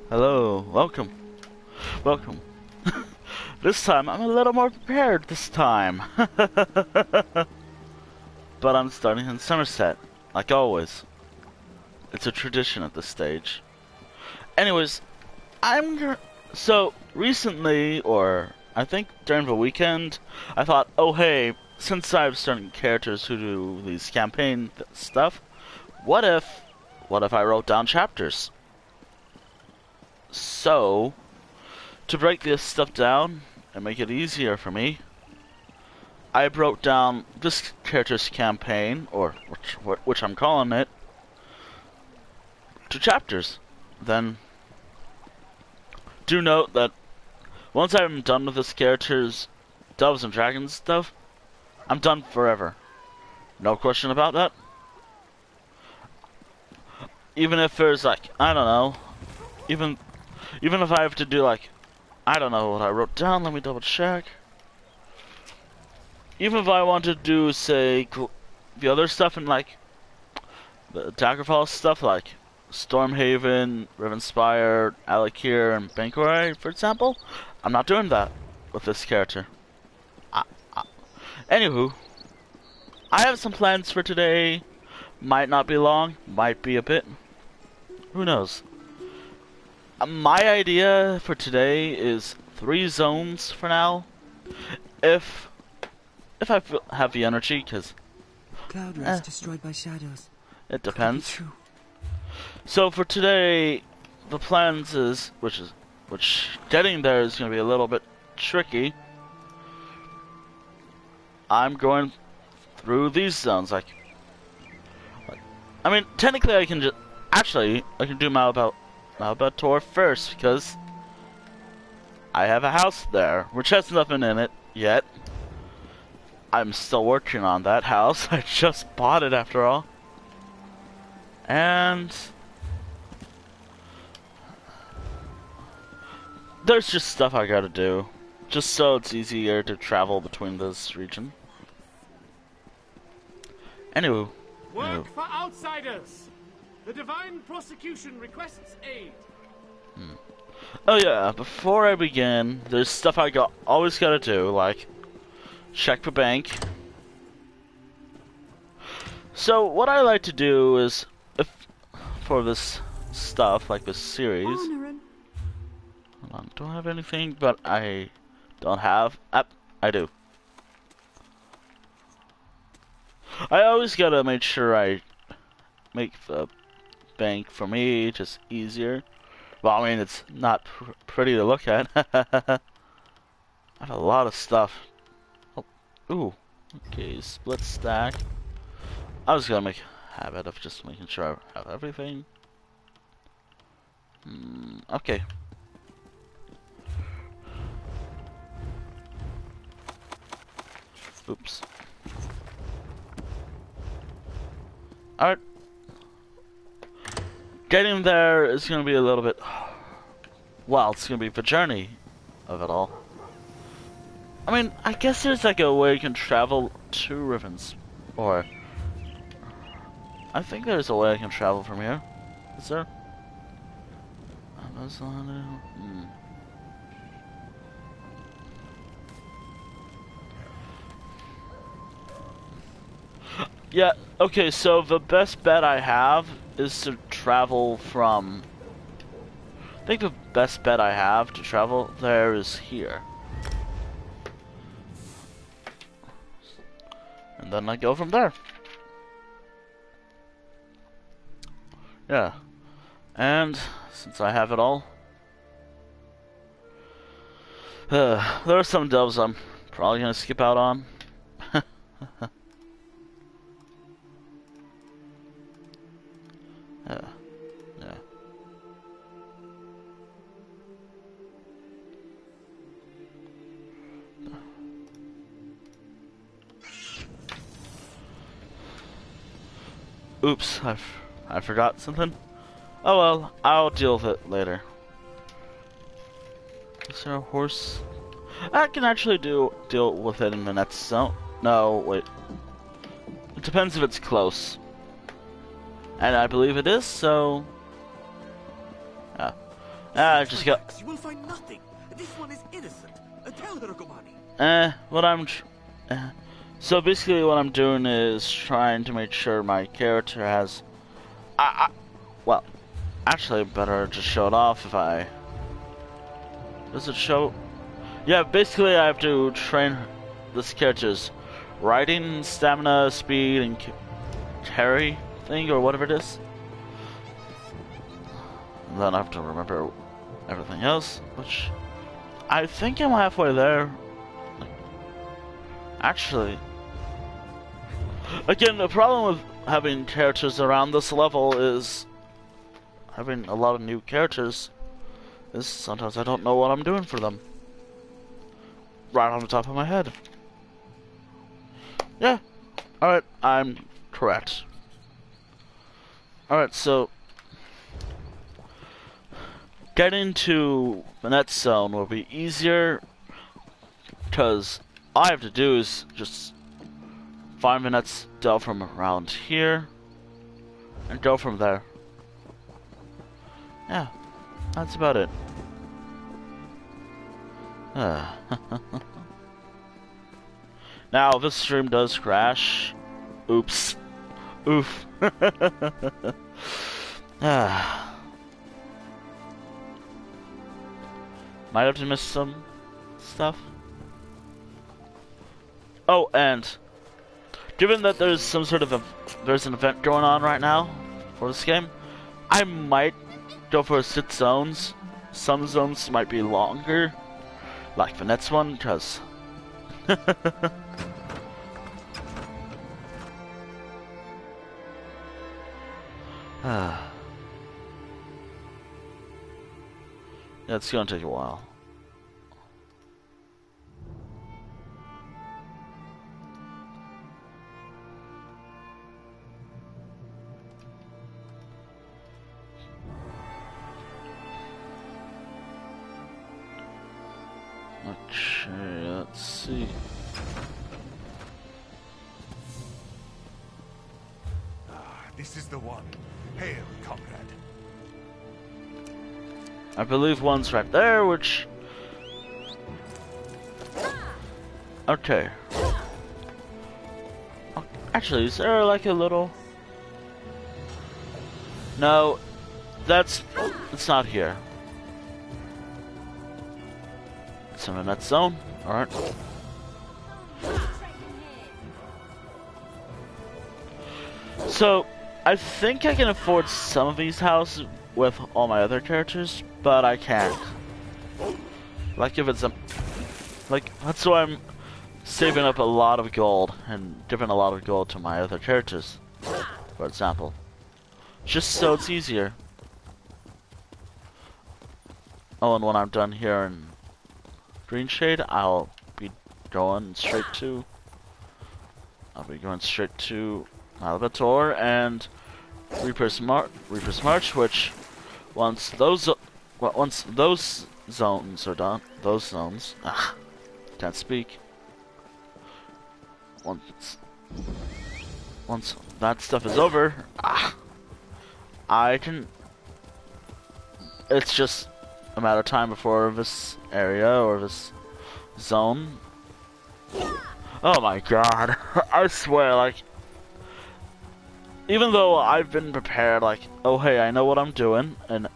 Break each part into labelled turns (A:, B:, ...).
A: Hello, welcome, welcome. This time I'm a little more prepared this time. But I'm starting in Somerset, like always. It's a tradition at this stage. Anyways, so recently, or I think during the weekend, I thought, oh hey, since I have certain characters who do these campaign stuff, what if I wrote down chapters? So, to break this stuff down and make it easier for me, I broke down this character's campaign, or which I'm calling it, to chapters. Then, do note that once I'm done with this character's Doves and Dragons stuff, I'm done forever. No question about that. Even if there's like, I don't know, even if I have to do like, I don't know what I wrote down, let me double check. Even if I want to do, say, the other stuff in like, the Daggerfall stuff like Stormhaven, Rivenspire, Alakir, and Banqueray, for example, I'm not doing that with this character. Anywho, I have some plans for today. Might not be long, might be a bit. Who knows? My idea for today is 3 zones for now. If I have the energy, because
B: Cloud rest destroyed by shadows.
A: It depends. So for today, the plans is which getting there is going to be a little bit tricky. I'm going through these zones, like I mean, technically I can do Malbator first because I have a house there, which has nothing in it yet. I'm still working on that house. I just bought it after all. And there's just stuff I gotta do, just so it's easier to travel between this region. Anywho.
C: Work for outsiders! The Divine Prosecution requests aid.
A: Oh yeah, before I begin, there's stuff I always gotta do, like check the bank. So what I like to do is, for this stuff, like this series, hold on, don't have anything, but I don't have, I do. I always gotta make sure I make the bank for me just easier. Well, I mean, it's not pretty to look at. I have a lot of stuff. Oh, ooh, okay, split stack. I was gonna make a habit of just making sure I have everything. Okay. Oops. Alright. Getting there is going to be a little bit... Well, it's going to be the journey of it all. I mean, I guess there's like a way you can travel to Rivens. Or... I think there's a way I can travel from here. Is there? Yeah, okay, so the best bet I have is to travel from... I think the best bet I have to travel there is here. And then I go from there. Yeah. And since I have it all... there are some delves I'm probably going to skip out on. Yeah. Oops, I forgot something. Oh well, I'll deal with it later. Is there a horse? I can actually deal with it in the next zone. No, wait. It depends if it's close. And I believe it is, so... Yeah. Just go.
D: You will find nothing. This one is innocent. Tell her, Gomani.
A: So basically what I'm doing is trying to make sure my character has... well, actually better just show it off if I... Does it show? Yeah, basically I have to train this character's riding, stamina, speed, and carry thing, or whatever it is. And then I have to remember everything else, which I think I'm halfway there. Actually, again, the problem with having characters around this level is having a lot of new characters is sometimes I don't know what I'm doing for them. Right on the top of my head. Yeah. Alright, I'm correct. Alright, so getting to the net zone will be easier because all I have to do is just 5 minutes down from around here and go from there. Yeah, that's about it. Now, if this stream does crash, oops. Oof. Might have to miss some stuff. Oh, and given that there's some sort of there's an event going on right now for this game, I might go for 6 zones. Some zones might be longer, like the next one, because yeah, it's gonna take a while. Okay, let's see.
E: This is the one. Hail, comrade.
A: I believe one's right there, which... Okay. Oh, actually, is there like a little... No, it's not here. It's in the net zone. Alright. So, I think I can afford some of these houses with all my other characters, but I can't. Like if it's a... Like, that's why I'm saving up a lot of gold and giving a lot of gold to my other characters, for example. Just so it's easier. Oh, and when I'm done here in Green Shade, I'll be going straight to Albator and Reaper's March, which once those zones are done, can't speak. Once that stuff is over, I can. It's just a matter of time before this area or this zone. Oh my god! I swear, like. Even though I've been prepared, like, oh hey, I know what I'm doing, and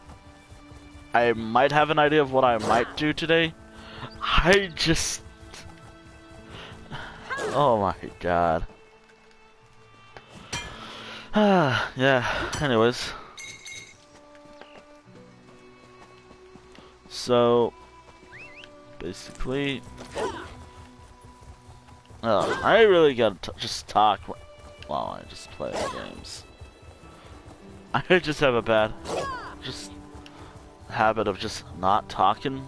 A: I might have an idea of what I might do today, I just... Oh my god. Yeah, anyways. So, basically... I really gotta just talk while I just play the games. I just have a bad habit of just not talking.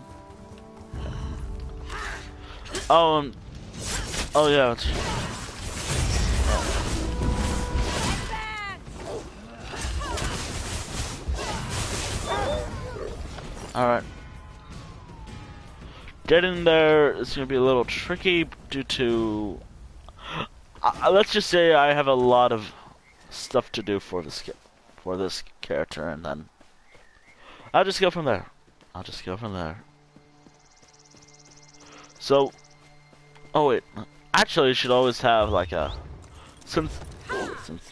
A: Oh, oh yeah. Alright. Getting there is going to be a little tricky due to... let's just say I have a lot of stuff to do for this character, and then I'll just go from there. I'll just go from there. So, oh wait, actually you should always have like a, since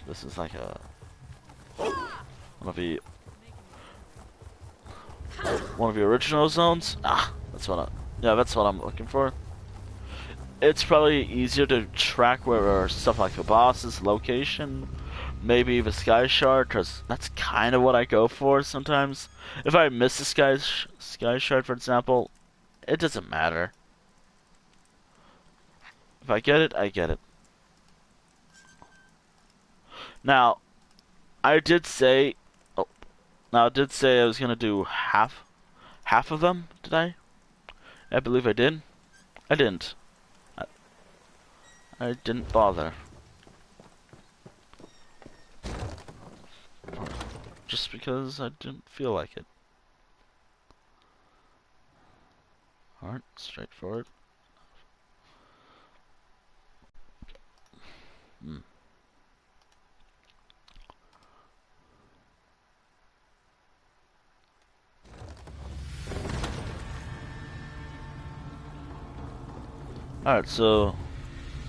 A: this is like a, one of the original zones. Ah, that's what I'm looking for. It's probably easier to track where stuff like the boss's location, maybe the skyshard, because that's kind of what I go for sometimes. If I miss the skyshard, for example, it doesn't matter. If I get it, I get it. Now, I did say I was gonna do half of them. Did I? I believe I did. I didn't. I didn't bother. Just because I didn't feel like it. Alright, straightforward. Alright, so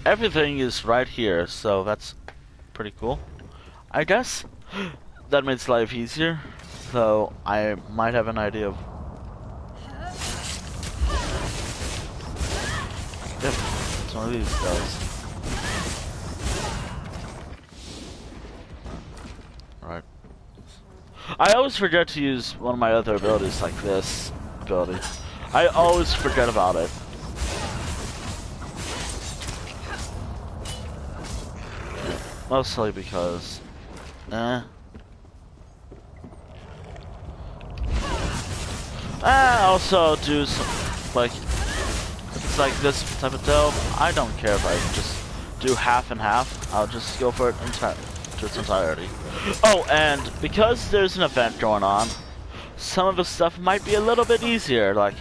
A: everything is right here, so that's pretty cool. I guess that makes life easier, so I might have an idea of... Yep, it's one of these guys. Right. I always forget to use one of my other abilities, like this ability. I always forget about it. Mostly because, I also do some, like, if it's like this type of delve, I don't care if I just do half and half. I'll just go for it to its entirety. Oh, and because there's an event going on, some of the stuff might be a little bit easier. Like,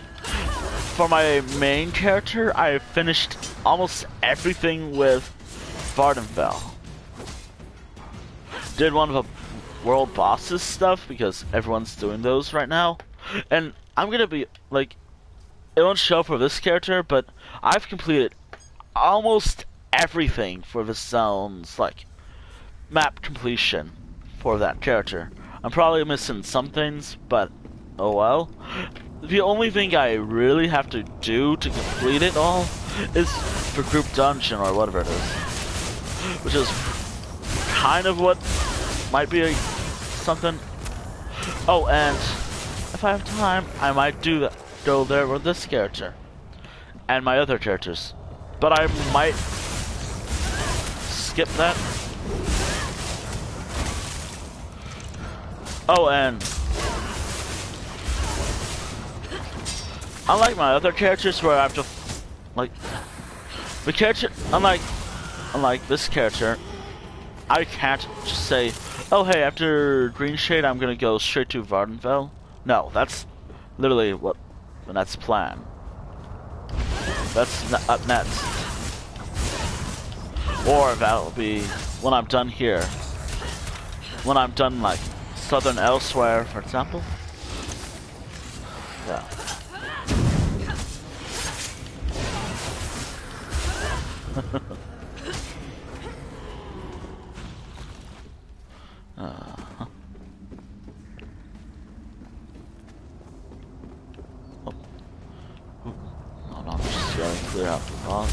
A: for my main character, I finished almost everything with Vardenfell. Did one of the world bosses stuff because everyone's doing those right now, and I'm gonna be like, it won't show for this character, but I've completed almost everything for the zones, like map completion for that character. I'm probably missing some things, but oh well. The only thing I really have to do to complete it all is for group dungeon or whatever it is, which is kind of what might be something. Oh, and if I have time, I might go there with this character and my other characters, but I might skip that. Oh, and unlike my other characters where I have to, like, the character, unlike this character, I can't just say, oh hey, after Green Shade I'm gonna go straight to Vardenfell. No, that's literally that's plan. That's up next. Or that'll be when I'm done here. When I'm done, like, Southern Elsewhere, for example. Yeah. Clear out the boss.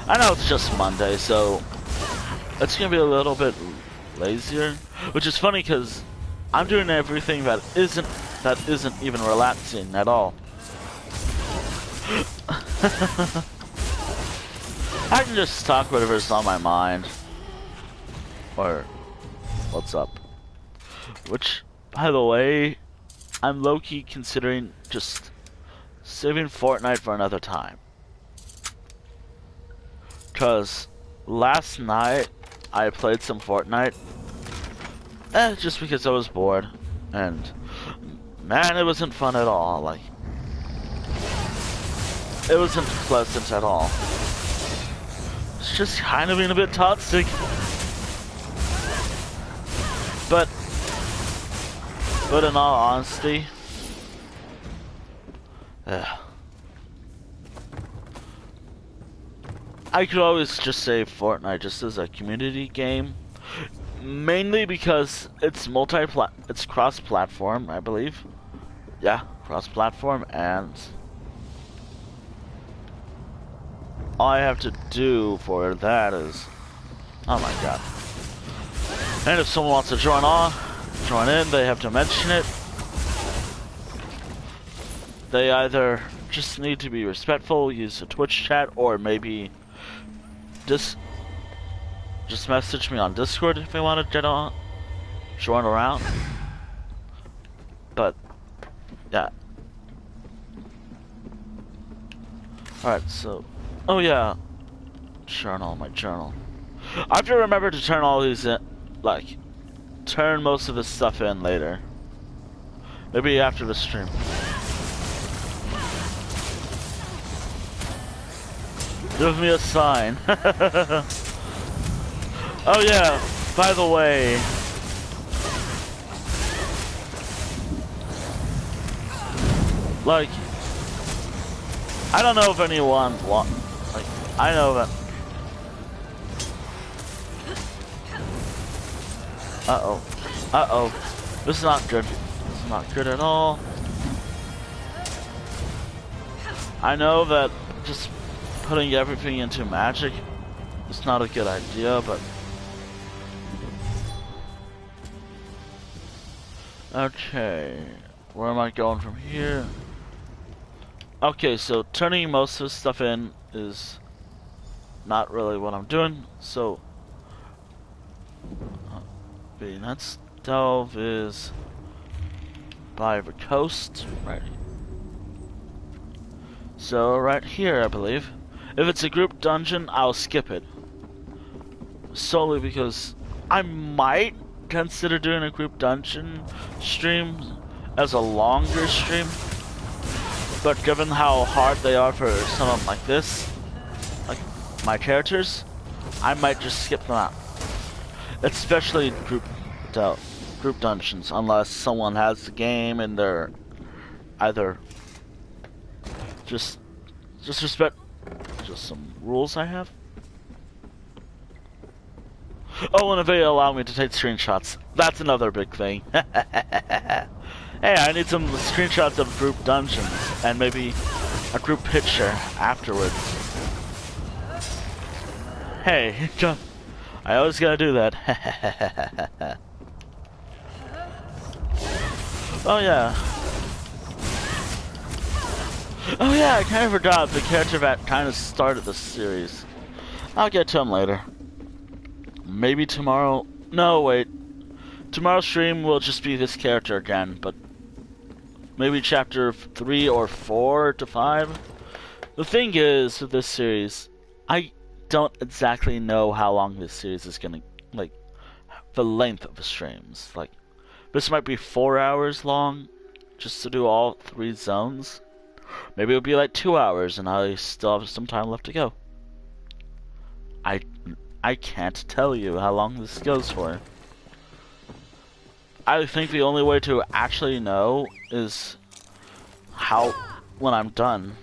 A: I know it's just Monday, so it's gonna be a little bit lazier, which is funny because I'm doing everything that isn't even relaxing at all. I can just talk whatever's on my mind, or what's up. Which, by the way, I'm low-key considering just saving Fortnite for another time. Cause last night I played some Fortnite, just because I was bored, and man, it wasn't fun at all. Like, it wasn't pleasant at all. It's just kind of being a bit toxic. But But in all honesty, I could always just say Fortnite just as a community game, mainly because it's it's cross-platform, I believe. Yeah, cross-platform, and all I have to do for that is, oh my god. And if someone wants to join in, they have to mention it. They either just need to be respectful, use a Twitch chat, or maybe just message me on Discord if they want to join around. But yeah. Alright, so oh yeah. My journal. I have to remember to turn all these in, like turn most of this stuff in later. Maybe after the stream. Give me a sign. Oh yeah, by the way. Like, I don't know if anyone like, I know that. Uh-oh. This is not good. This is not good at all. I know that just putting everything into magic is not a good idea, but okay, where am I going from here? Okay, so turning most of this stuff in is not really what I'm doing, so the next delve is by the coast, right? So right here, I believe. If it's a group dungeon, I'll skip it. Solely because I might consider doing a group dungeon stream as a longer stream. But given how hard they are for someone like this, like my characters, I might just skip them out. Especially group dungeons, unless someone has the game and they're either just respect just some rules I have. Oh, and if they allow me to take screenshots, that's another big thing. Hey, I need some screenshots of group dungeons and maybe a group picture afterwards. Hey, I always gotta do that. Oh yeah. Oh yeah, I kind of forgot the character that kind of started the series. I'll get to him later. Maybe tomorrow. No, wait. Tomorrow's stream will just be this character again, but maybe chapter 3 or 4 to 5. The thing is, with this series, I don't exactly know how long this series is gonna, like, the length of the streams. Like, this might be 4 hours long, just to do all 3 zones. Maybe it'll be like 2 hours, and I still have some time left to go. I can't tell you how long this goes for. I think the only way to actually know is when I'm done.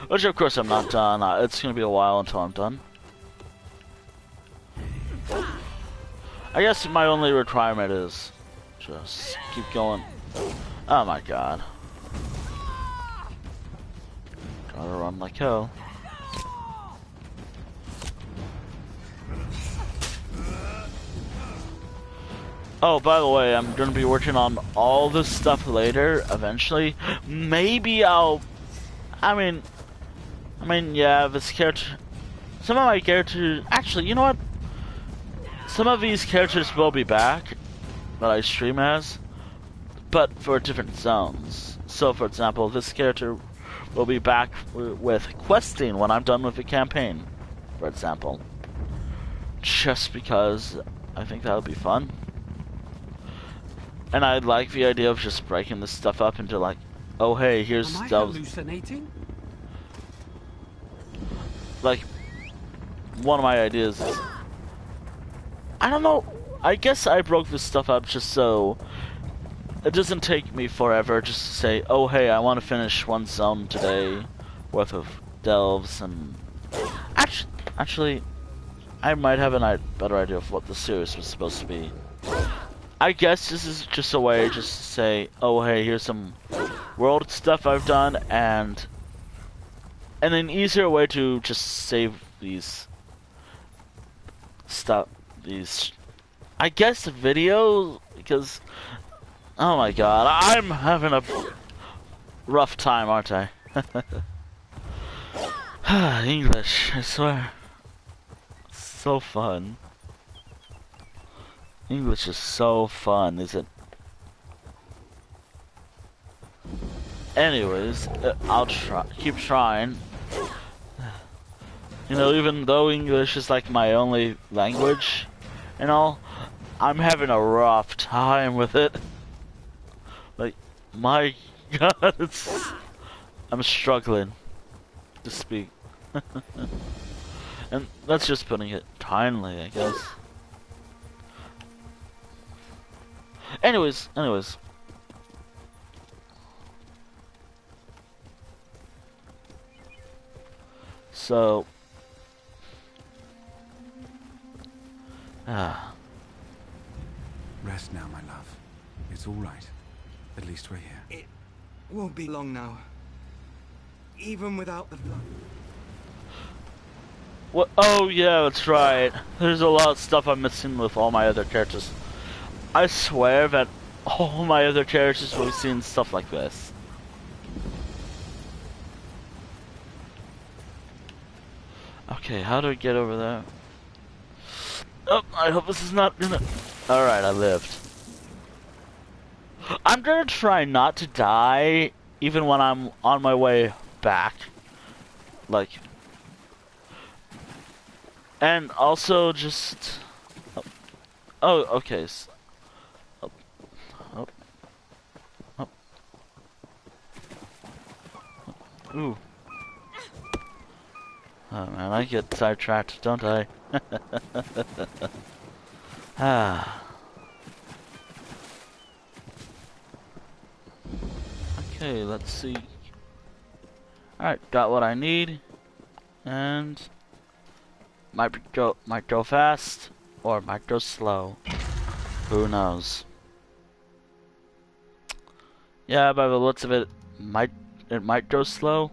A: Which of course I'm not done. It's gonna be a while until I'm done. I guess my only requirement is just keep going. Oh my god. Gotta run like hell. Oh, by the way, I'm gonna be working on all this stuff later, eventually. Maybe I mean, yeah, this character... Some of my characters... Actually, you know what? Some of these characters will be back, that I stream as, but for different zones. So, for example, this character will be back with questing when I'm done with the campaign, for example. Just because I think that would be fun. And I like the idea of just breaking this stuff up into like, oh hey, here's
C: Am I
A: those.
C: hallucinating?
A: Like, one of my ideas is, I don't know, I guess I broke this stuff up just so it doesn't take me forever just to say, oh hey, I want to finish one zone today worth of delves, and actually I might have a better idea of what the series was supposed to be. I guess this is just a way just to say, oh hey, here's some world stuff I've done, and an easier way to just save these stuff, I guess videos, because oh my god, I'm having a rough time, aren't I? English, I swear. So fun. English is so fun, is it? Anyways, I'll keep trying. You know, even though English is like my only language and all, I'm having a rough time with it. Like, my god, I'm struggling to speak. And that's just putting it kindly, I guess. Anyways. So,
B: Rest now, my love. It's all right. At least we're here.
D: It won't be long now. Even without the blood.
A: what? Oh yeah, that's right. There's a lot of stuff I'm missing with all my other characters. I swear that all my other characters will have seen stuff like this. Okay, how do I get over there? Oh, I hope this is not gonna... Alright, I lived. I'm gonna try not to die even when I'm on my way back. Like... And also just... Oh, okay. Ooh. Oh man, I get sidetracked, don't I? Okay, let's see. Alright, got what I need. And might go fast or might go slow. Who knows? Yeah, by the looks of it, it might go slow.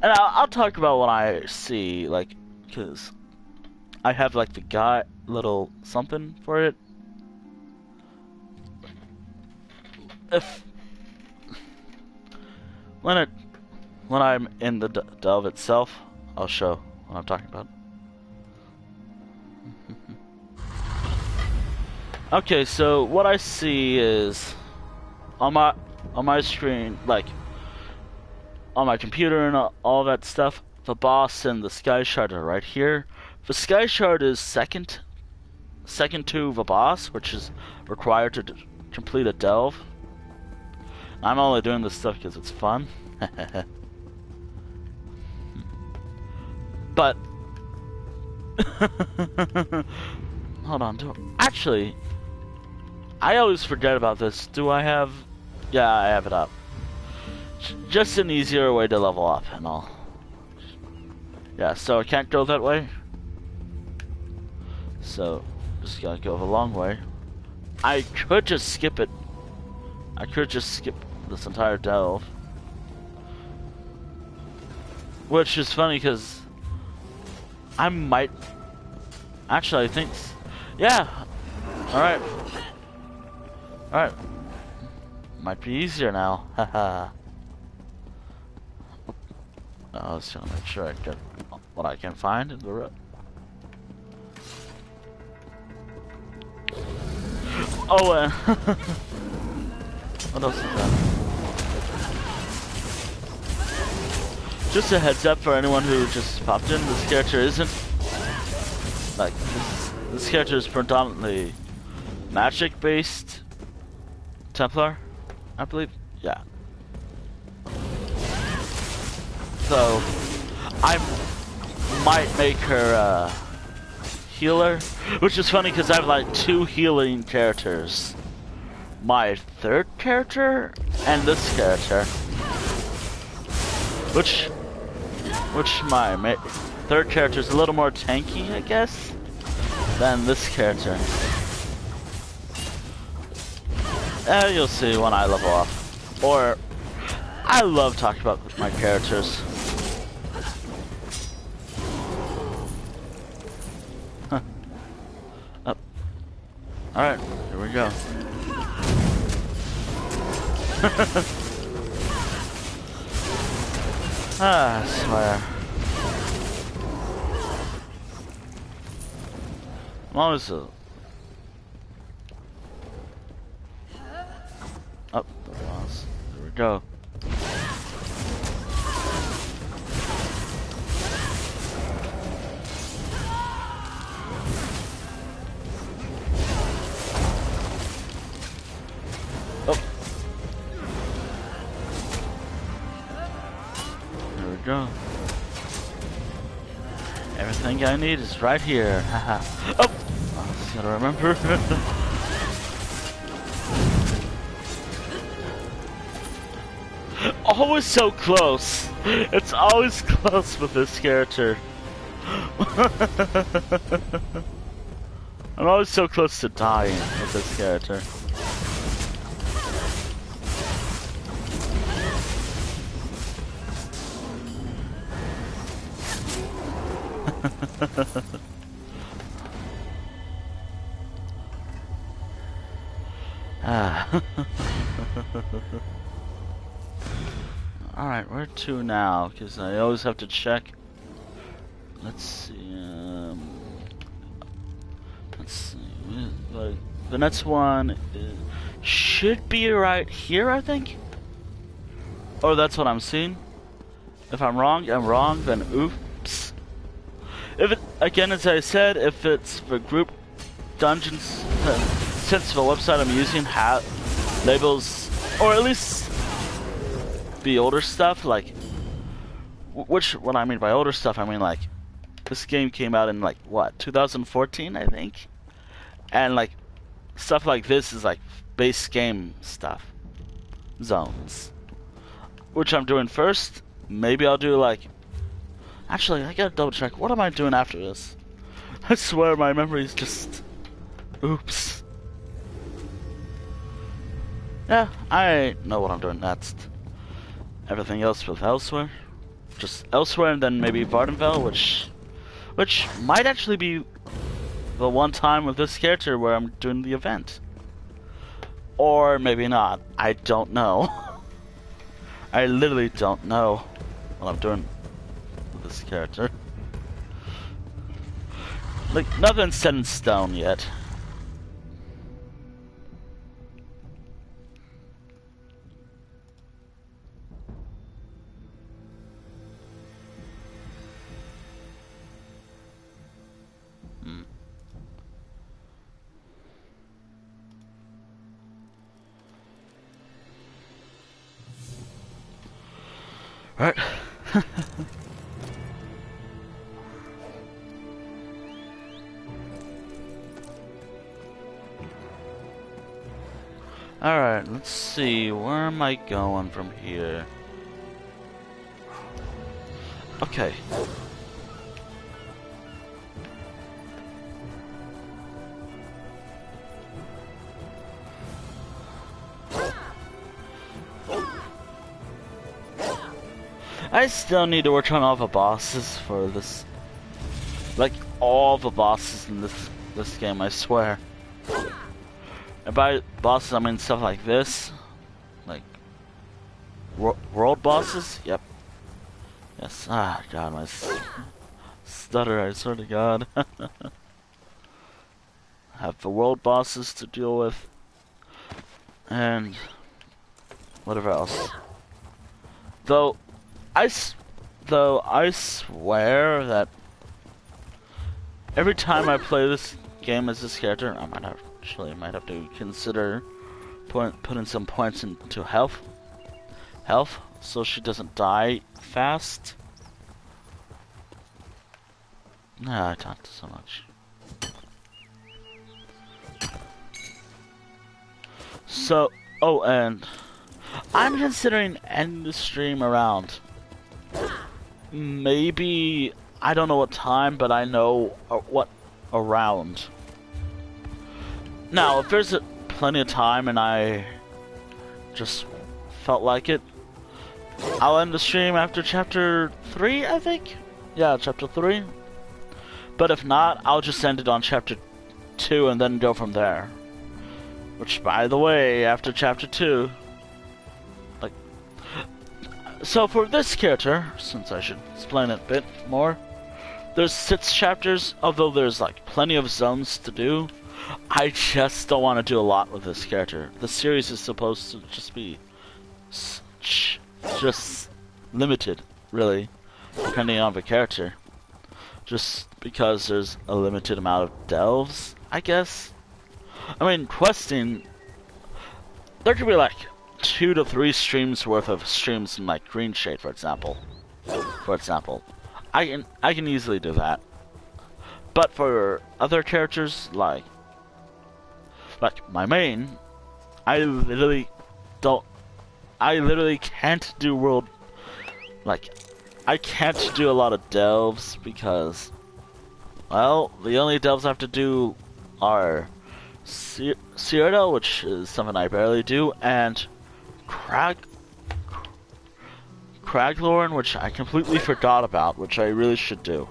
A: And I'll talk about what I see, like, cause I have like the little something for it. When I'm in the delve itself, I'll show what I'm talking about. Okay, so what I see is on my screen, like on my computer and all that stuff, the boss and the skyshard are right here. The skyshard is second to the boss, which is required to complete a delve. I'm only doing this stuff because it's fun. But hold on, actually, I always forget about this. Do I have? Yeah, I have it up. Just an easier way to level up and all. Yeah, so I can't go that way. So, just gotta go the long way. I could just skip it. I could just skip this entire delve. Which is funny because I might... Actually, I think... Yeah! Alright. Alright. Might be easier now. Haha. I was gonna make sure I get what I can find in the road. Oh, what else is that? Just a heads up for anyone who just popped in, this character isn't... Like, this character is predominantly magic-based Templar, I believe. Yeah. So, I might make her healer, which is funny because I have like 2 healing characters my third character and this character. Which my third character is a little more tanky, I guess, than this character. You'll see when I level up. Or, I love talking about my characters. Huh. Up. Alright, here we go. I swear. I'm always up the boss. There we go. Oh. There we go. Everything I need is right here. Haha. Oh! I just gotta remember. Always so close. It's always close with this character. I'm always so close to dying with this character. Alright, where to now? Because I always have to check. Let's see. The next one should be right here, I think. Or that's what I'm seeing. If I'm wrong, I'm wrong. Then oops. If it, again, as I said, if it's for group dungeons, since the website I'm using labels, or at least the older stuff, like, what I mean by older stuff, I mean like, this game came out in like, what, 2014, I think? And like, stuff like this is like base game stuff. Zones. Which I'm doing first. Maybe I'll do like, actually, I gotta double check. What am I doing after this? I swear my memory's just... Oops. Yeah, I know what I'm doing next. Everything else with elsewhere. Just elsewhere and then maybe Vardenfell, which might actually be the one time with this character where I'm doing the event. Or maybe not. I don't know. I literally don't know what I'm doing with this character. Like, nothing's set in stone yet. Right. Alright, let's see. Where am I going from here? Okay. I still need to work on all the bosses for this. Like, all the bosses in this game, I swear. And by bosses, I mean stuff like this. Like, world bosses? Yep. Yes. Ah, God, my stutter, I swear to God. Have the world bosses to deal with. And whatever else. Though I swear that every time I play this game as this character, I might have to consider putting some points into health, so she doesn't die fast. Nah, I talked so much. So, oh, and I'm considering ending the stream around maybe, I don't know what time, but I know what around. Now, if there's plenty of time and I just felt like it, I'll end the stream after chapter 3, I think? Yeah, chapter 3. But if not, I'll just end it on chapter 2 and then go from there. Which, by the way, after chapter 2... So for this character, since I should explain it a bit more, there's 6 chapters, although there's like plenty of zones to do. I just don't want to do a lot with this character. The series is supposed to just be just limited, really, depending on the character. Just because there's a limited amount of delves, I guess. I mean, questing, there could be like 2 to 3 streams worth of streams in like Green Shade, for example. I can easily do that. But for other characters like my main, I literally can't do world, like, I can't do a lot of delves because, well, the only delves I have to do are Cyrodiil, which is something I barely do, and Craglorn, which I completely forgot about, which I really should do.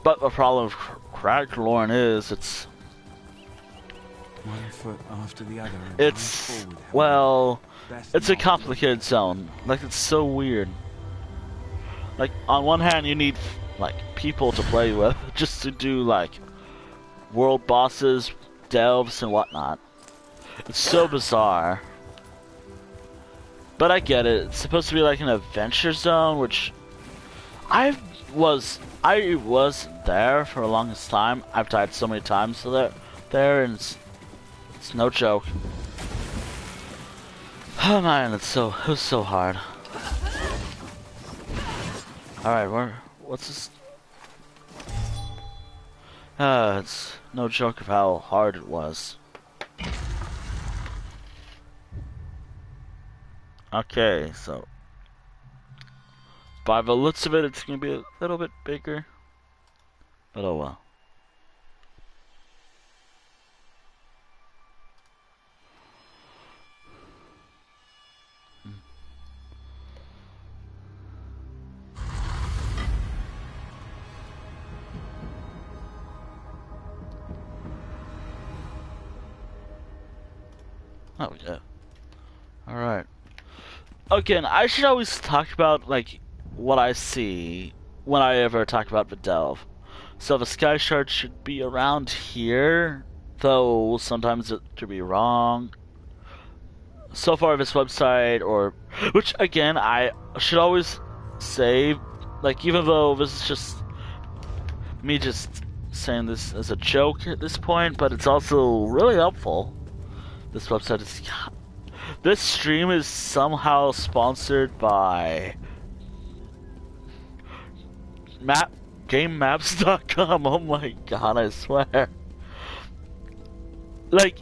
A: But the problem with Craglorn is it's
B: one foot after the other.
A: It's, well, it's a complicated zone. Like, it's so weird. Like, on one hand, you need, like, people to play with, just to do, like, world bosses, delves, and whatnot. It's so bizarre. But I get it. It's supposed to be like an adventure zone, which I was there for the longest time. I've died so many times there, and it's no joke. Oh man, it was so hard. Alright, what's this? It's no joke of how hard it was. Okay, so by the looks of it, it's gonna be a little bit bigger, but oh well. Oh yeah. All right. Again, I should always talk about, like, what I see when I ever talk about the delve. So the skyshard should be around here, though sometimes it could be wrong. So far, this website, which again, I should always say, like, even though this is just me just saying this as a joke at this point, but it's also really helpful. This website is... This stream is somehow sponsored by GameMaps.com. Oh my god, I swear. Like,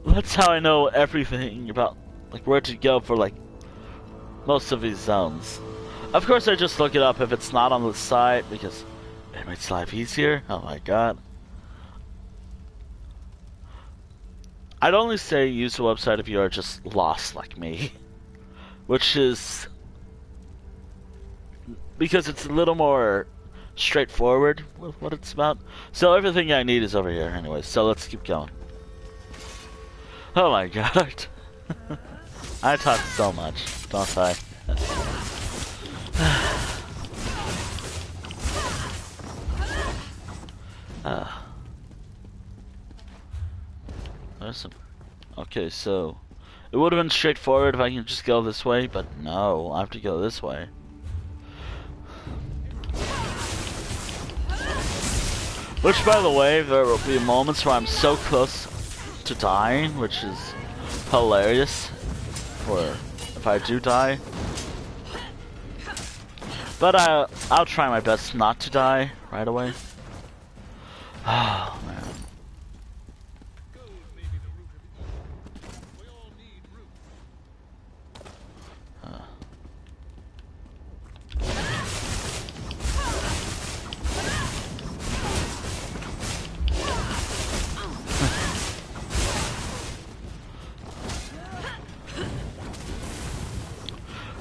A: that's how I know everything about, like, where to go for, like, most of these zones. Of course, I just look it up if it's not on the site, because it makes life easier. Oh my god. I'd only say use the website if you are just lost like me. Which is... because it's a little more straightforward with what it's about. So everything I need is over here anyway, so let's keep going. Oh my god. I talk so much, don't I? There's some... Okay, so... It would have been straightforward if I can just go this way, but no, I have to go this way. Which, by the way, there will be moments where I'm so close to dying, which is hilarious. Or if I do die. But I'll try my best not to die right away. Oh, man.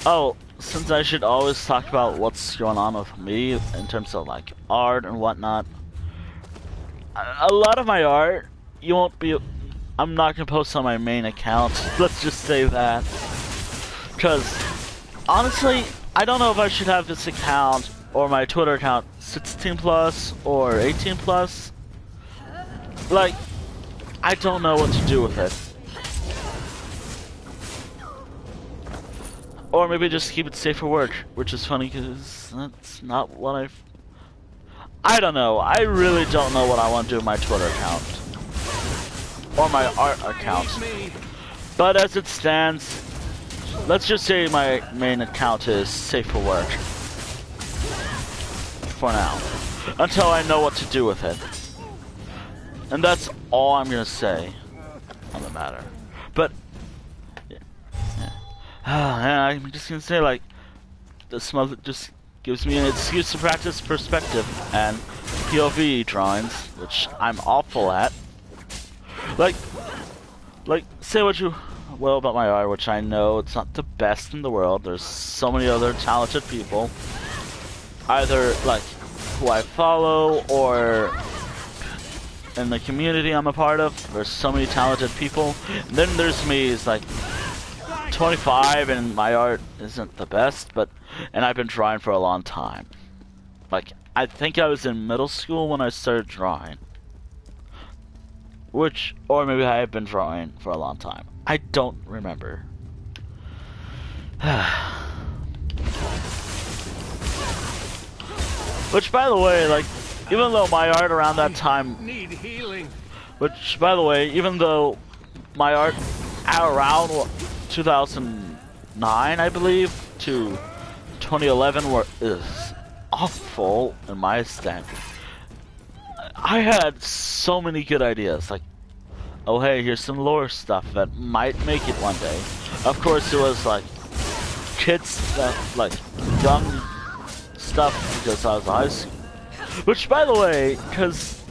A: Oh, since I should always talk about what's going on with me in terms of like art and whatnot, a lot of my art, you won't be, I'm not gonna post on my main account, let's just say that. Because, honestly, I don't know if I should have this account or my Twitter account 16 plus or 18 plus. Like, I don't know what to do with it. Or maybe just keep it safe for work, which is funny because that's not what I don't know. I really don't know what I want to do with my Twitter account. Or my art account. But as it stands, let's just say my main account is safe for work. For now. Until I know what to do with it. And that's all I'm gonna say on the matter. But I'm just gonna say, like, this month just gives me an excuse to practice perspective and POV drawings, which I'm awful at. Like, say what you will about my art, which I know it's not the best in the world. There's so many other talented people, either like who I follow or in the community I'm a part of. There's so many talented people. And then there's me, it's like 25 and my art isn't the best, and I've been drawing for a long time. Like, I think I was in middle school when I started drawing. Or maybe I have been drawing for a long time. I don't remember. Which, by the way, like, even though my art around that time
C: Need healing.
A: Which, by the way, even though my art around 2009, I believe, to 2011 is awful in my standard, I had so many good ideas. Like, oh hey, here's some lore stuff that might make it one day. Of course, it was like kids that, like, young stuff because I was high school. Which, by the way, because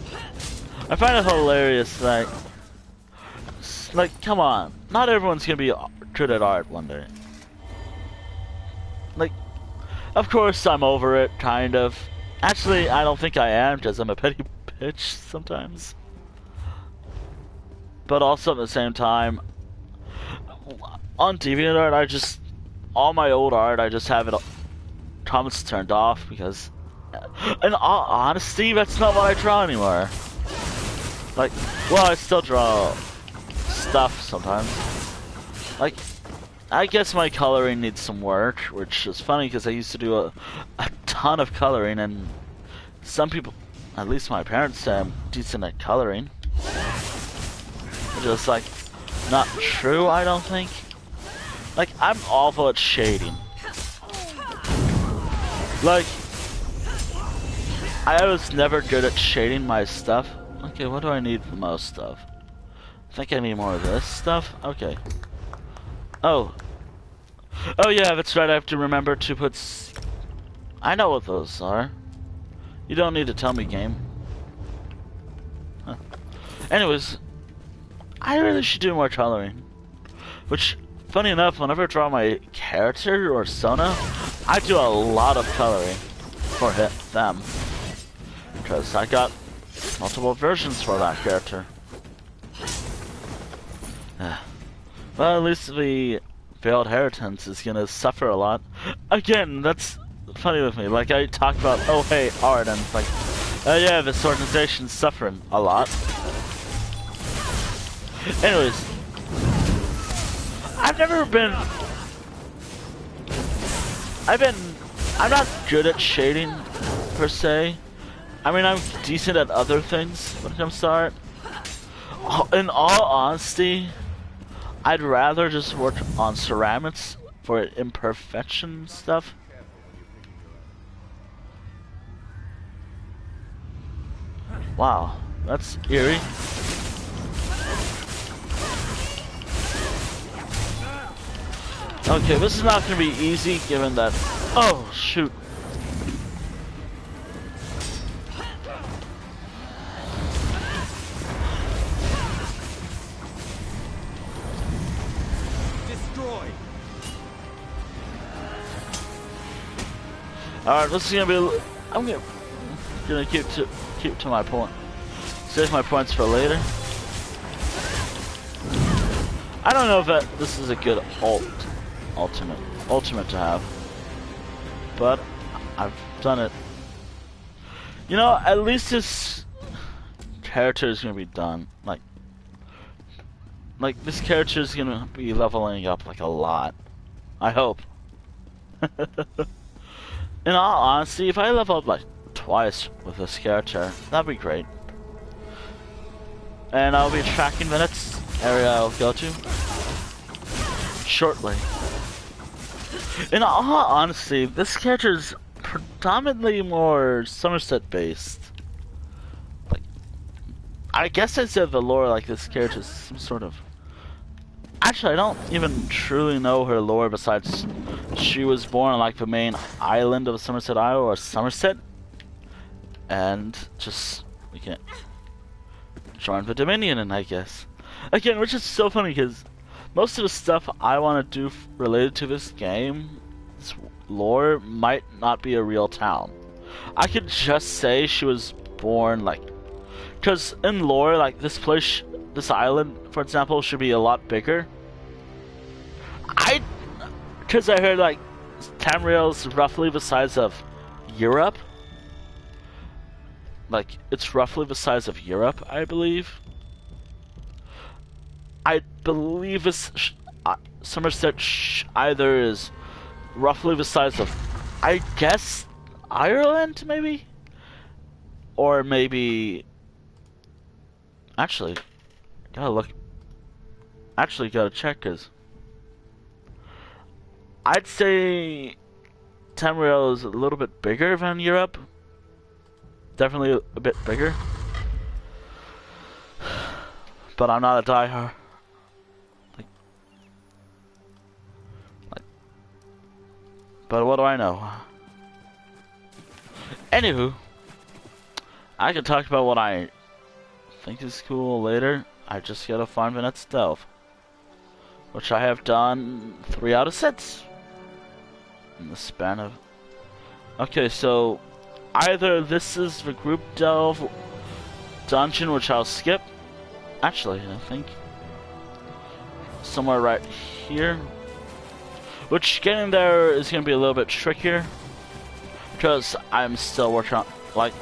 A: I find it hilarious that, like, come on, not everyone's gonna be good at art one day. Like, of course I'm over it, kind of. Actually, I don't think I am, because I'm a petty bitch sometimes. But also at the same time, on DeviantArt, all my old art, I just have it comments turned off because, in all honesty, that's not what I draw anymore. Like, well, I still draw stuff sometimes. Like, I guess my coloring needs some work, which is funny because I used to do a ton of coloring, and some people, at least my parents, say I'm decent at coloring. Which is, like, not true, I don't think. Like, I'm awful at shading. Like, I was never good at shading my stuff. Okay, what do I need the most of? I think I need more of this stuff. Okay. Oh yeah, that's right, I have to remember to put I know what those are. You don't need to tell me, game. Huh. Anyways, I really should do more coloring. Which, funny enough, whenever I draw my character or Sona, I do a lot of coloring for them. Because I got multiple versions for that character. Well, at least the Veiled Inheritance is gonna suffer a lot. Again, that's funny with me. Like, I talk about, oh hey, art, and it's like, oh yeah, this organization's suffering a lot. Anyways, I'm not good at shading, per se. I mean, I'm decent at other things when it comes to art. In all honesty, I'd rather just work on ceramics for imperfection stuff. Wow, that's eerie. Okay, this is not gonna be easy given that. Oh, shoot. Alright, this is gonna be. I'm gonna keep to my point. Save my points for later. I don't know if this is a good ultimate to have, but I've done it. You know, at least this character is gonna be done. Like this character is gonna be leveling up like a lot. I hope. In all honesty, if I level up like twice with this character, that'd be great. And I'll be tracking the next area I'll go to shortly. In all honesty, this character is predominantly more Somerset based. Like, I guess I said the lore like this character is some sort of. Actually, I don't even truly know her lore besides she was born on like the main island of Somerset Isle or Somerset, and just we can't join the Dominion, and I guess again, which is so funny because most of the stuff I want to do related to this game, this lore, might not be a real town. I could just say she was born like, because in lore, like this place, this island, for example, should be a lot bigger. Because I heard like Tamriel's roughly the size of Europe. Like it's roughly the size of Europe, I believe. I believe this Somerset either is roughly the size of, I guess, Ireland, maybe, or maybe. Actually, gotta look. Actually, gotta check, cause I'd say Tamriel is a little bit bigger than Europe. Definitely a bit bigger. But I'm not a diehard. But what do I know? Anywho, I can talk about what I think is cool later. I just gotta find the next stealth, which I have done 3 out of 6 in the span of. Okay, so either this is the group delve dungeon, which I'll skip. Actually, I think somewhere right here. Which getting there is going to be a little bit trickier, because I'm still working on, like,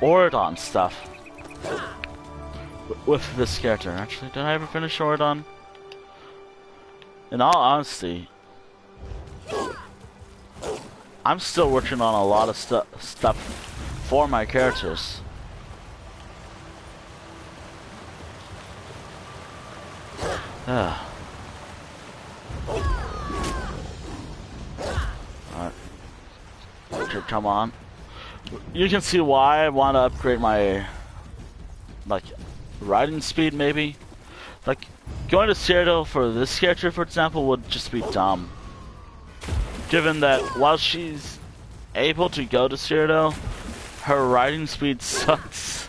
A: Oridon stuff with this character. Actually, did I ever finish Oridon? In all honesty, I'm still working on a lot of stuff for my characters. Alright. Come on. You can see why I want to upgrade my, like, riding speed, maybe. Like, going to Cyrodiil for this character, for example, would just be dumb. Given that while she's able to go to Cyrodiil, her riding speed sucks.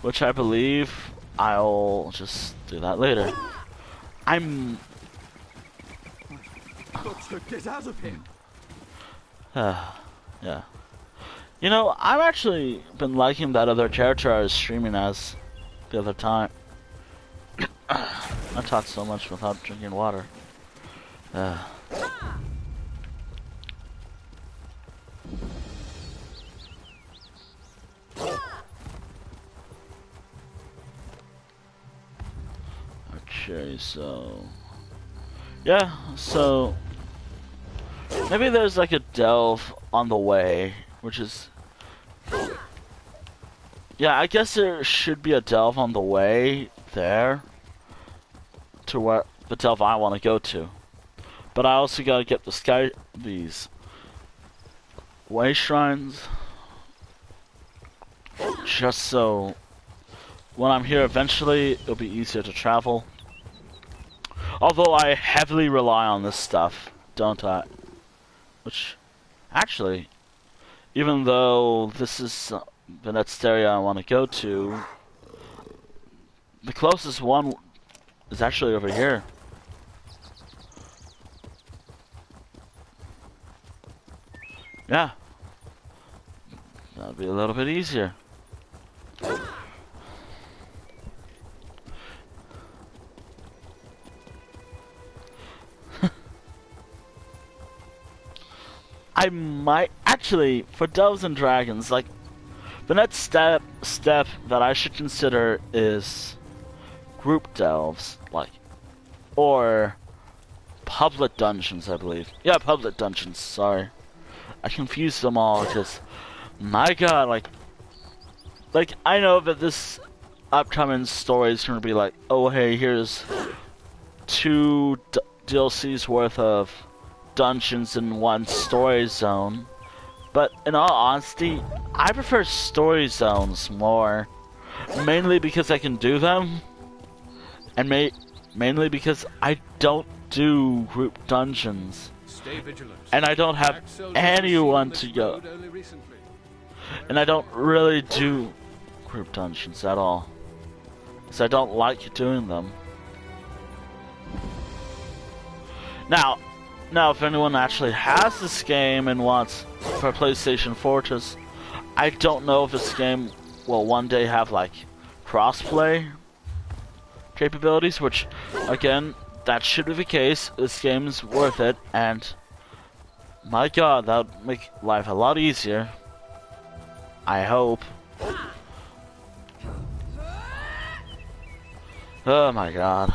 A: Which I believe I'll just do that later.
D: Get out of here.
A: Yeah. You know, I've actually been liking that other character I was streaming as the other time. I talk so much without drinking water. Okay, so yeah, so maybe there's like a delve on the way, which is, yeah, I guess there should be a delve on the way there to where the delve I want to go to. But I also gotta get these wayshrines, just so when I'm here eventually it'll be easier to travel. Although I heavily rely on this stuff, don't I? Which, actually, even though this is the next area I want to go to, the closest one is actually over here. Yeah. That'll be a little bit easier. I might actually, for Delves and Dragons, like the next step that I should consider is group delves, like, or public dungeons, I believe. Yeah, public dungeons. Sorry, I confused them all because, my God, like I know that this upcoming story is gonna be like, oh hey, here's 2 DLCs worth of dungeons in 1 story zone, but in all honesty, I prefer story zones more, mainly because I can do them, and mainly because I don't do group dungeons,
C: Stay vigilant.
A: and I don't have anyone to go, and I don't really do group dungeons at all, because I don't like doing them. Now, if anyone actually has this game and wants for PlayStation 4, I don't know if this game will one day have like crossplay capabilities, which again, that should be the case. This game's worth it, and my God, that would make life a lot easier. I hope. Oh my God.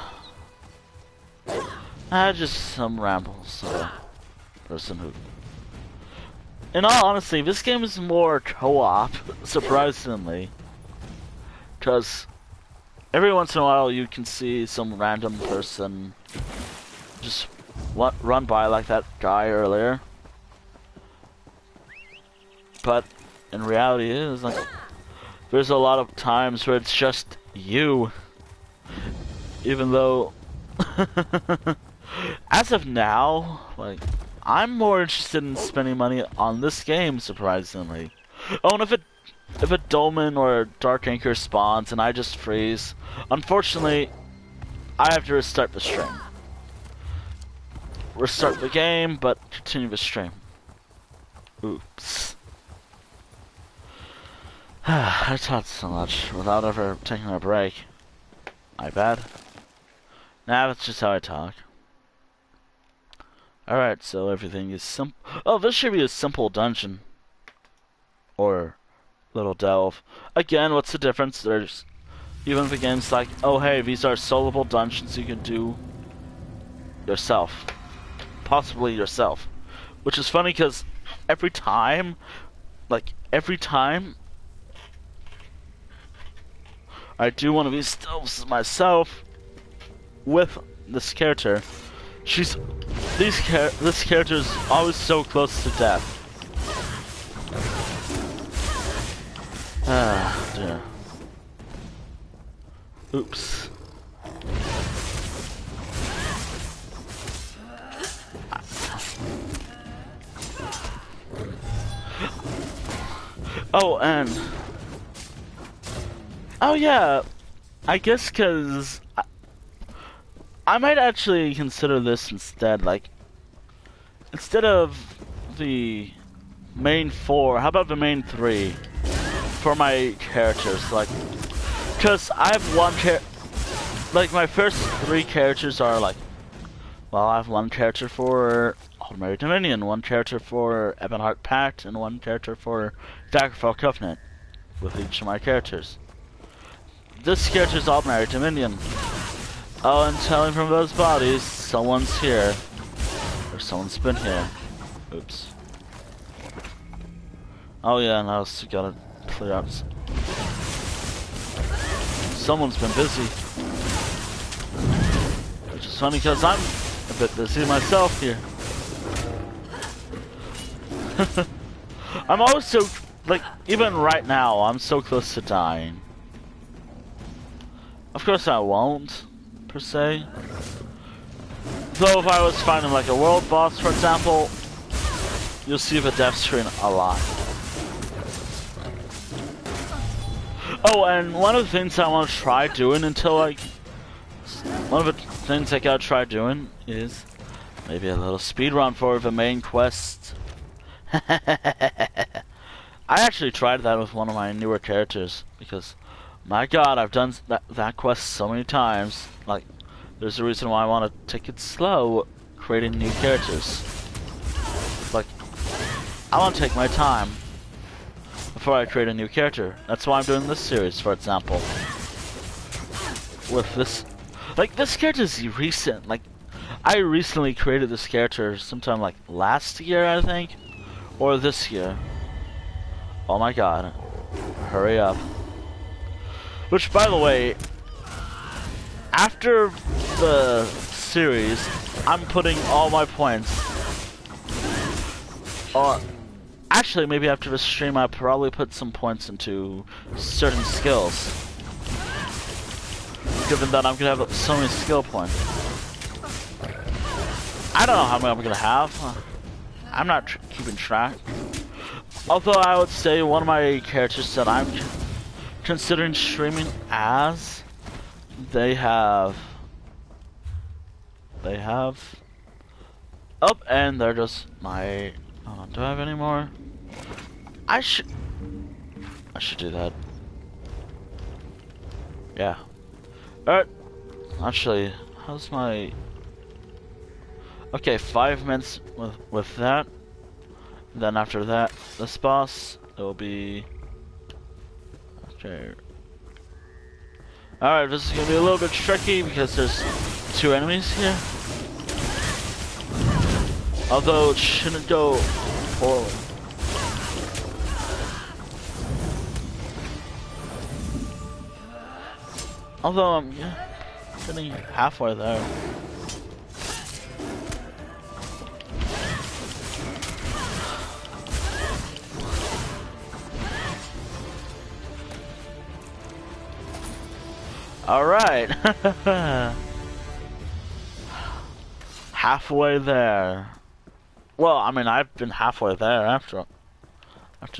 A: Just some rambles of a person who... In all honesty, this game is more co-op, surprisingly. Because every once in a while you can see some random person just run by like that guy earlier. But in reality, it is like... There's a lot of times where it's just you. Even though... As of now, like, I'm more interested in spending money on this game, surprisingly. Oh, and if a dolmen or a dark anchor spawns and I just freeze, unfortunately, I have to restart the stream. Restart the game, but continue the stream. Oops. I talked so much without ever taking a break. My bad. Nah, that's just how I talk. Alright, so everything is simple. Oh, this should be a simple dungeon. Or little delve. Again, what's the difference? There's... Even if the game's like, oh hey, these are solvable dungeons you can do yourself. Possibly yourself. Which is funny because every time I do one of these delves myself with this character, this character is always so close to death. Ah, dear. Oops. Oh, and... Oh yeah, I guess because I might actually consider this instead, like, instead of the main 4, how about the main 3 for my characters, like, because I have one like, my first 3 characters are like, well, I have one character for Aldmeri Dominion, one character for Ebonheart Pact, and one character for Daggerfall Covenant, with each of my characters. This character is Aldmeri Dominion. Oh, and telling from those bodies, someone's here. Or someone's been here. Oops. Oh yeah, and I also gotta clear out. Someone's been busy. Which is funny because I'm a bit busy myself here. I'm always so, like, even right now, I'm so close to dying. Of course I won't, per se. Though if I was finding like a world boss, for example, you'll see the death screen a lot. Oh, and one of the things I want to try doing until like... One of the things I gotta try doing is maybe a little speedrun for the main quest I actually tried that with one of my newer characters because, my God, I've done that quest so many times. Like, there's a reason why I want to take it slow, creating new characters. Like, I want to take my time before I create a new character. That's why I'm doing this series, for example. With this, like, this character is recent. Like, I recently created this character sometime like last year, I think, or this year. Oh my God, hurry up. Which, by the way, after the series, I'm putting all my points, or actually maybe after the stream I'll probably put some points into certain skills, given that I'm gonna have so many skill points. I don't know how many I'm gonna have. I'm not keeping track. Although I would say one of my characters that I'm considering streaming as, they have, oh, and they're just my, do I have any more? I should do that. Yeah. Alright, actually, how's my, okay, 5 minutes with that. Then after that, this boss, it will be, okay. Alright, this is gonna be a little bit tricky because there's 2 enemies here. Although it shouldn't go poorly. Although I'm getting halfway there. Alright. Halfway there. Well, I mean, I've been halfway there after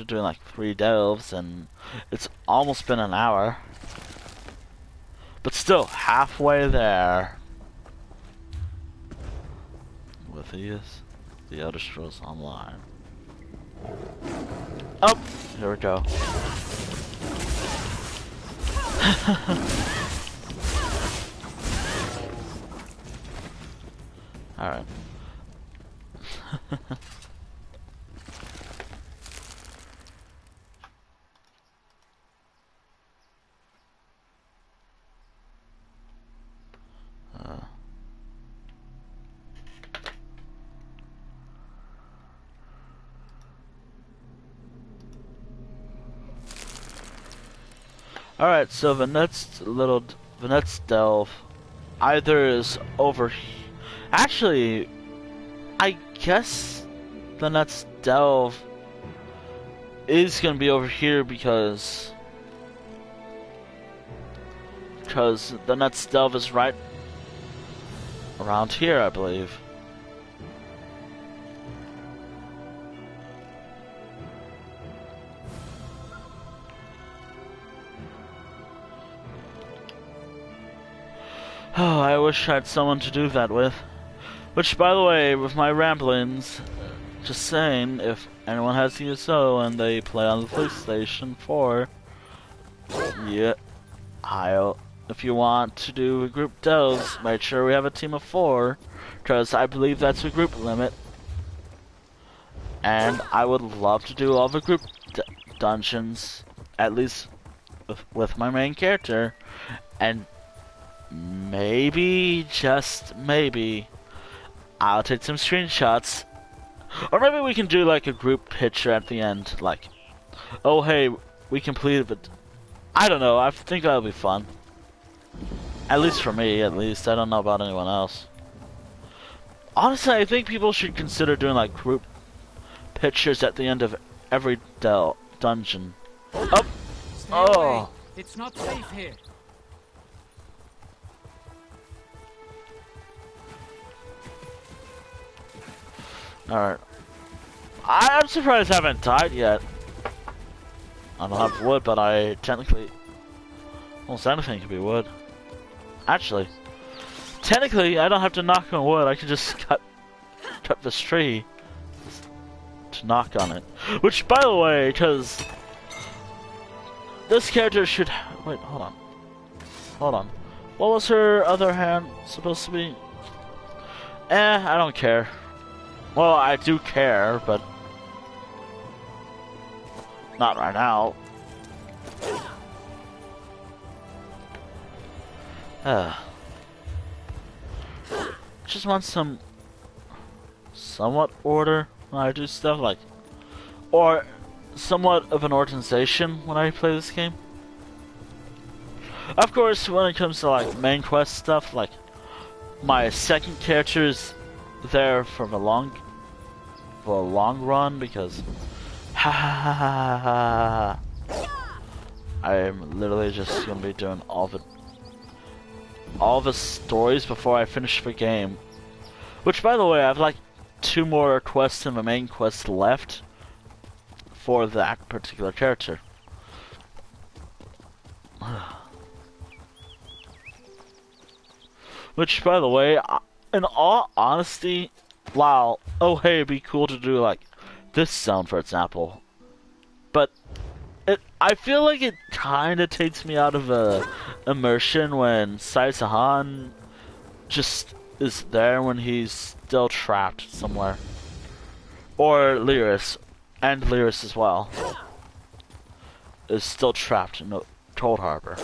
A: doing like 3 delves, and it's almost been an hour. But still, halfway there. With the Elder Scrolls Online. Oh, here we go. Alright. Alright, so the next delve either is over here. Actually, I guess the next delve is gonna be over here because the next delve is right around here, I believe. Oh, I wish I had someone to do that with. Which, by the way, with my ramblings, just saying, if anyone has ESO and they play on the PlayStation 4, yeah, if you want to do group delves, make sure we have a team of 4, because I believe that's a group limit. And I would love to do all the group dungeons, at least with my main character, and maybe, just maybe, I'll take some screenshots. Or maybe we can do like a group picture at the end, like, oh hey, we completed it. I don't know, I think that'll be fun. At least for me, at least. I don't know about anyone else. Honestly, I think people should consider doing like group pictures at the end of every dungeon. Oh!
C: Stay away. It's not safe here.
A: Alright. I'm surprised I haven't died yet. I don't have wood, but I technically... almost anything could be wood. Actually, technically I don't have to knock on wood, I can just cut this tree to knock on it. Which, by the way, because this character should... Wait, hold on. Hold on. What was her other hand supposed to be? I don't care. Well, I do care, but not right now. Just want some somewhat order when I do stuff, like, or somewhat of an organization when I play this game. Of course, when it comes to like main quest stuff, like my second character is there for the long run because I am literally just gonna be doing all the stories before I finish the game. Which, by the way, I have like 2 more quests in the main quest left for that particular character. Which, by the way, in all honesty, wow, oh hey, it'd be cool to do like this sound, for example. But I feel like it kind of takes me out of immersion when Saisahan just is there when he's still trapped somewhere. Or Lyris, and Lyris as well, is still trapped in the Cold Harbor.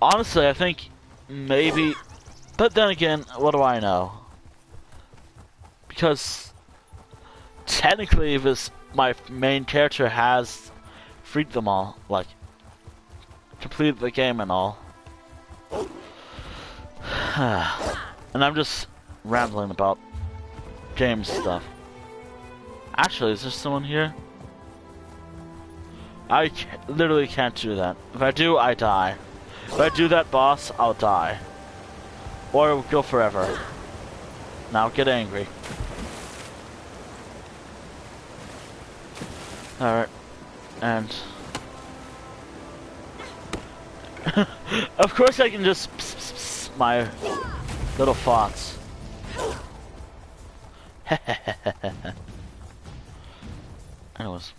A: Honestly, I think maybe, but then again, what do I know? Because technically my main character has freed them all, like completed the game and all. And I'm just rambling about game stuff. Actually, is there someone here? I literally can't do that. If I do, I die. If I do that boss, I'll die. Or it will go forever. Now get angry. Alright. And of course I can just my little thoughts. Anyways.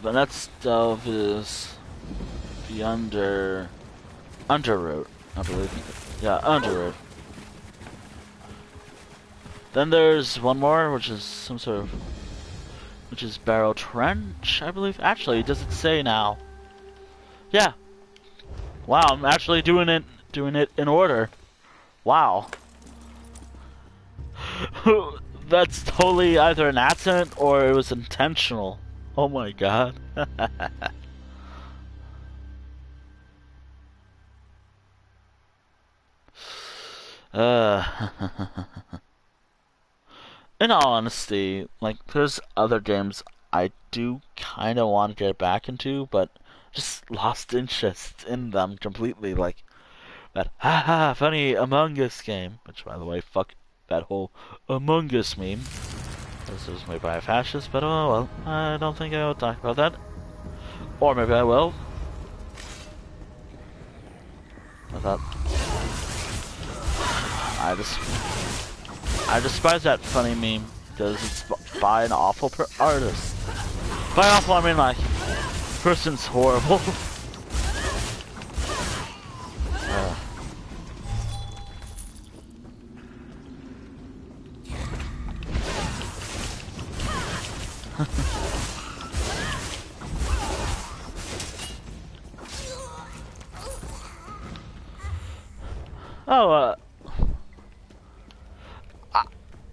A: The next stuff is the under road, I believe. Yeah, under road. Then there's one more, which is some sort of, which is Barrow Trench, I believe. Actually, does it say now? Yeah. Wow, I'm actually doing it in order. Wow. That's totally either an accident or it was intentional. Oh my god. In all honesty, like, there's other games I do kind of want to get back into, but just lost interest in them completely. Like that haha funny Among Us game, which, by the way, fuck that whole Among Us meme. This was made by a fascist, but oh well, I don't think I will talk about that. Or maybe I will. I thought I despise that funny meme because it's by an awful artist. By awful, I mean like person's horrible.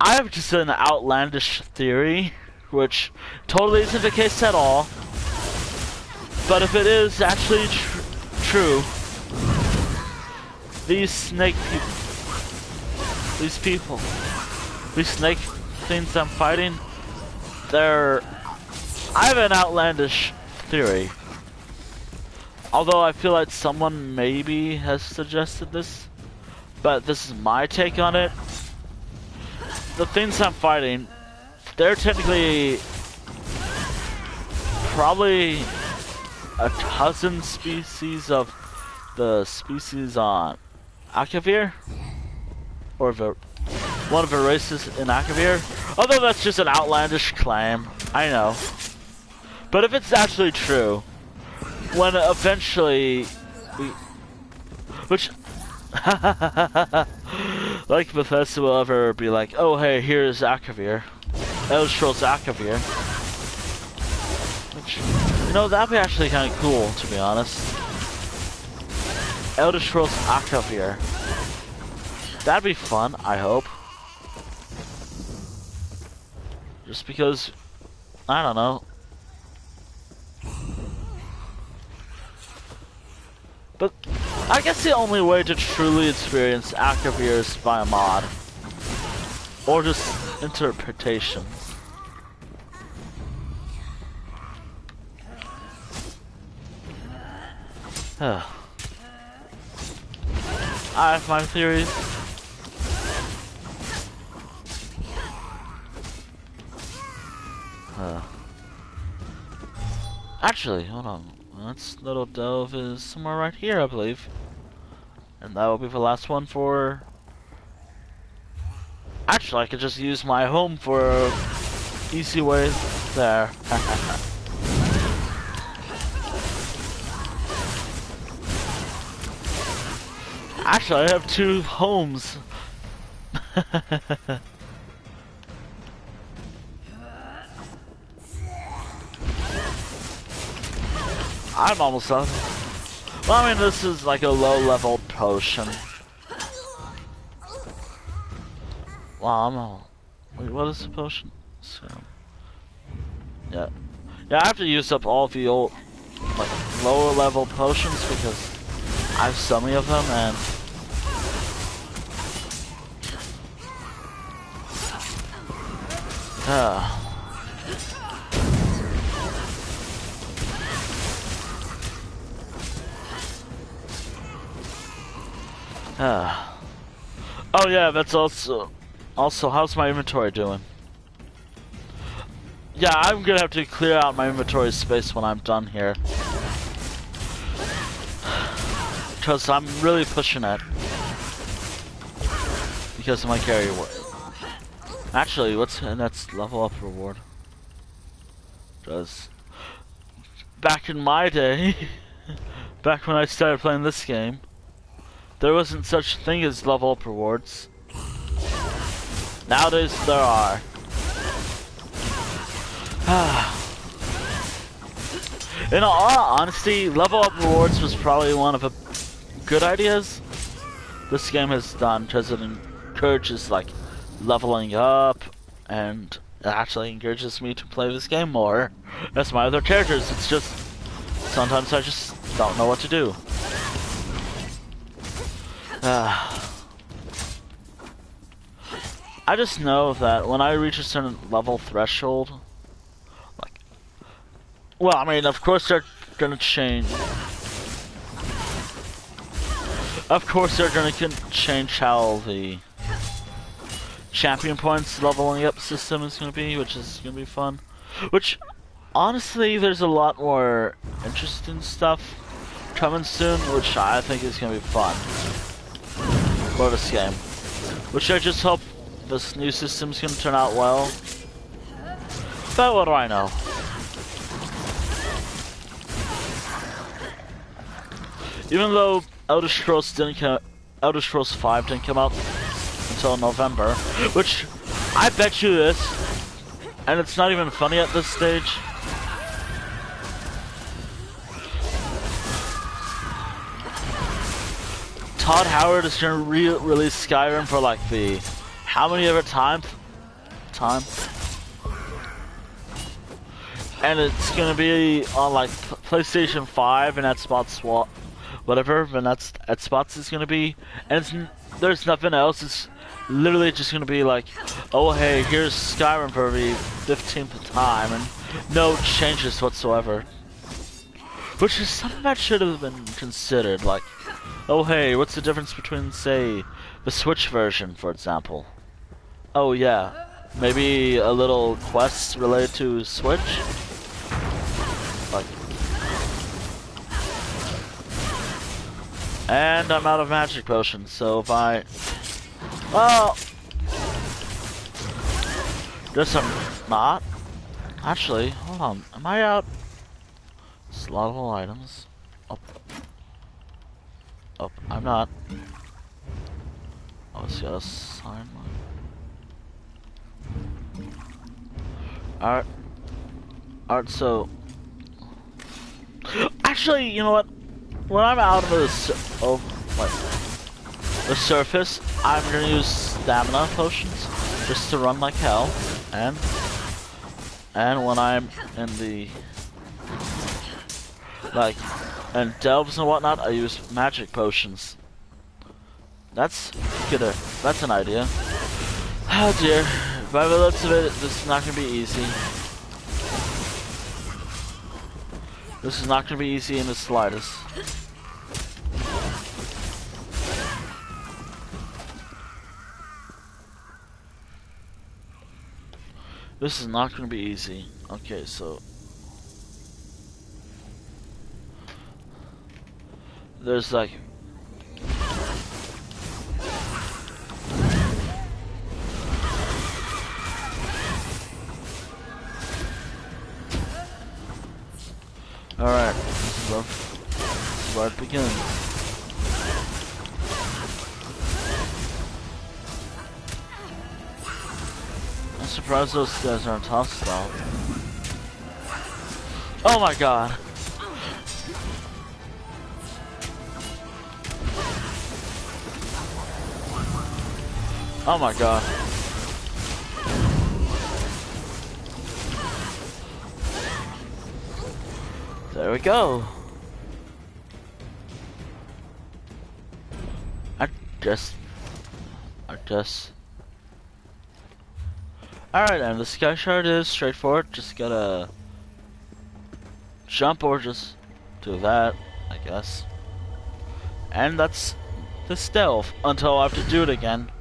A: I have just an outlandish theory, which totally isn't the case at all. But if it is actually true, these snake things I'm fighting, I have an outlandish theory. Although I feel like someone maybe has suggested this, but this is my take on it. The things I'm fighting, they're technically probably a cousin species of the species on Akavir. or one of the races in Akavir. Although that's just an outlandish claim, I know. But if it's actually true, when eventually which like Bethesda will ever be like, oh hey, here's Akavir, Elder Scrolls Akavir. Which, you know, that'd be actually kind of cool, to be honest. Elder Scrolls Akavir. That'd be fun, I hope. Just because, I don't know. But I guess the only way to truly experience Akavir is by a mod. Or just interpretation. I have my theories. Actually, hold on. This little dove is somewhere right here, I believe. And that will be the last one for... Actually, I could just use my home for easy way there. Actually, I have 2 homes. I'm almost done. Well, I mean, this is like a low-level potion. Wow, wait, what is the potion? So, yeah, I have to use up all the old, like, lower-level potions because I have so many of them, and oh yeah, that's also how's my inventory doing? Yeah, I'm gonna have to clear out my inventory space when I'm done here. Because I'm really pushing it. Because of my carry work. Actually, what's and that's level up reward. Because back in my day, back when I started playing this game, there wasn't such a thing as level up rewards. Nowadays there are. In all honesty, level up rewards was probably one of the good ideas this game has done, because it encourages like leveling up, and it actually encourages me to play this game more as my other characters. It's just sometimes I just don't know what to do. I just know that when I reach a certain level threshold, like, well, I mean, of course they're gonna change. Of course they're gonna change how the champion points leveling up system is gonna be, which is gonna be fun. Which, honestly, there's a lot more interesting stuff coming soon, which I think is gonna be fun for this game. Which I just hope this new system's gonna turn out well. But what do I know? Even though Elder Scrolls 5 didn't come out until November, which I bet you this, and it's not even funny at this stage. Todd Howard is gonna release Skyrim for like the how many ever time, and it's gonna be on like PlayStation 5 and Xbox whatever, and that's Xbox is gonna be, and there's nothing else. It's literally just gonna be like, oh hey, here's Skyrim for the 15th time, and no changes whatsoever. Which is something that should have been considered, like, oh hey, what's the difference between, say, the Switch version, for example? Oh yeah, maybe a little quest related to Switch? Like, and I'm out of magic potions, so if I Well, guess I'm not. Actually, hold on. Am I out? Slottable items. Up. Up. I'm not. Oh, it's got a sign. Alright. Alright, so. Actually, you know what? When I'm out of the surface, I'm gonna use stamina potions just to run like hell, and when I'm in the and delves and whatnot, I use magic potions. That's good. That's an idea. Oh dear. By the looks of it, this is not gonna be easy. This is not gonna be easy in the slightest. This is not going to be easy. Okay, so there's like alright, this is where it begins. I'm surprised those guys aren't hostile. Oh my god. Oh my god. There we go. I guess. Alright, and the skyshard is straightforward. Just gotta jump or just do that, I guess. And that's the stealth until I have to do it again.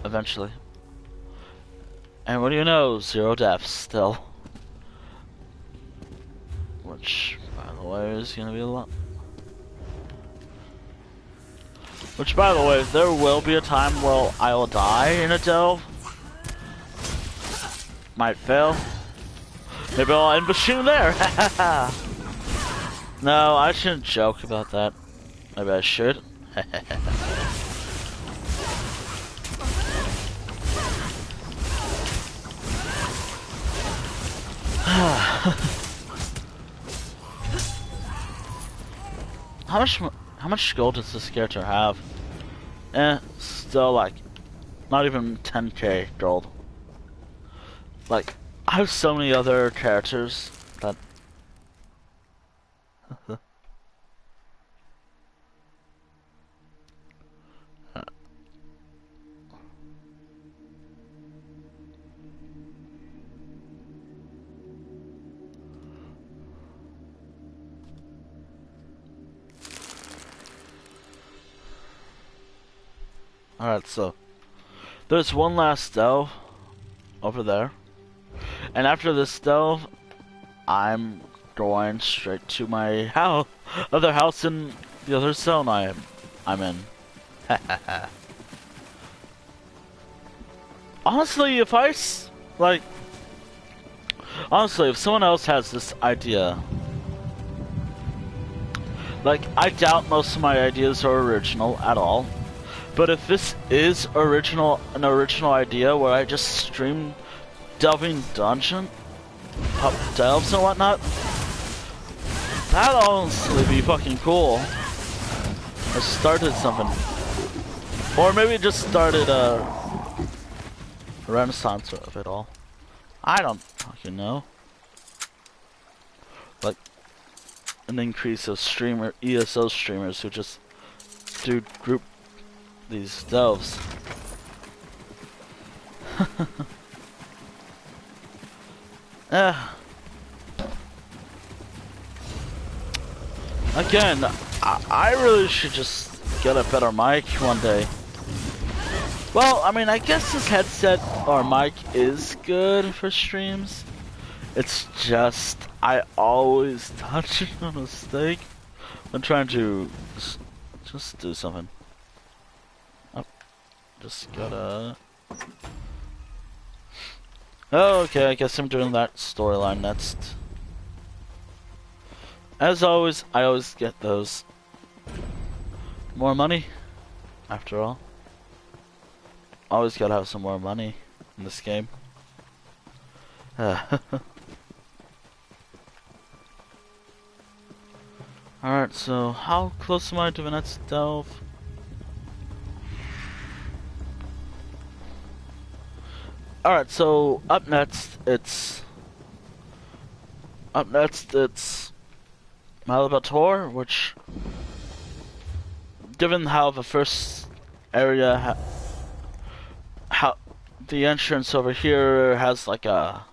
A: Eventually. And what do you know? 0 deaths still. Which, by the way, is gonna be a lot. Which, by the way, there will be a time where I will die in a delve. Might fail. Maybe I'll end the stream there. No, I shouldn't joke about that. Maybe I should. How much gold does this character have? Still like not even 10k gold. Like, I have so many other characters that Alright, so there's one last delve over there. And after this delve, I'm going straight to my other house in the other zone I'm in. Honestly, honestly, if someone else has this idea, like, I doubt most of my ideas are original at all. But if this is an original idea where I just stream delving dungeon, delves and whatnot, that'd honestly be fucking cool. I started something. Or maybe just started a renaissance of it all. I don't fucking know. Like, an increase of ESO streamers who just do group these delves. Again, I really should just get a better mic one day. Well, I mean, I guess this headset or mic is good for streams. It's just, I always touch it on a mistake when trying to just do something. Oh. Just gotta... Oh, okay, I guess I'm doing that storyline next. As always, I always get those. More money, after all. Always gotta have some more money in this game. Alright, so how close am I to the next delve? Alright, so up next it's Malabator, which, given how the first area, how the entrance over here has like a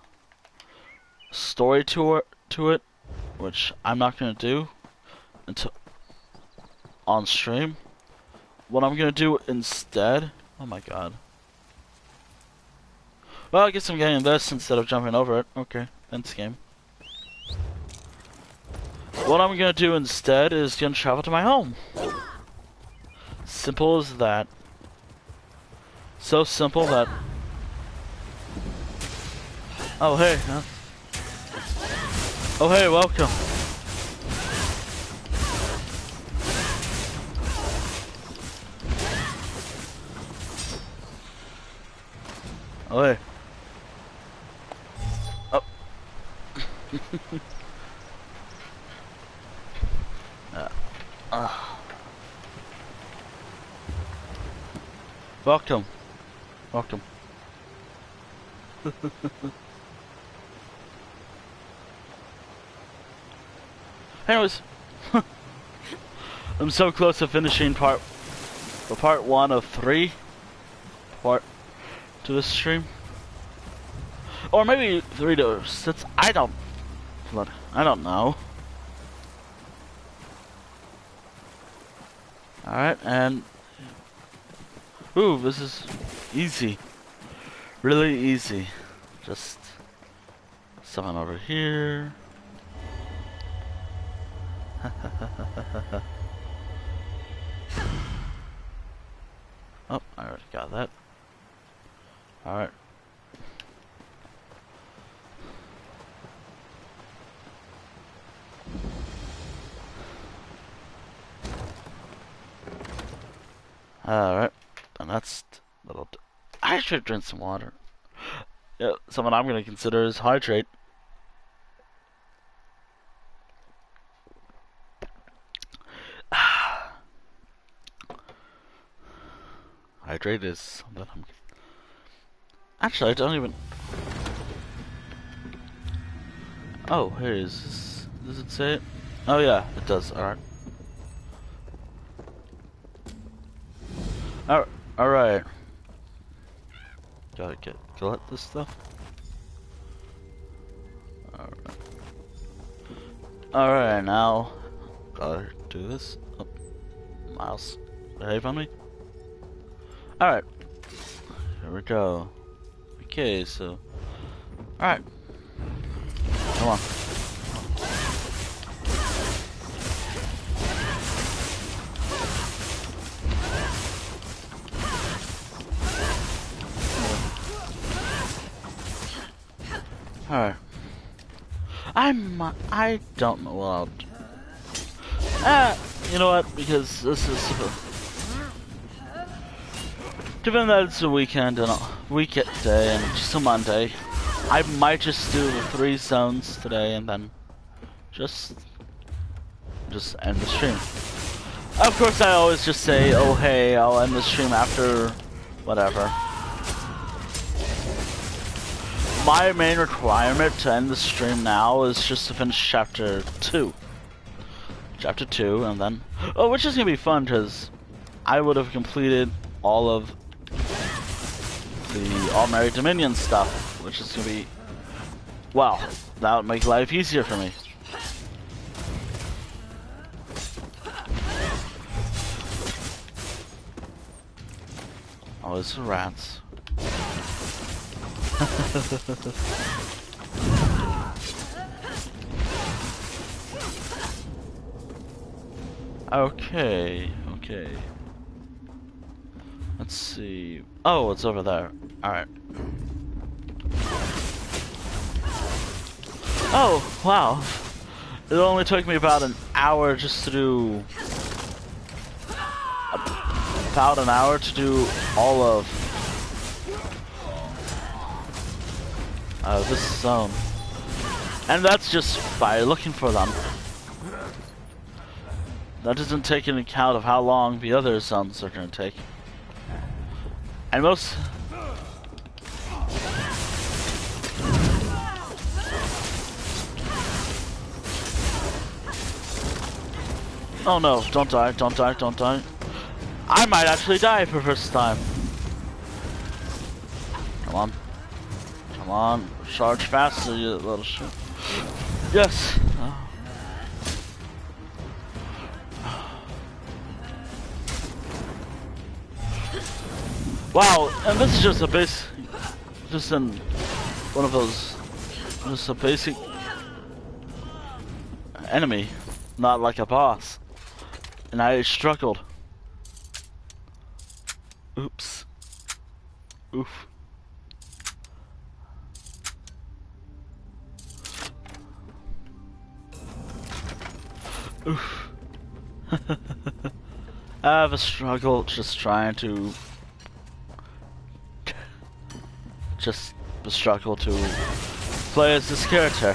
A: story to it, which I'm not gonna do until on stream. What I'm gonna do instead, oh my god. Well, I guess I'm getting this instead of jumping over it. Okay, thanks game. What I'm gonna do instead is gonna travel to my home. Simple as that. So simple that... Oh hey, huh? Oh hey, welcome. Oh hey. Welcome. Welcome. Anyways, I'm so close to finishing part 1 of 3 to this stream, or maybe 3 to 6. I don't know. All right, and ooh, this is easy, really easy. Just something over here. Oh, I already got that. Alright. Alright. And that's little... I should drink some water. Yeah, something I'm gonna consider is hydrate. Hydrate is something I'm... Actually, I don't even... Oh, here is this... Does it say it? Oh yeah, it does. Alright. Alright. Gotta collect this stuff. Alright. Alright, now... Gotta do this. Oh. Mouse. Behave on me. Alright. Here we go. Okay, so... Alright. Come on. Alright. I don't know what I'll do. You know what? Because this is given that it's a weekend and a weekday and just a Monday, I might just do the 3 zones today and then just end the stream. Of course, I always just say, oh hey, I'll end the stream after whatever. My main requirement to end the stream now is just to finish chapter 2. Chapter 2, and then... Oh, which is gonna be fun, because I would have completed all of the All-Mary Dominion stuff, which is gonna be... Well, that would make life easier for me. Oh, it's rats. Okay. Let's see. Oh, it's over there. Alright. Oh, wow. It only took me about an hour just to do... About an hour to do all of this zone. And that's just by looking for them. That doesn't take into account of how long the other zones are going to take. And most... Oh no, don't die, don't die, don't die. I might actually die for the first time. Come on. Come on. Charge faster, you little shit. Yes! Oh. Wow, and this is just a basic... Just in one of those... Just a basic... enemy. Not like a boss. And I struggled. Oops. Oof. Oof. I have a struggle just trying to... Just a struggle to play as this character.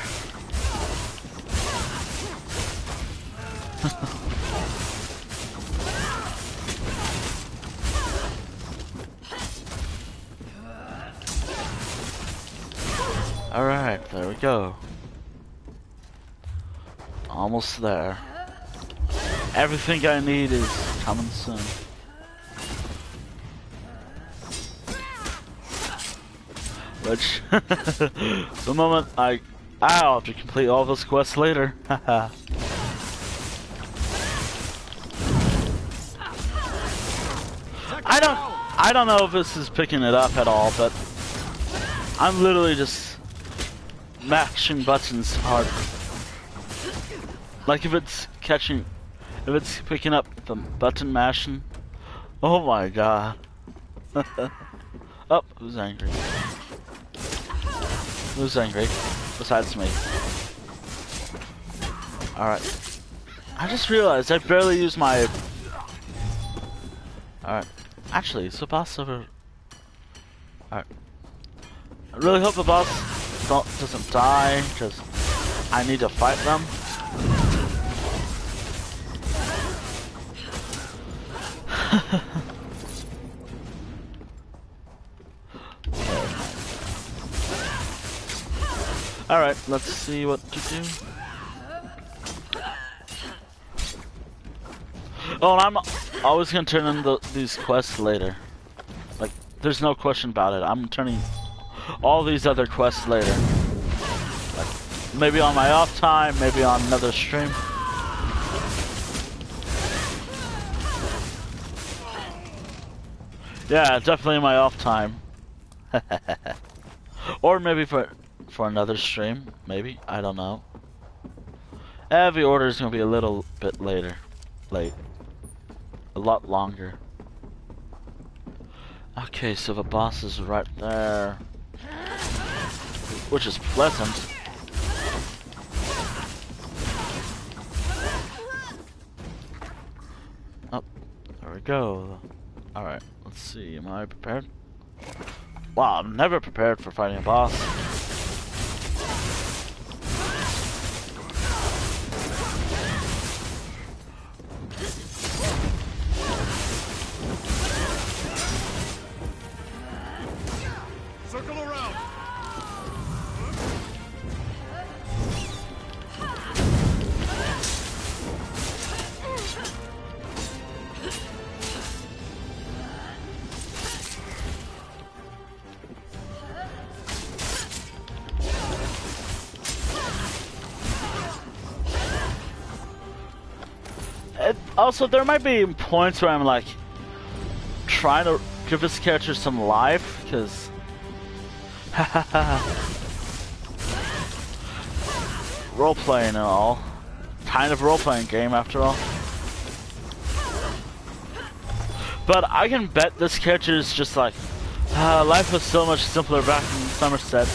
A: Alright, there we go. Almost there. Everything I need is coming soon. Which, the moment I'll have to complete all those quests later. I don't know if this is picking it up at all, but I'm literally just mashing buttons hard. Like if it's catching, if it's picking up the button mashing. Oh my god. Oh, who's angry? Who's angry? Besides me. Alright. I just realized I barely use my... Alright. Actually, it's the boss over... Alright. I really hope the boss doesn't die, because I need to fight them. Alright, let's see what to do. Oh, and I'm always gonna turn in these quests later. Like, there's no question about it. I'm turning all these other quests later. Like, maybe on my off time, maybe on another stream. Yeah, definitely my off time. Or maybe for another stream, maybe. I don't know. The order is gonna be a little bit later. Late. A lot longer. Okay, so the boss is right there. Which is pleasant. Oh, there we go. Alright, let's see. Am I prepared? Wow, I'm never prepared for fighting a boss.
C: Circle around.
A: Also, there might be points where I'm like trying to give this character some life, because role-playing and all. Kind of role-playing game after all. But I can bet this character is just like, life was so much simpler back in Somerset.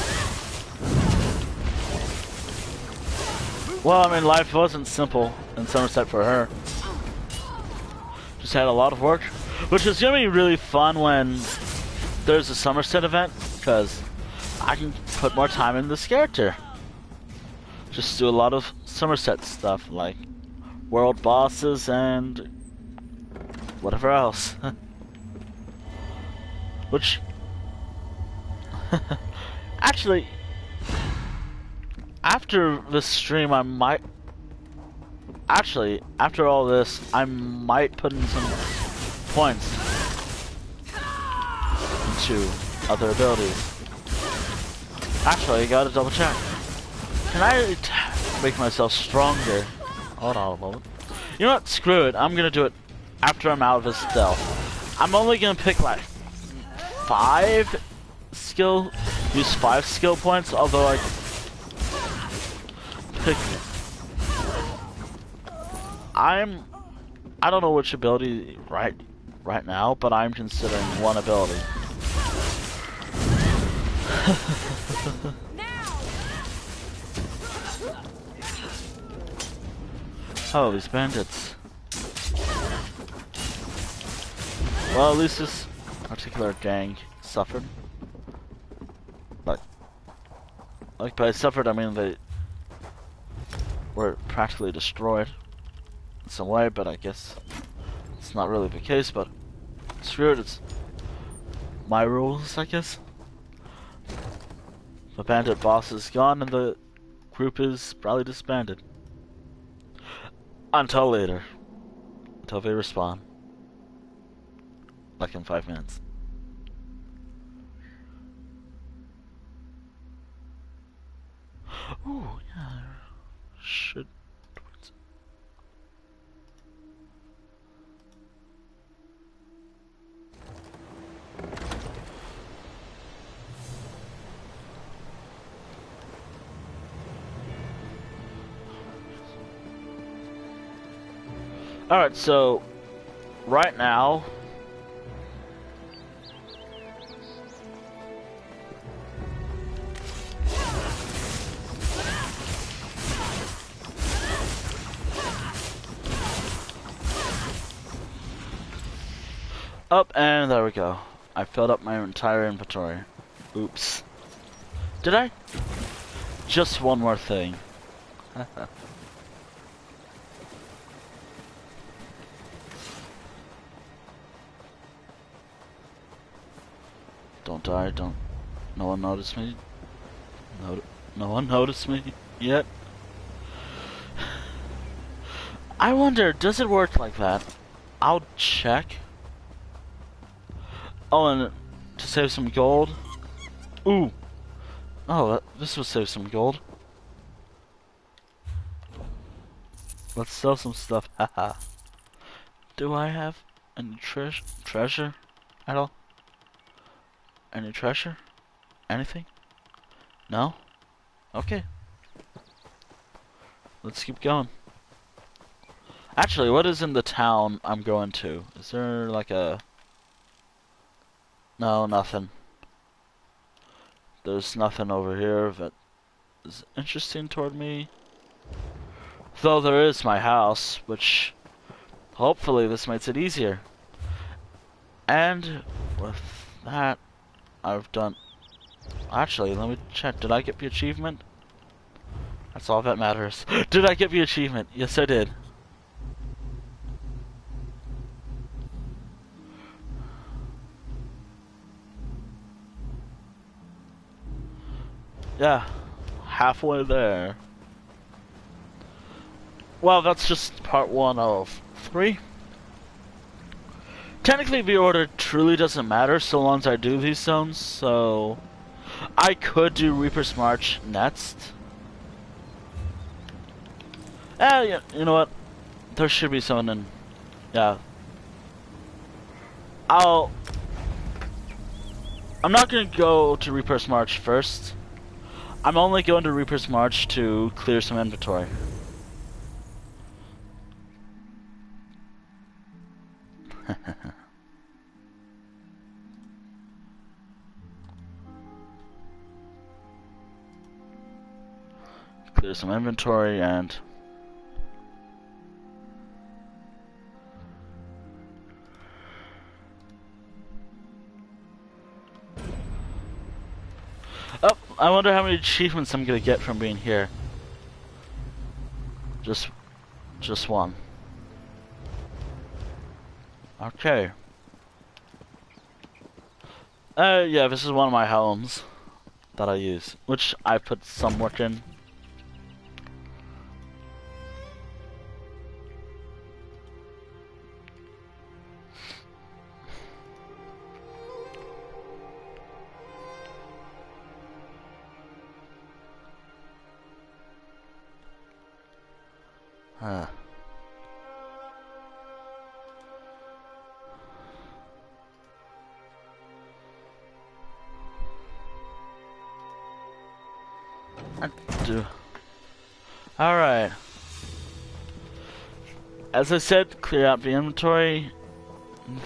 A: Well, I mean, life wasn't simple in Somerset for her. Just had a lot of work, which is gonna be really fun when there's a Somerset event, because I can put more time in this character. Just do a lot of Somerset stuff, like world bosses and whatever else. Which, actually, after this stream, I might... Actually, after all this, I might put in some points into other abilities. Actually, I gotta double check. Can I make myself stronger? Hold on a moment. You know what? Screw it. I'm gonna do it after I'm out of his stealth. I'm only gonna pick like 5 skill... Use 5 skill points, although I... Pick... I don't know which ability right now, but I'm considering one ability. Oh, these bandits. Well, at least this particular gang suffered. Like by suffered, I mean they were practically destroyed in some way, but I guess it's not really the case, but screw it, it's my rules, I guess. The bandit boss is gone and the group is probably disbanded. Until later. Until they respawn. Like in 5 minutes. Ooh, yeah. Should... Alright, so right now up, and there we go. I filled up my entire inventory. Oops. Did I? Just one more thing. Don't die, don't... No one noticed me. No one noticed me yet. I wonder, does it work like that? I'll check. Oh, and to save some gold. Ooh. Oh, this will save some gold. Let's sell some stuff. Haha. Do I have any treasure at all? Any treasure? Anything? No? Okay. Let's keep going. Actually, what is in the town I'm going to? Is there like a... No, nothing. There's nothing over here that is interesting toward me. Though there is my house, which hopefully this makes it easier. And with that, I've done... Actually, let me check. Did I get the achievement? That's all that matters. Did I get the achievement? Yes, I did. Yeah, halfway there. Well, that's just part 1 of 3. Technically, the order truly doesn't matter so long as I do these zones, so... I could do Reaper's March next. Yeah, you know what? There should be someone in... Yeah. I'm not gonna go to Reaper's March first. I'm only going to Reaper's March to clear some inventory. do some inventory and... Oh, I wonder how many achievements I'm gonna get from being here. Just one. Okay. Yeah, this is one of my homes that I use, which I put some work in. I do. Alright. As I said, clear out the inventory.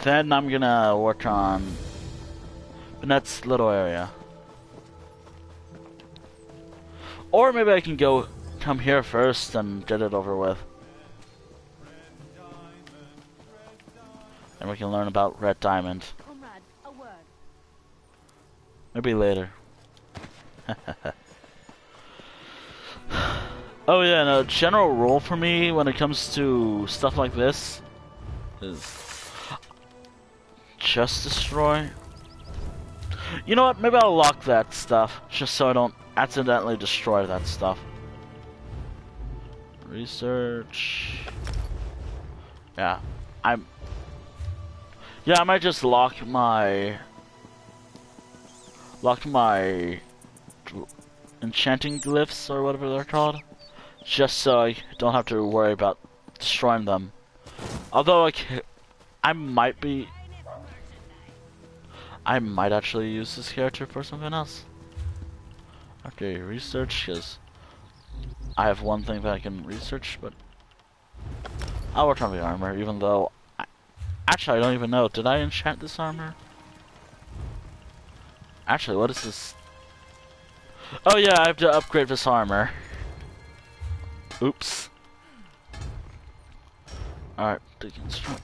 A: Then I'm gonna work on Bennett's little area. Or maybe I can come here first and get it over with. And we can learn about Red Diamond.
F: Comrade, a word.
A: Maybe later. Oh yeah, and a general rule for me when it comes to stuff like this is just destroy. You know what? Maybe I'll lock that stuff just so I don't accidentally destroy that stuff. Research. Yeah, I might just lock my enchanting glyphs or whatever they're called, just so I don't have to worry about destroying them. Although I might actually use this character for something else. Okay, research, because I have one thing that I can research, but I'll work on the armor, even though actually I don't even know. Did I enchant this armor? Actually, what is this? Oh yeah, I have to upgrade this armor. Oops. Alright, deconstruct.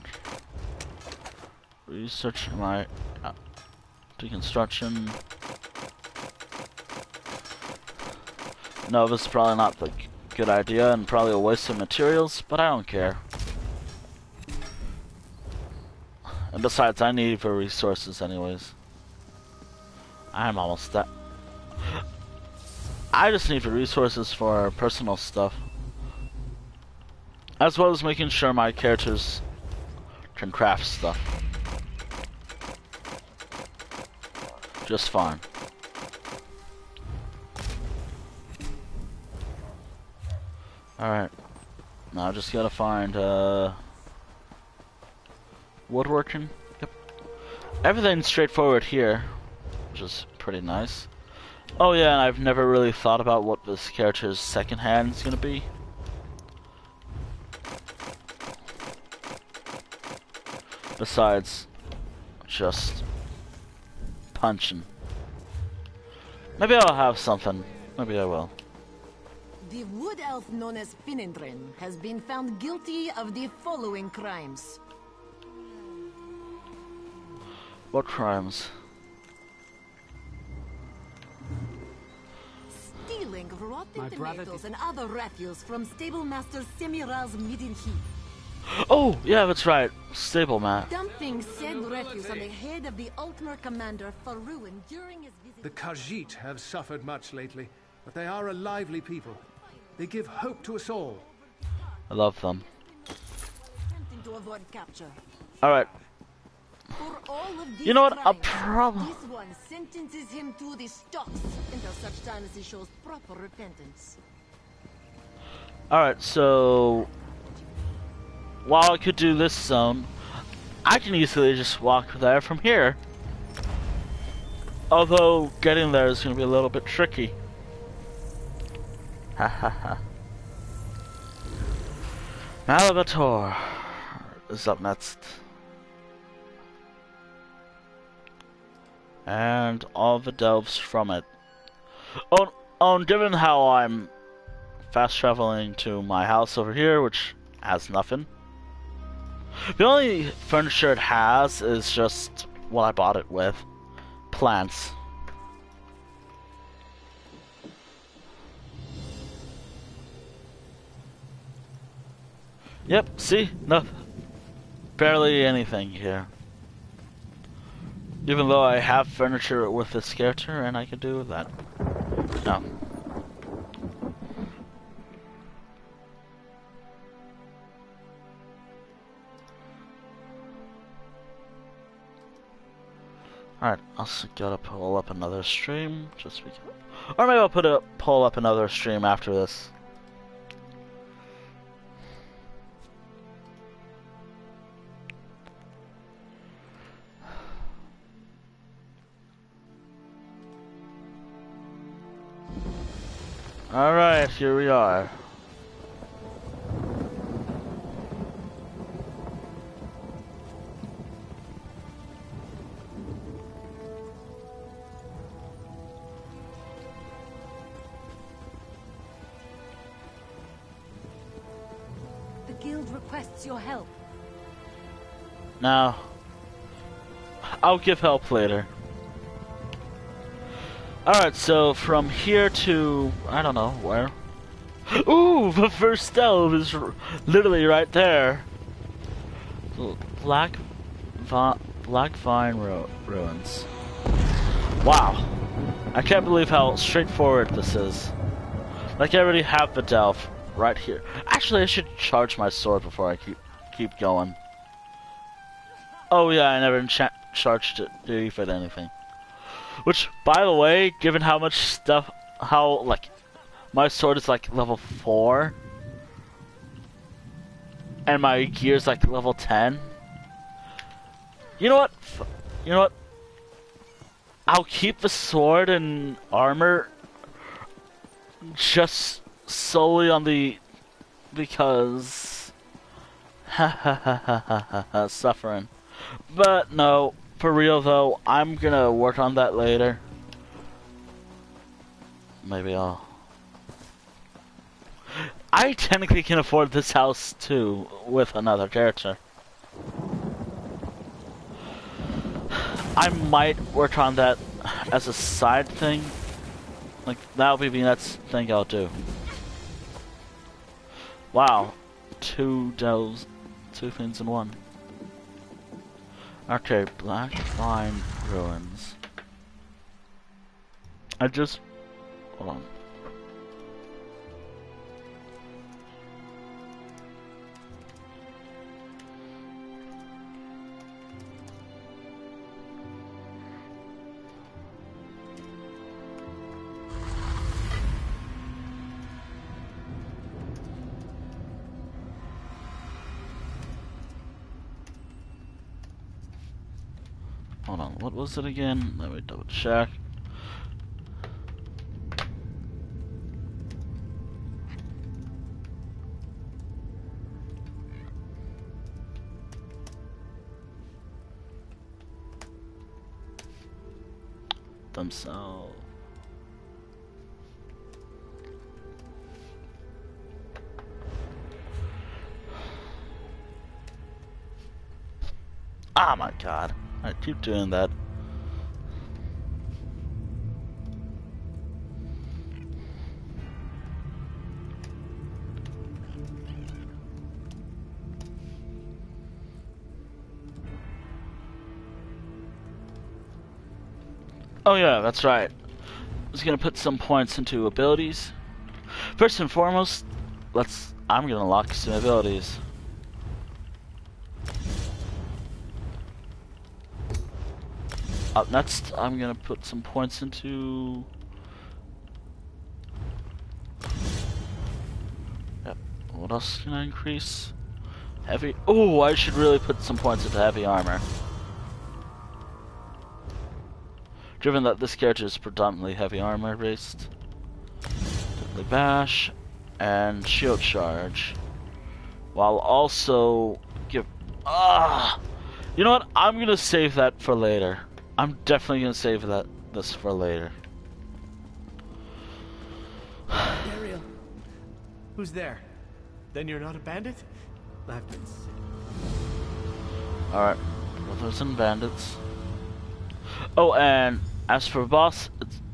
A: Research my deconstruction. No, this is probably not the good idea and probably a waste of materials, but I don't care. And besides, I need the resources anyways. I'm almost that. I just need the resources for personal stuff. As well as making sure my characters can craft stuff. Just fine. Alright. Now I just gotta find woodworking. Yep. Everything's straightforward here, which is pretty nice. Oh yeah, and I've never really thought about what this character's second hand is gonna be. Besides just punching. Maybe I'll have something. Maybe I will.
F: The wood elf known as Finendren has been found guilty of the following crimes.
A: What crimes?
F: Stealing rotten tomatoes and other refuse from stable master Semiral's midden heap.
A: Oh, yeah, that's right. Stable man.
F: Dumping said refuse on the head of the Altmer commander Faruin during his visit.
C: The Khajiit have suffered much lately, but they are a lively people. They give hope to us all.
A: I love them.
F: Attempting to avoid capture.
A: Alright.
F: For all of these
A: You know what? A
F: crimes,
A: problem.
F: this one sentences him to the stocks until such time as he shows proper repentance.
A: Alright, so while I could do this zone, I can easily just walk there from here. Although getting there is going to be a little bit tricky. Ha ha ha. Malabator is up next. And all the delves from it. Oh, given how I'm fast traveling to my house over here, which has nothing. The only furniture it has is just what I bought it with. Plants. Yep, see? No, barely anything here. Even though I have furniture with this character, and I can do that. No. Alright, I'll gotta pull up another stream, just because. Or maybe I'll pull up another stream after this. Alright, here we are.
F: The guild requests your help.
A: Now, I'll give help later. Alright, so from here to, I don't know, where? Ooh, the first delve is literally right there. Black Vine Ruins. Wow. I can't believe how straightforward this is. Like, I already have the delve right here. Actually, I should charge my sword before I keep going. Oh yeah, I never charged it to refit anything. Which, by the way, given how much stuff, like, my sword is like level 4, and my gear is like level 10. You know what? You know what? I'll keep the sword and armor just solely on the, because, suffering. But no. For real though, I'm gonna work on that later. Maybe I technically can afford this house too, with another character. I might work on that as a side thing. Like, that'll be the next thing I'll do. Wow. Two things in one. Okay, Black Vine Ruins. Hold on. Hold on, what was it again? Let me double check. Themselves. Oh my god. I keep doing that. Oh yeah, that's right. I was gonna put some points into abilities. First and foremost, I'm gonna lock some abilities. Up next, I'm gonna put some points into. Yep. What else can I increase? Heavy. Oh, I should really put some points into heavy armor. Given that this character is predominantly heavy armor based. Deadly Bash and Shield Charge. While also give. You know what? I'm gonna save that for later. I'm definitely gonna save this for later.
D: Ariel,
C: Who's there? Then you're not a bandit? I've been sick.
A: Alright, brothers and bandits. Oh, and as for boss,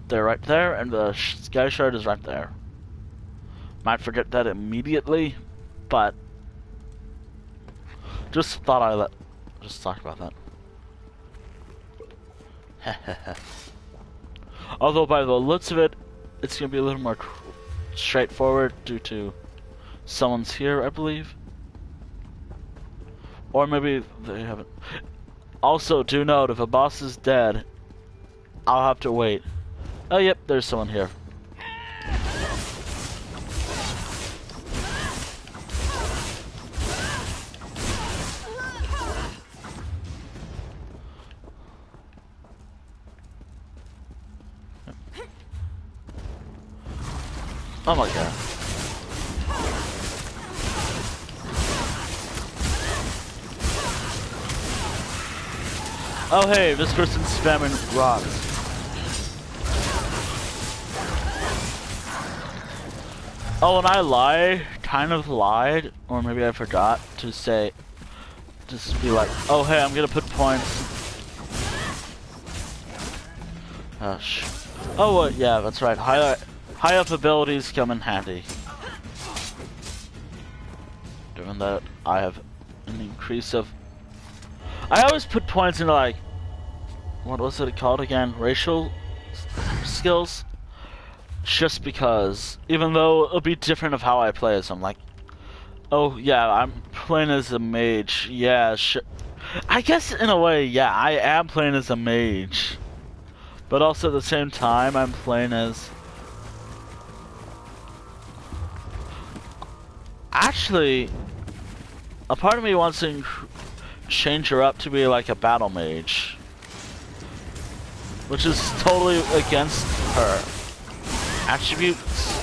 A: they're right there, and the skyshard is right there. Might forget that immediately, but just thought just talk about that. Although by the looks of it, it's gonna be a little more straightforward due to someone's here, I believe. Or maybe they haven't. Also, do note, if a boss is dead, I'll have to wait. Oh, yep, there's someone here. Oh my god. Oh hey, this person's spamming rocks. Oh, and I kind of lied, or maybe I forgot to say, just be like, oh hey, I'm gonna put points. Gosh. Oh, yeah, that's right. High up abilities come in handy. Given that I have an increase of... I always put points into, like, what was it called again? Racial skills? Just because, even though it'll be different of how I play as them. Like, oh yeah, I'm playing as a mage. Yeah, sure. I guess in a way, yeah, I am playing as a mage. But also at the same time, I'm playing as... Actually, a part of me wants to change her up to be like a battle mage, which is totally against her attributes.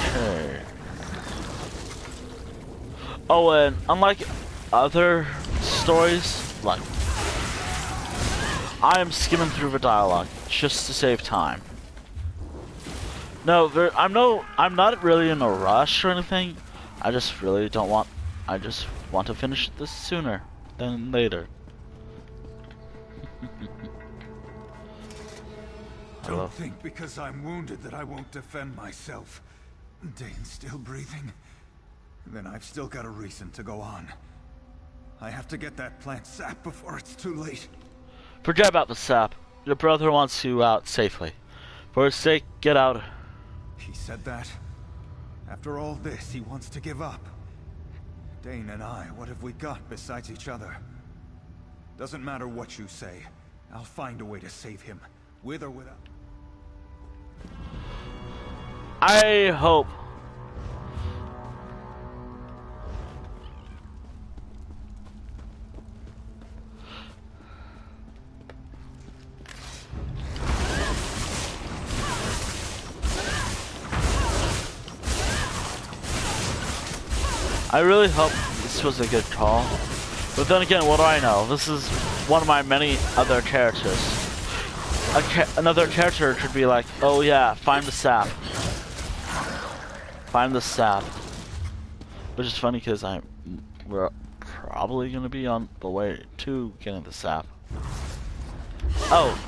A: Okay. Oh, and unlike other stories, like, I am skimming through the dialogue just to save time. No, I'm not really in a rush or anything. I just really don't want. I just want to finish this sooner than later.
E: Don't think because I'm wounded that I won't defend myself. Dane's still breathing. Then I've still got a reason to go on. I have to get that plant sap before it's too late.
A: Forget about the sap. Your brother wants you out safely. For his sake, get out.
E: He said that? After all this, he wants to give up. Dane and I, what have we got besides each other? Doesn't matter what you say. I'll find a way to save him, with or without.
A: I hope. I really hope this was a good call. But then again, what do I know? This is one of my many other characters. Another character could be like, oh yeah, find the sap. Find the sap. Which is funny because we're probably going to be on the way to getting the sap. Oh.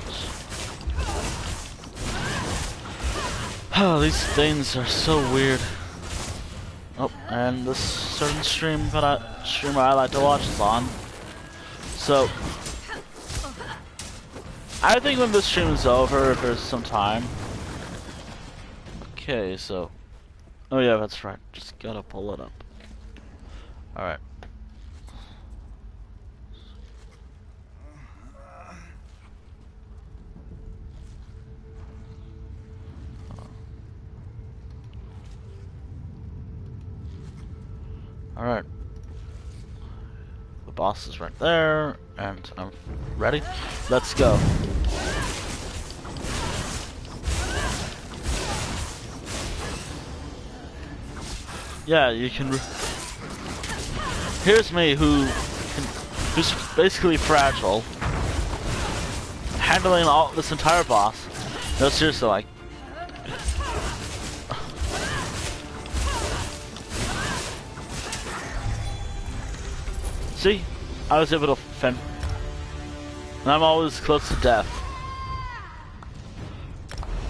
A: Oh, these things are so weird. Oh, and this certain streamer I like to watch is on. So, I think when this stream is over, if there's some time. Okay, so, oh yeah, that's right. Just gotta pull it up. All right. Alright. The boss is right there, and I'm ready. Let's go. Yeah, you can... Here's me, who's basically fragile. handling all this entire boss. No, seriously, like. See? I was able to fend. And I'm always close to death.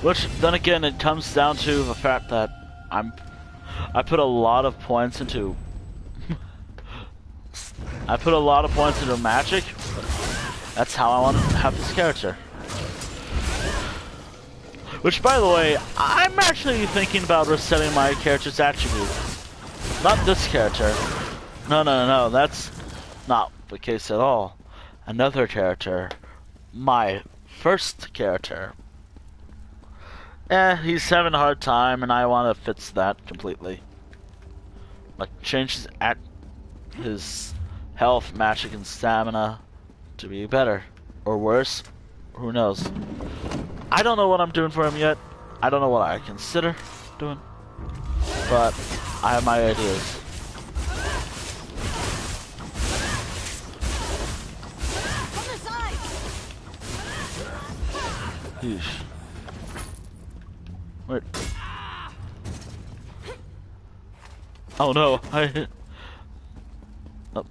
A: Which, then again, it comes down to the fact that I put a lot of points into... I put a lot of points into magic. That's how I want to have this character. Which, by the way, I'm actually thinking about resetting my character's attributes. Not this character. No, that's not the case at all. Another character. My first character. He's having a hard time, and I want to fix that completely. Like, change his health, magic, and stamina to be better. Or worse. Who knows? I don't know what I'm doing for him yet. I don't know what I consider doing. But I have my ideas. Yeesh. Wait. Oh no, I... Oh.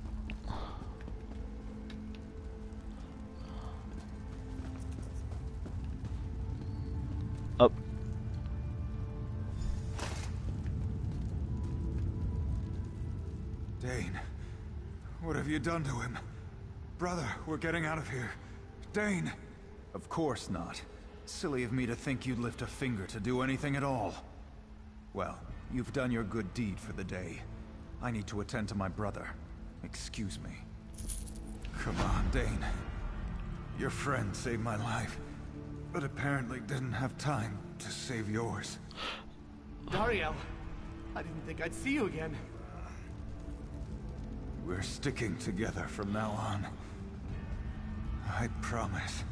A: Up.
E: Dane, what have you done to him? Brother, we're getting out of here. Dane! Of course not. Silly of me to think you'd lift a finger to do anything at all. Well, you've done your good deed for the day. I need to attend to my brother. Excuse me. Come on, Dane. Your friend saved my life, but apparently didn't have time to save yours.
C: Dariel, I didn't think I'd see you again.
E: We're sticking together from now on. I promise.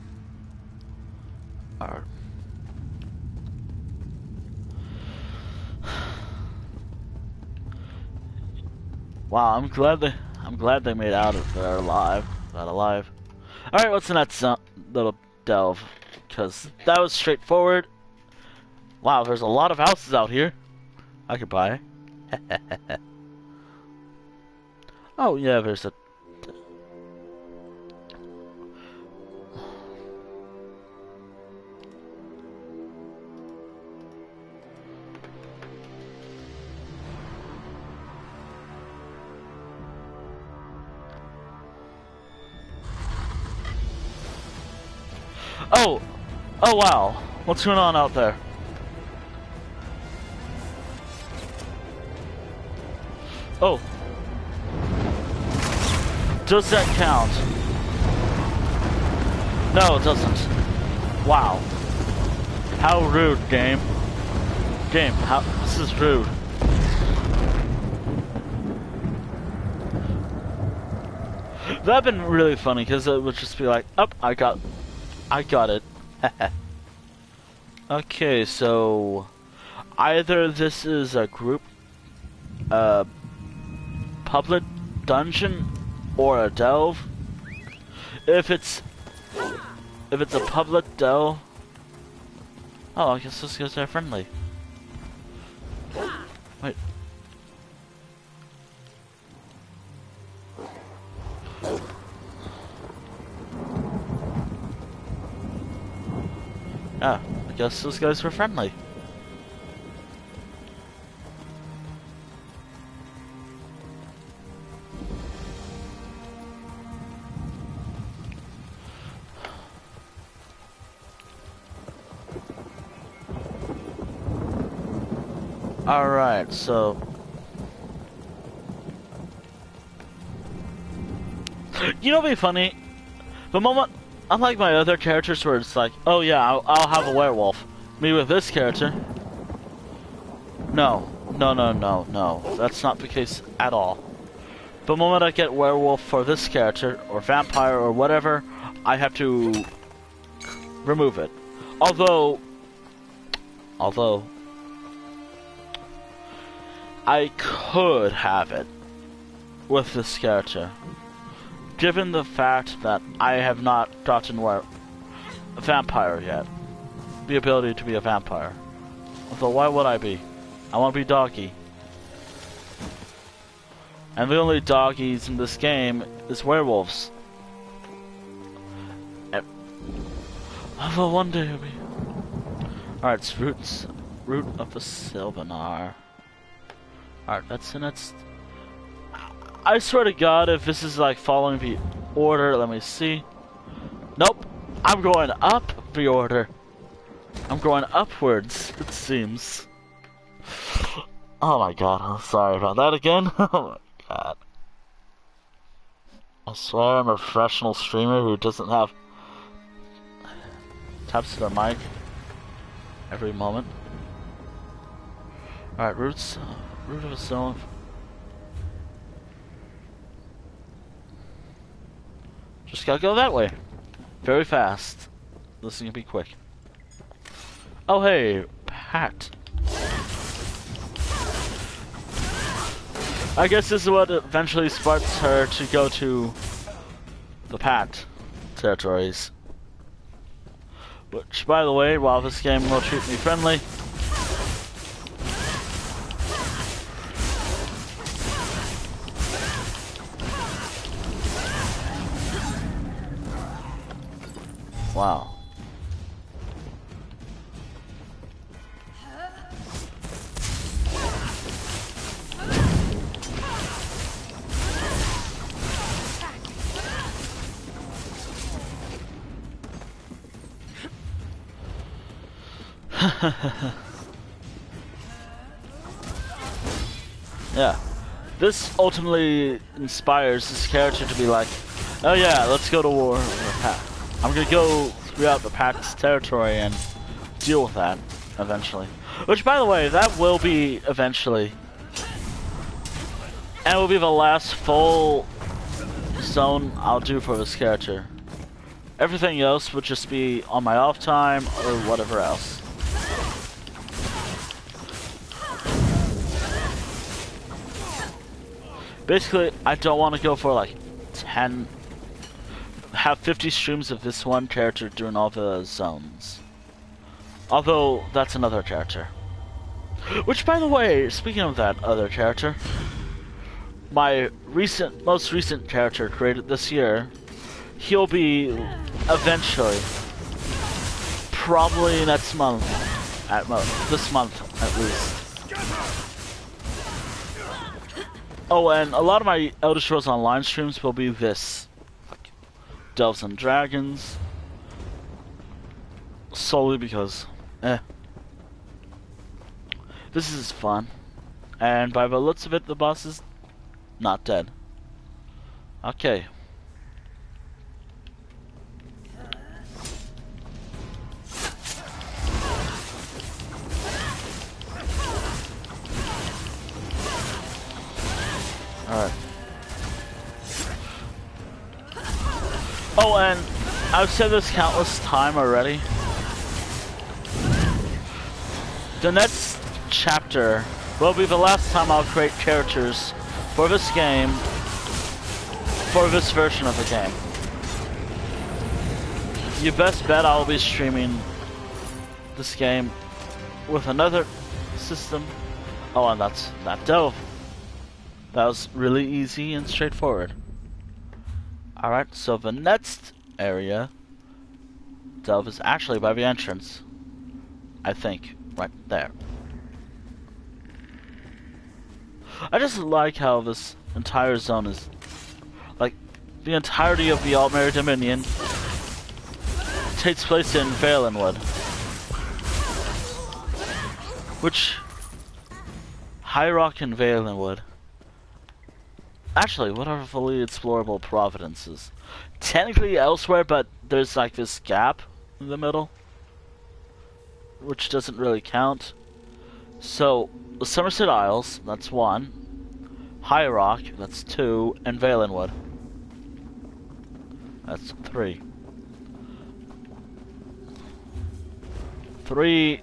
A: Wow, I'm glad they made out of there alive. All right, what's the next little delve? Because that was straightforward. Wow, there's a lot of houses out here. I could buy. Oh yeah, there's a. Oh wow, what's going on out there? Oh. Does that count? No, it doesn't. Wow. How rude, game. Game, this is rude. That'd been really funny, because it would just be like, oh, I got it. Okay, so either this is a group public dungeon or a delve. If it's a public delve, oh, I guess those guys are friendly. Wait. Yeah, I guess those guys were friendly. Alright, so... You know what'd be funny? The moment... Unlike my other characters where it's like, oh yeah, I'll have a werewolf. Me with this character. No. That's not the case at all. The moment I get werewolf for this character, or vampire, or whatever, I have to remove it. Although I could have it with this character. Given the fact that I have not gotten a vampire yet. The ability to be a vampire. Although, why would I be? I want to be doggy. And the only doggies in this game is werewolves. Although one day it'll be... Alright, it's root of the Sylvanar. Alright, that's the next... I swear to God, if this is like following the order, let me see. Nope, I'm going up the order. I'm going upwards, it seems. Oh my God, I'm sorry about that again. Oh my God. I swear I'm a professional streamer who doesn't have taps to the mic every moment. Alright, root of a stone. Just gotta go that way. Very fast. This is gonna be quick. Oh hey, Pat. I guess this is what eventually sparks her to go to the Pat territories. Which, by the way, while this game will treat me friendly, wow. Yeah, this ultimately inspires this character to be like, oh yeah, let's go to war with Pat. I'm gonna go throughout the Pat's territory and deal with that eventually. Which, by the way, that will be eventually. And it will be the last full zone I'll do for this character. Everything else would just be on my off time or whatever else. Basically, I don't want to go for like 10, have 50 streams of this one character doing all the zones. Although, that's another character. Which, by the way, speaking of that other character, my most recent character created this year, he'll be eventually, probably next month, this month at least. Oh, and a lot of my Elder Scrolls Online streams will be this. Like, Delves and Dragons. Solely because, this is fun. And by the looks of it, the boss is not dead. Okay. Alright. Oh, and I've said this countless time already. The next chapter will be the last time I'll create characters for this game, for this version of the game. You best bet I'll be streaming this game with another system. Oh, and that's that Delve. That was really easy and straightforward. Alright, so the next area, Delve, is actually by the entrance. I think. Right there. I just like how this entire zone is... like, the entirety of the Altmere Dominion takes place in Valenwood. Which... High Rock and Valenwood. Actually, what are the fully explorable providences? Technically elsewhere, but there's like this gap in the middle, which doesn't really count. So, the Somerset Isles, that's 1. High Rock, that's 2. And Valenwood, that's 3. 3,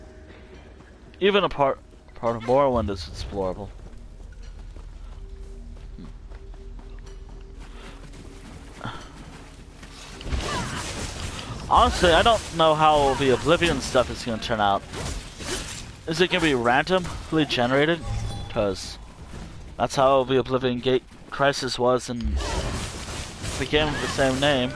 A: even a part of Morrowind is explorable. Honestly, I don't know how the Oblivion stuff is going to turn out. Is it going to be randomly generated? Because that's how the Oblivion Gate Crisis was in the game of the same name.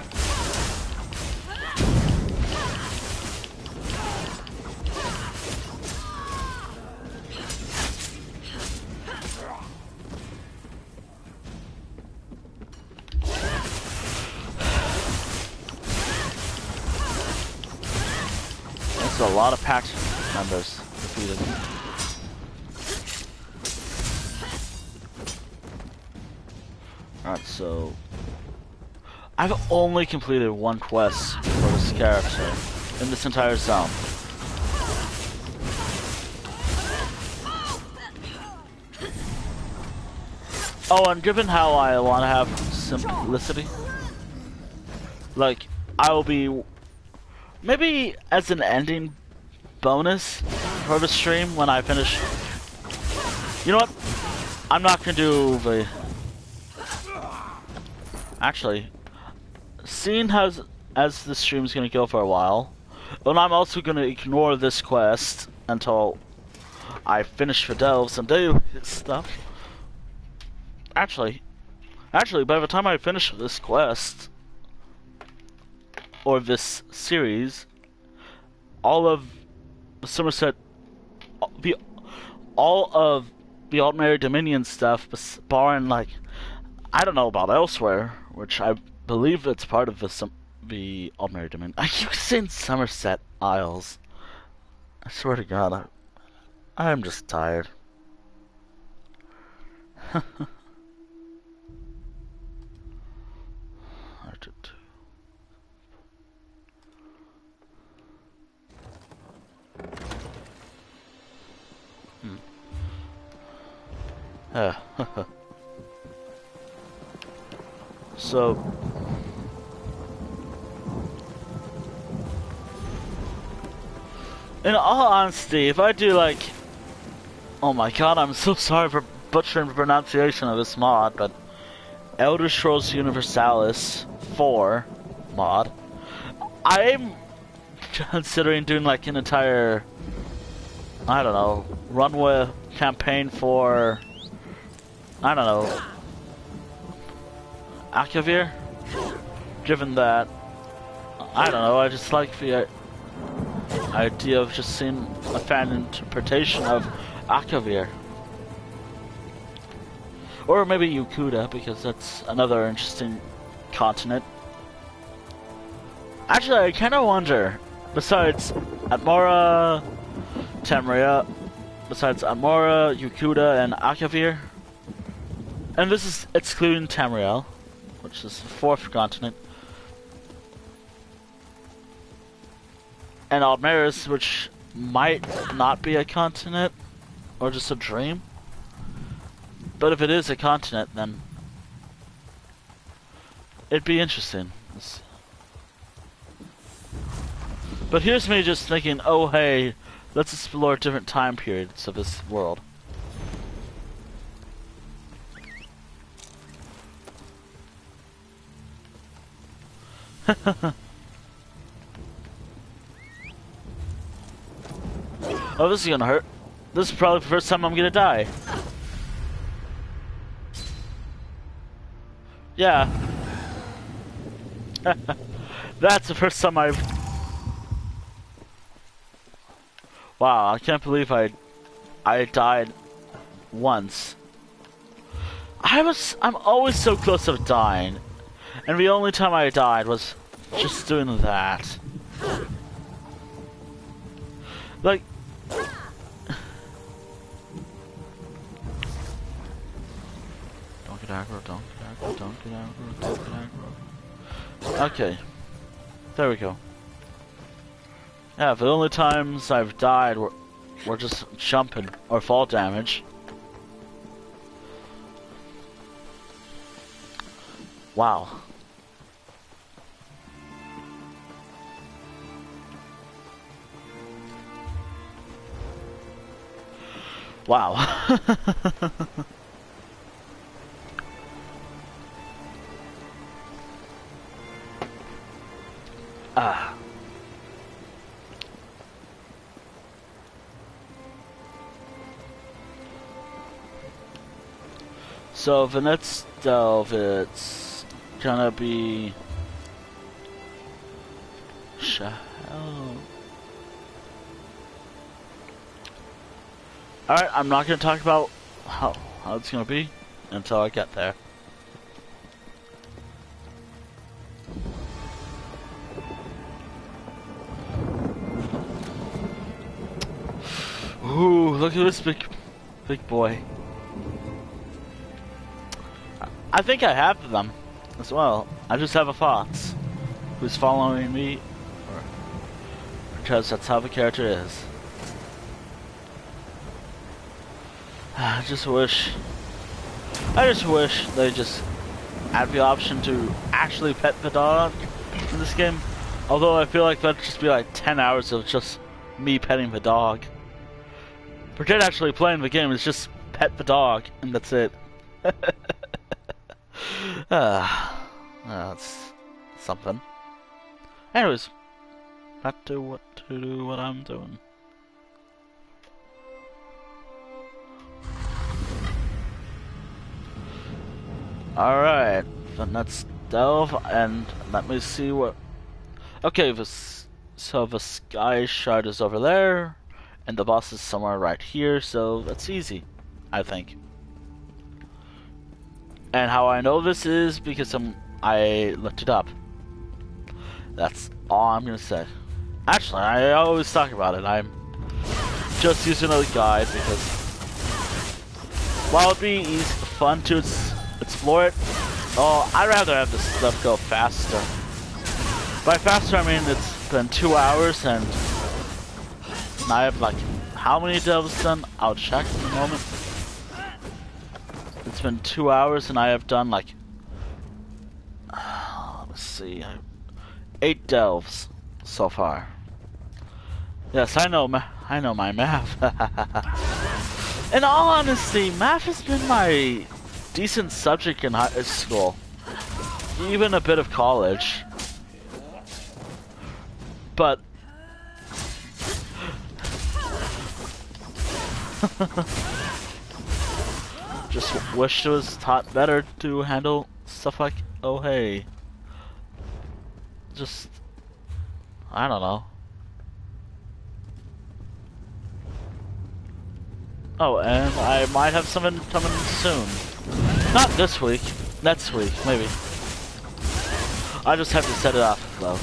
A: That's a lot of pact members defeated. Alright, so I've only completed one quest for this character in this entire zone. Oh, and given how I want to have simplicity, like, I will be, maybe as an ending bonus for the stream when I finish. You know what? I'm not gonna do the. Actually, seeing as the stream's gonna go for a while, and I'm also gonna ignore this quest until I finish the delves and do stuff. Actually, by the time I finish this quest or this series, all of the Somerset, all of the Altmary Dominion stuff, barring, like, I don't know about elsewhere, which I believe it's part of the Altmary Dominion. I keep saying Somerset Isles. I swear to God, I am just tired. So, in all honesty, if I do, like, oh my God, I'm so sorry for butchering the pronunciation of this mod, but Elder Scrolls Universalis 4 mod, I'm considering doing, like, an entire, I don't know, runway campaign for, I don't know, Akavir? Given that, I don't know, I just like the idea of just seeing a fan interpretation of Akavir. Or maybe Yukuda, because that's another interesting continent. Actually, I kind of wonder, besides Atmora, Tamria, besides Atmora, Yukuda, and Akavir, and this is excluding Tamriel, which is the fourth continent, and Aldmeris, which might not be a continent, or just a dream. But if it is a continent, then it'd be interesting. But here's me just thinking, oh hey, let's explore different time periods of this world. Oh, this is gonna hurt. This is probably the first time I'm gonna die. Yeah. That's the first time I've... Wow, I can't believe I died once. I'm always so close to dying. And the only time I died was just doing that. Like... Don't get aggro, don't get aggro, don't get aggro, don't get aggro. Okay. There we go. Yeah, the only times I've died were just jumping or fall damage. Wow. Wow. Ah. So the next delve, it's gonna be Alright, I'm not gonna talk about how it's gonna be until I get there. Ooh, look at this big boy. I think I have them as well. I just have a fox who's following me, because that's how the character is. I just wish they just had the option to actually pet the dog in this game. Although I feel like that'd just be like 10 hours of just me petting the dog. Forget actually playing the game, it's just pet the dog, and that's it. That's something. Anyways, back to what I'm doing. Alright, then let's delve and let me see what... Okay, so the skyshard is over there, and the boss is somewhere right here, so that's easy, I think. And how I know this is because I looked it up. That's all I'm gonna say. Actually, I always talk about it. I'm just using a guide because while it'd be fun to explore it, I'd rather have this stuff go faster. By faster, I mean it's been 2 hours and I have like how many delves done? I'll check in a moment. It's been 2 hours and I have done like let's see, 8 delves so far. Yes, I know my math. In all honesty, math has been my decent subject in high school, even a bit of college. But just wish it was taught better to handle stuff like, oh hey, just, I don't know. Oh, and I might have something coming soon. Not this week, next week, maybe. I just have to set it up, though.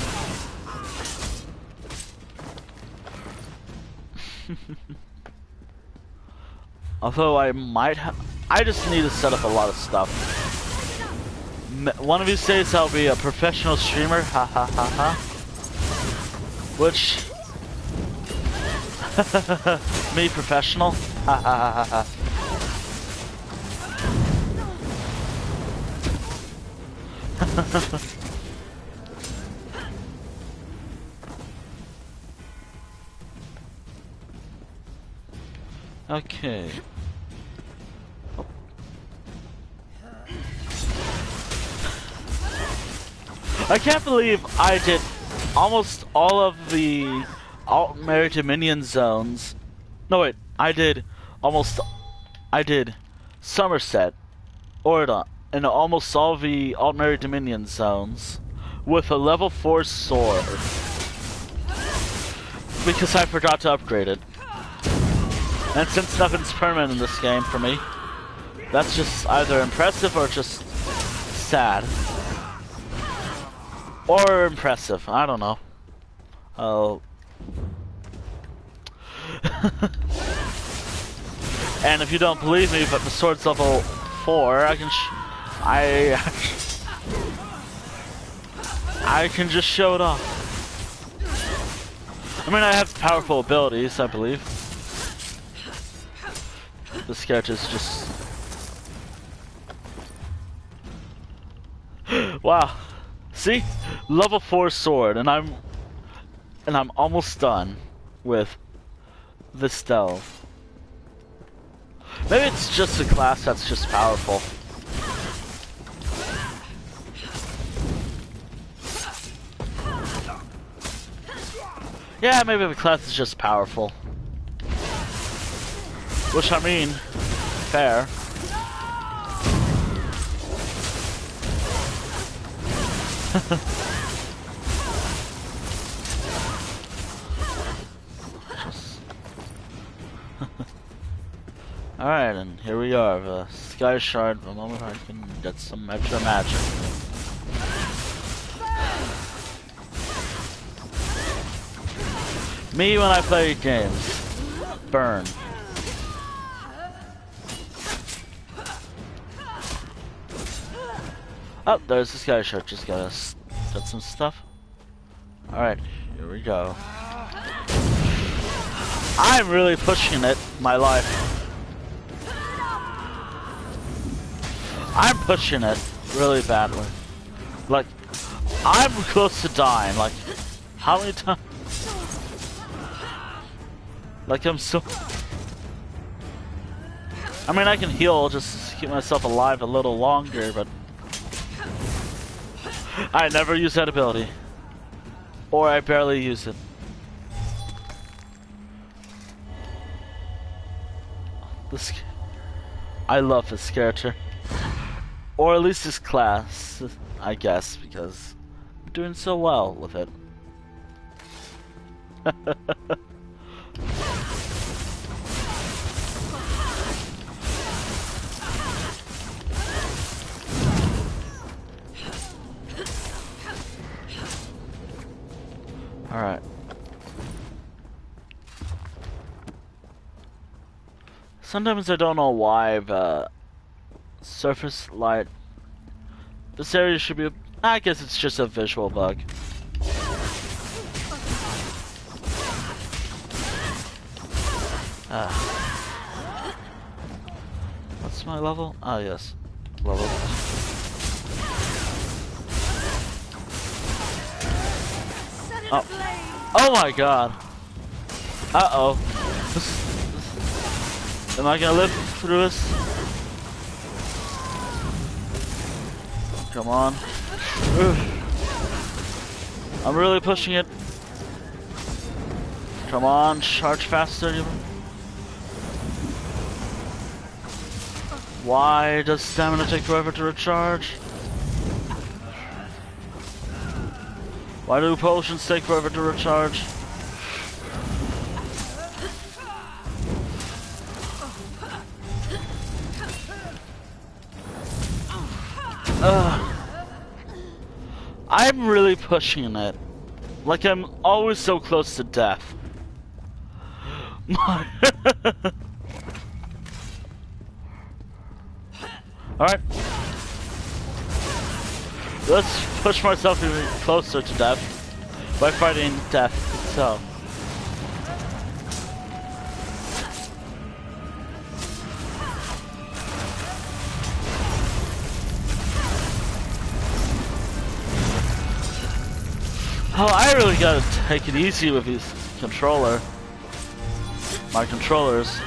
A: Although I might have... I just need to set up a lot of stuff. One of these days I'll be a professional streamer, ha ha ha ha. Which... me professional, ha ha ha ha. Okay. I can't believe I did almost all of the Alt-Mary Dominion zones. No wait, I did Somerset, Orda, and almost all the Alt-Mary Dominion zones with a level 4 sword. Because I forgot to upgrade it. And since nothing's permanent in this game for me, that's just either impressive or just sad. Or impressive, I don't know. Oh. And if you don't believe me, but the sword's level 4, I can just show it off. I mean, I have powerful abilities, I believe. This character's just... Wow. See? Level 4 sword, and I'm almost done with this delve. Maybe it's just a class that's just powerful. Yeah, maybe the class is just powerful. Which I mean, fair. Alright, and here we are, the skyshard, the moment I can get some extra magic. Me when I play games. Burn. Oh, there's the skyshard, just got some stuff. Alright, here we go. I'm really pushing it, my life. I'm pushing it really badly. Like, I'm close to dying. Like, how many times? Like, I'm so... I mean, I can heal just to keep myself alive a little longer, but... I never use that ability. Or I barely use it. I love this character. Or at least this class, I guess, because I'm doing so well with it. Alright. Sometimes I don't know why the surface light. This area should be. I guess it's just a visual bug. What's my level? Ah, yes. Level. Oh. Oh my god. Uh-oh. Am I gonna live through this? Come on. I'm really pushing it. Come on, charge faster. Why does stamina take forever to recharge? Why do potions take forever to recharge? I'm really pushing it. Like I'm always so close to death. Alright. Let's push myself even closer to death by fighting death itself. Oh, I really gotta take it easy with these controller. My controllers.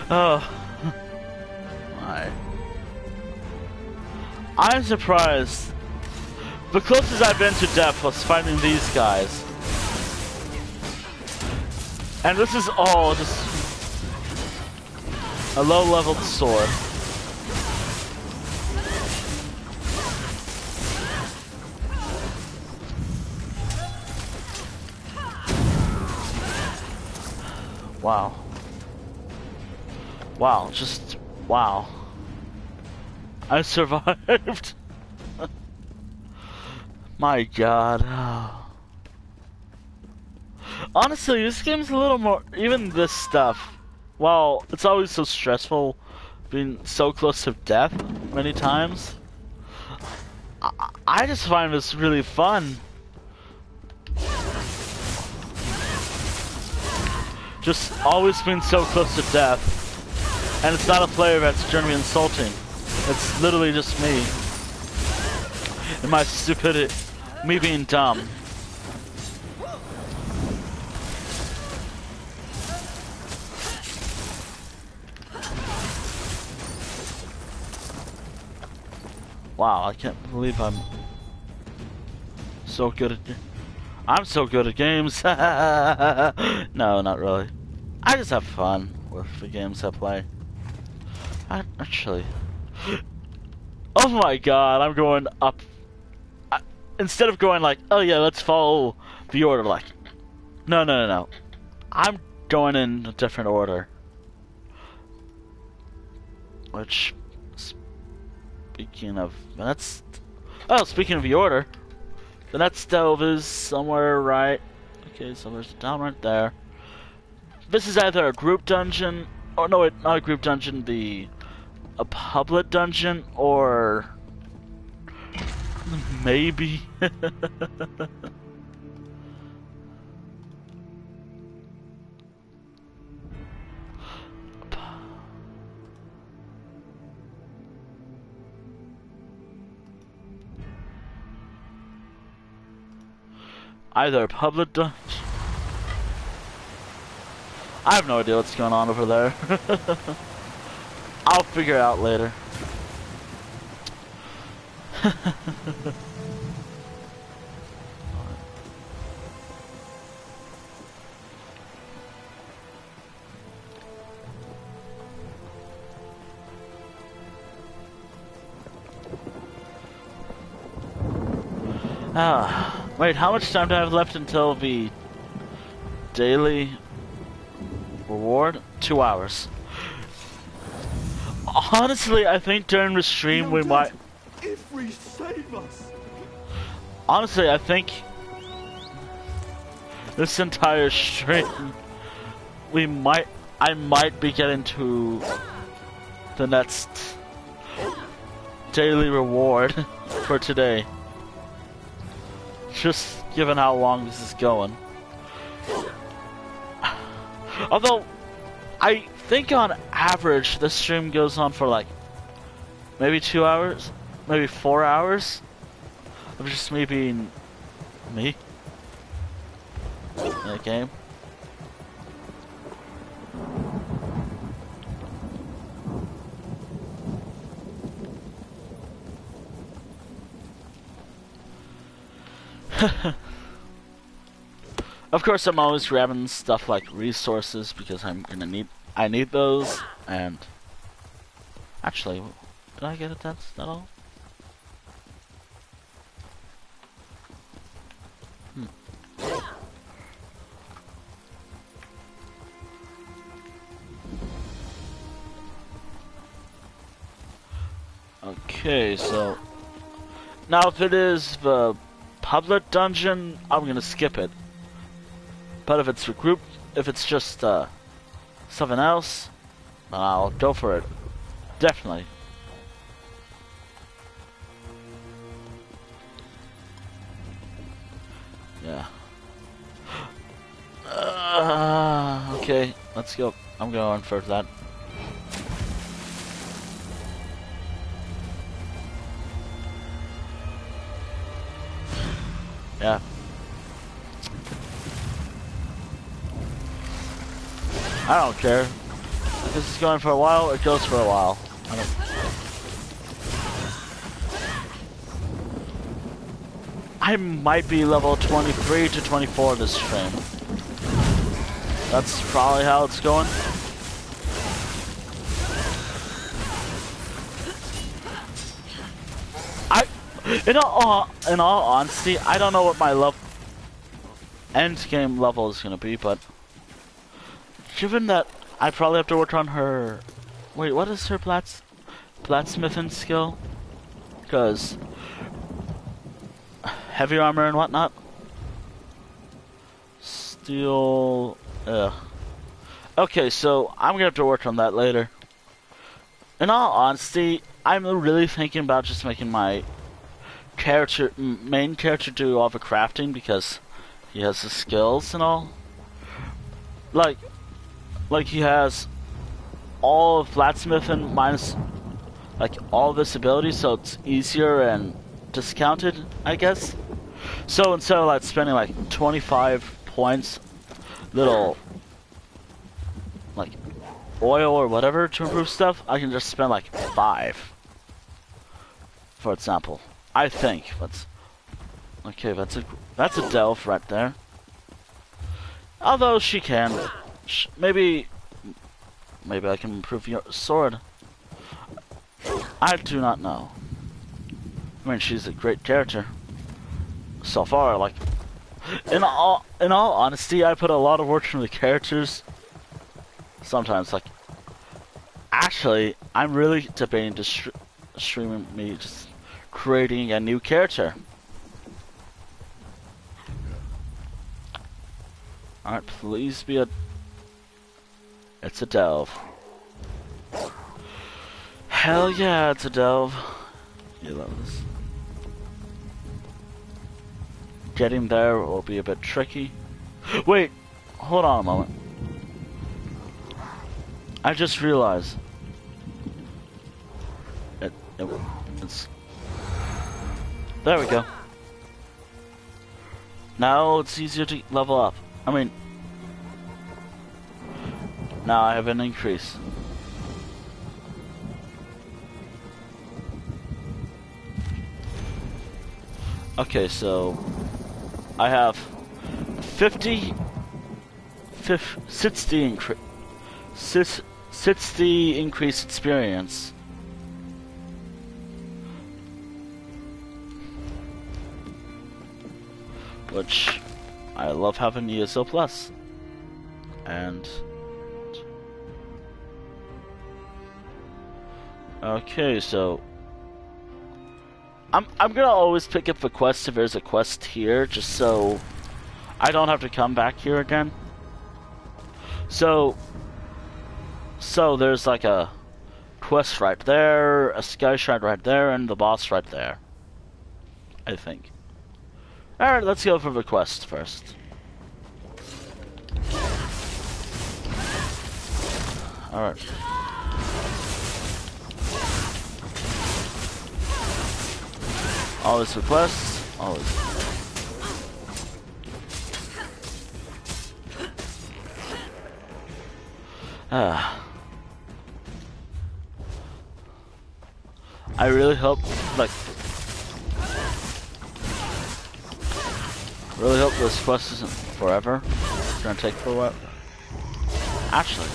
A: Oh. My. I'm surprised. The closest I've been to death was fighting these guys. And this is all just a low-leveled sword. Wow. Wow, just wow. I survived. My god. Honestly, this game's a little more, even this stuff, while it's always so stressful being so close to death many times, I just find this really fun. Just always being so close to death, and it's not a player that's genuinely insulting. It's literally just me and my stupidity, me being dumb. Wow, I can't believe I'm so good at I'm so good at games. No, not really. I just have fun with the games I play. Actually. Oh my god, I'm going up. Instead of going like, oh yeah, let's follow the order, like, no. I'm going in a different order. Which, speaking of, speaking of the order, the next stove is somewhere right. Okay, so there's down right there. This is either a group dungeon, or no, not a group dungeon, a public dungeon, or maybe. Either a public dungeon. I have no idea what's going on over there. I'll figure it out later. Wait, how much time do I have left until the daily reward? 2 hours. Honestly, I think during the stream we might...
G: If we save us.
A: Honestly, I think this entire stream I might be getting to the next daily reward for today. Just given how long this is going. Although, I think on average this stream goes on for like maybe 2 hours, maybe 4 hours of just me being me in the game. Of course, I'm always grabbing stuff like resources because I need those. And actually, did I get it? That's not all. Okay, so now if it is the public dungeon, I'm gonna skip it. But if it's a group, if it's just something else, then I'll go for it. Definitely. Yeah. Okay, let's go. I'm going for that. Yeah. I don't care. If this is going for a while, it goes for a while. I might be level 23 to 24 this stream. That's probably how it's going. In all honesty, I don't know what my end game level is gonna be, but given that I probably have to work on her. Wait, what is her blacksmithing skill? Because heavy armor and whatnot. Steel. Okay, so I'm gonna have to work on that later. In all honesty, I'm really thinking about just making my main character do all the crafting because he has the skills and all. Like he has all of blacksmithing minus like all this ability, so it's easier and discounted, I guess. So instead of like spending like 25 points, little like oil or whatever to improve stuff, I can just spend like 5. for example. I think. Okay, that's a delve right there. Although she can, maybe I can improve your sword. I do not know. I mean, she's a great character so far. Like, in all honesty, I put a lot of work into the characters. Sometimes, like, actually, I'm really debating just streaming me just creating a new character. Alright, please be a... It's a delve. Hell yeah, it's a delve. You love this. Getting there will be a bit tricky. Wait, hold on a moment. I just realized. It's... There we go. Now it's easier to level up. I mean, now I have an increase. Okay, so I have 60 increased experience. Which I love having ESO Plus. And okay, so I'm gonna always pick up the quest if there's a quest here, just so I don't have to come back here again. So there's like a quest right there, a skyshard right there, and the boss right there, I think. Alright, let's go for the quest first. Alright. Always requests, always. I really hope, like, really hope this quest isn't forever. It's gonna take for a while. Actually.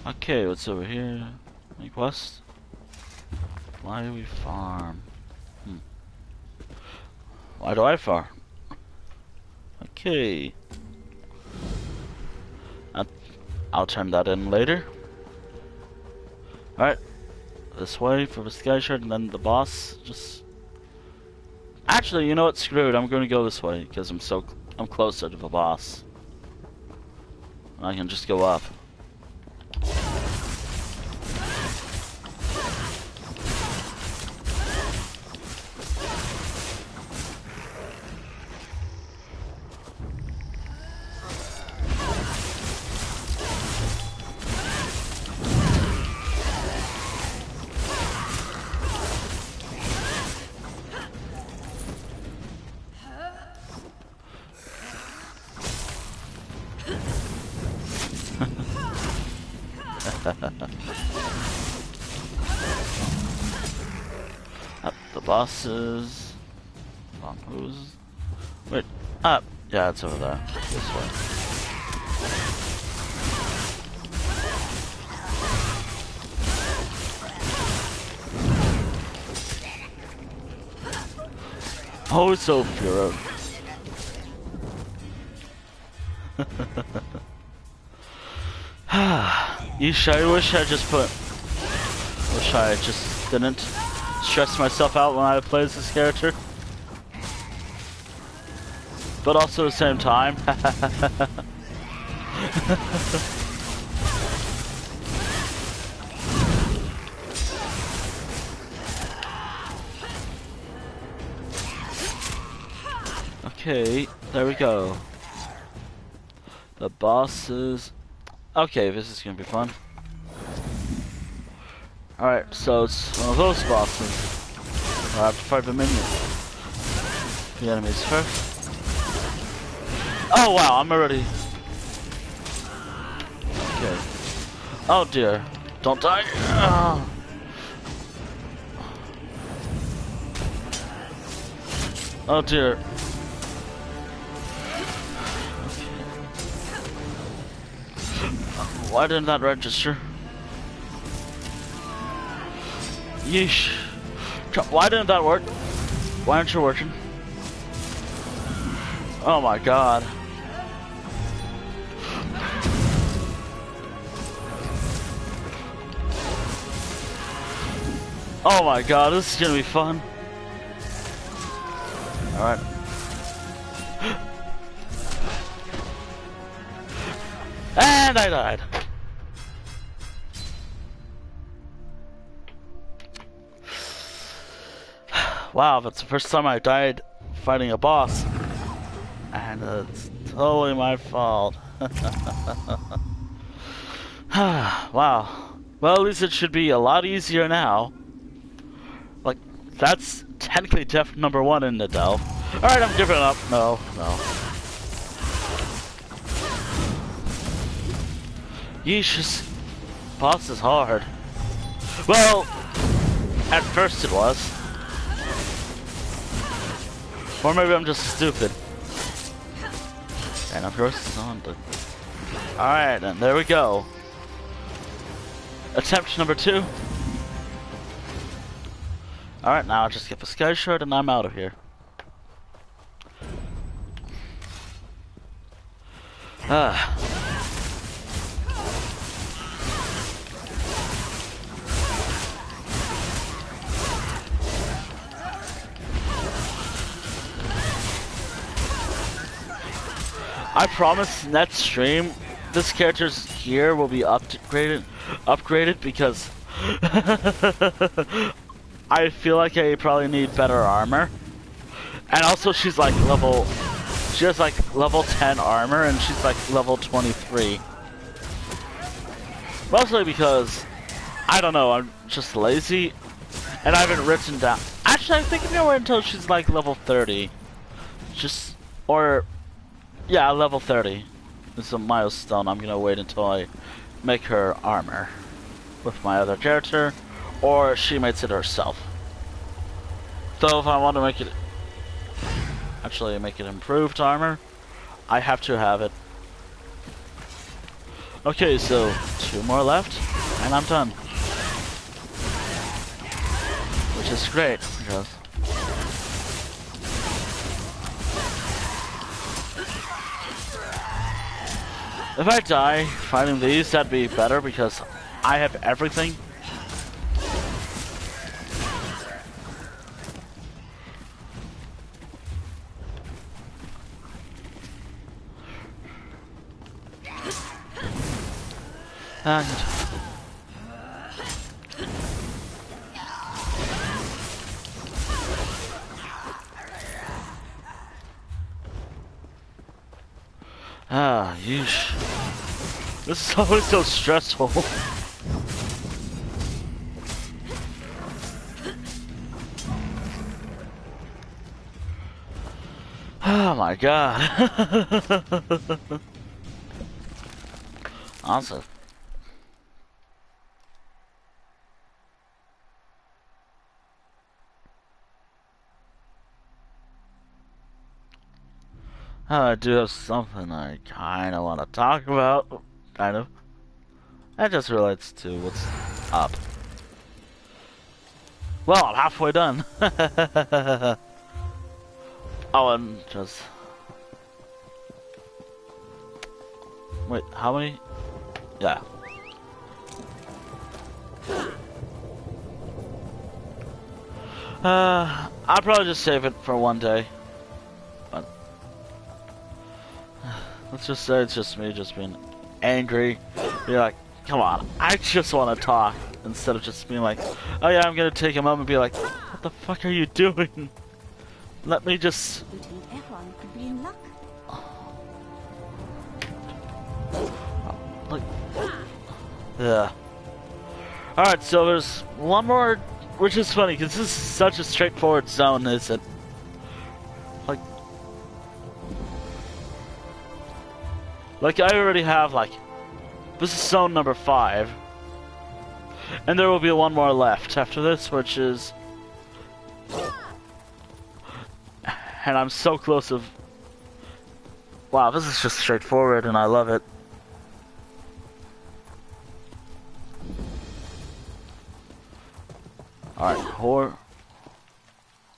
A: Okay, what's over here? Any quest? Why do we farm? Why do I farm? Okay. I'll turn that in later. Alright. This way for the skyshard and then the boss. Just... Actually, you know what? Screw it. I'm going to go this way because I'm closer to the boss. And I can just go up. Up the bosses. On who's? Wait, up. Yeah, it's over there. This way. Oh, it's so pure. I wish I just didn't stress myself out when I play as this character. But also at the same time. Okay, there we go. The bosses. Okay, this is gonna be fun. Alright, so it's one of those bosses. I have to fight the minions. The enemies first. Oh wow, I'm already... Okay. Oh dear. Don't die. Oh dear. Why didn't that register? Yeesh. Why didn't that work? Why aren't you working? Oh my god. Oh my god, this is gonna be fun. Alright. And I died. Wow, that's the first time I died fighting a boss. And it's totally my fault. Wow. Well, at least it should be a lot easier now. Like, that's technically death number 1 in the delve. Alright, I'm giving up. No. Yeesh, this boss is hard. Well, at first it was. Or maybe I'm just stupid. And of course it's on. Alright, and there we go. Attempt number 2. Alright, now I'll just get the skyshard and I'm out of here. I promise next stream this character's gear will be upgraded because I feel like I probably need better armor. And also she has like level 10 armor and she's like level 23. Mostly because, I don't know, I'm just lazy and I haven't written down. Actually, I think I'm gonna wait until she's like level 30. Yeah, level 30 is a milestone. I'm gonna wait until I make her armor with my other character, or she makes it herself. So if I want to make it improved armor, I have to have it. Okay, so 2 more left, and I'm done. Which is great, because if I die fighting these, that'd be better because I have everything. And yeesh. This is always so stressful. Oh my god. Awesome. I do have something I kind of want to talk about. Kind of. That just relates to what's up. Well, I'm halfway done. Oh, and just... Wait, how many? Yeah. I'll probably just save it for one day. But let's just say it's just me just being angry. Be like, come on, I just want to talk. Instead of just being like, oh yeah, I'm gonna take a moment and be like, what the fuck are you doing? Let me just... Like... Yeah. Alright, so there's one more which is funny because this is such a straightforward zone, is it? Like I already have this is zone number 5, and there will be one more left after this, which is, and I'm so close of. Wow, this is just straightforward, and I love it. All right,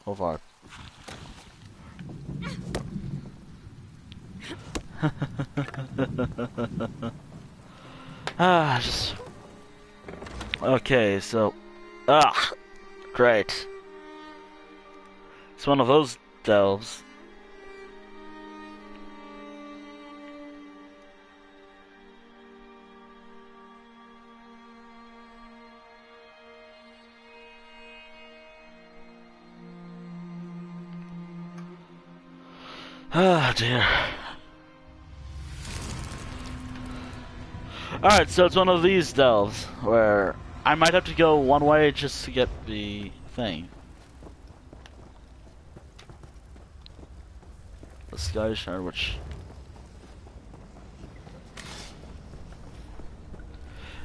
A: Hovar. Just okay. So, great. It's one of those delves. Ah, dear. Alright, so it's one of these delves where I might have to go one way just to get the thing. The skyshard, which...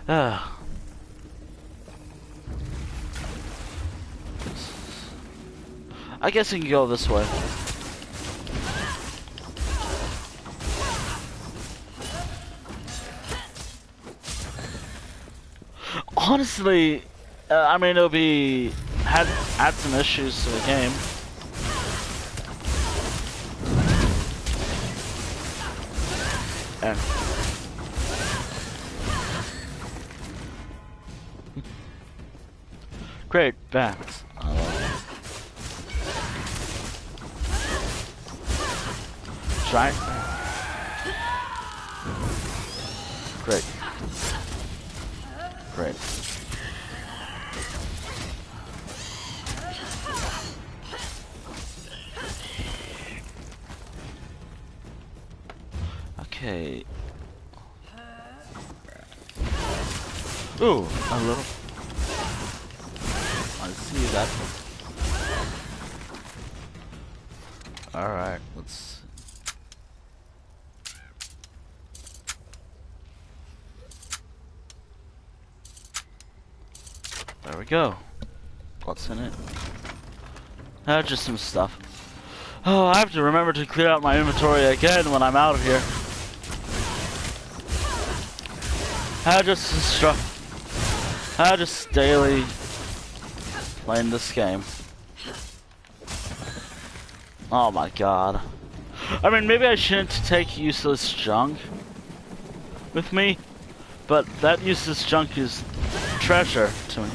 A: I guess you can go this way. Honestly, I mean, it'll be add some issues to the game. And great bats. Try. Great. Great. Okay. Ooh, a little. I see that. Alright, let's. There we go. What's in it? Just some stuff. Oh, I have to remember to clear out my inventory again when I'm out of here. Just daily playing this game. Oh my god. I mean, maybe I shouldn't take useless junk with me, but that useless junk is treasure to me.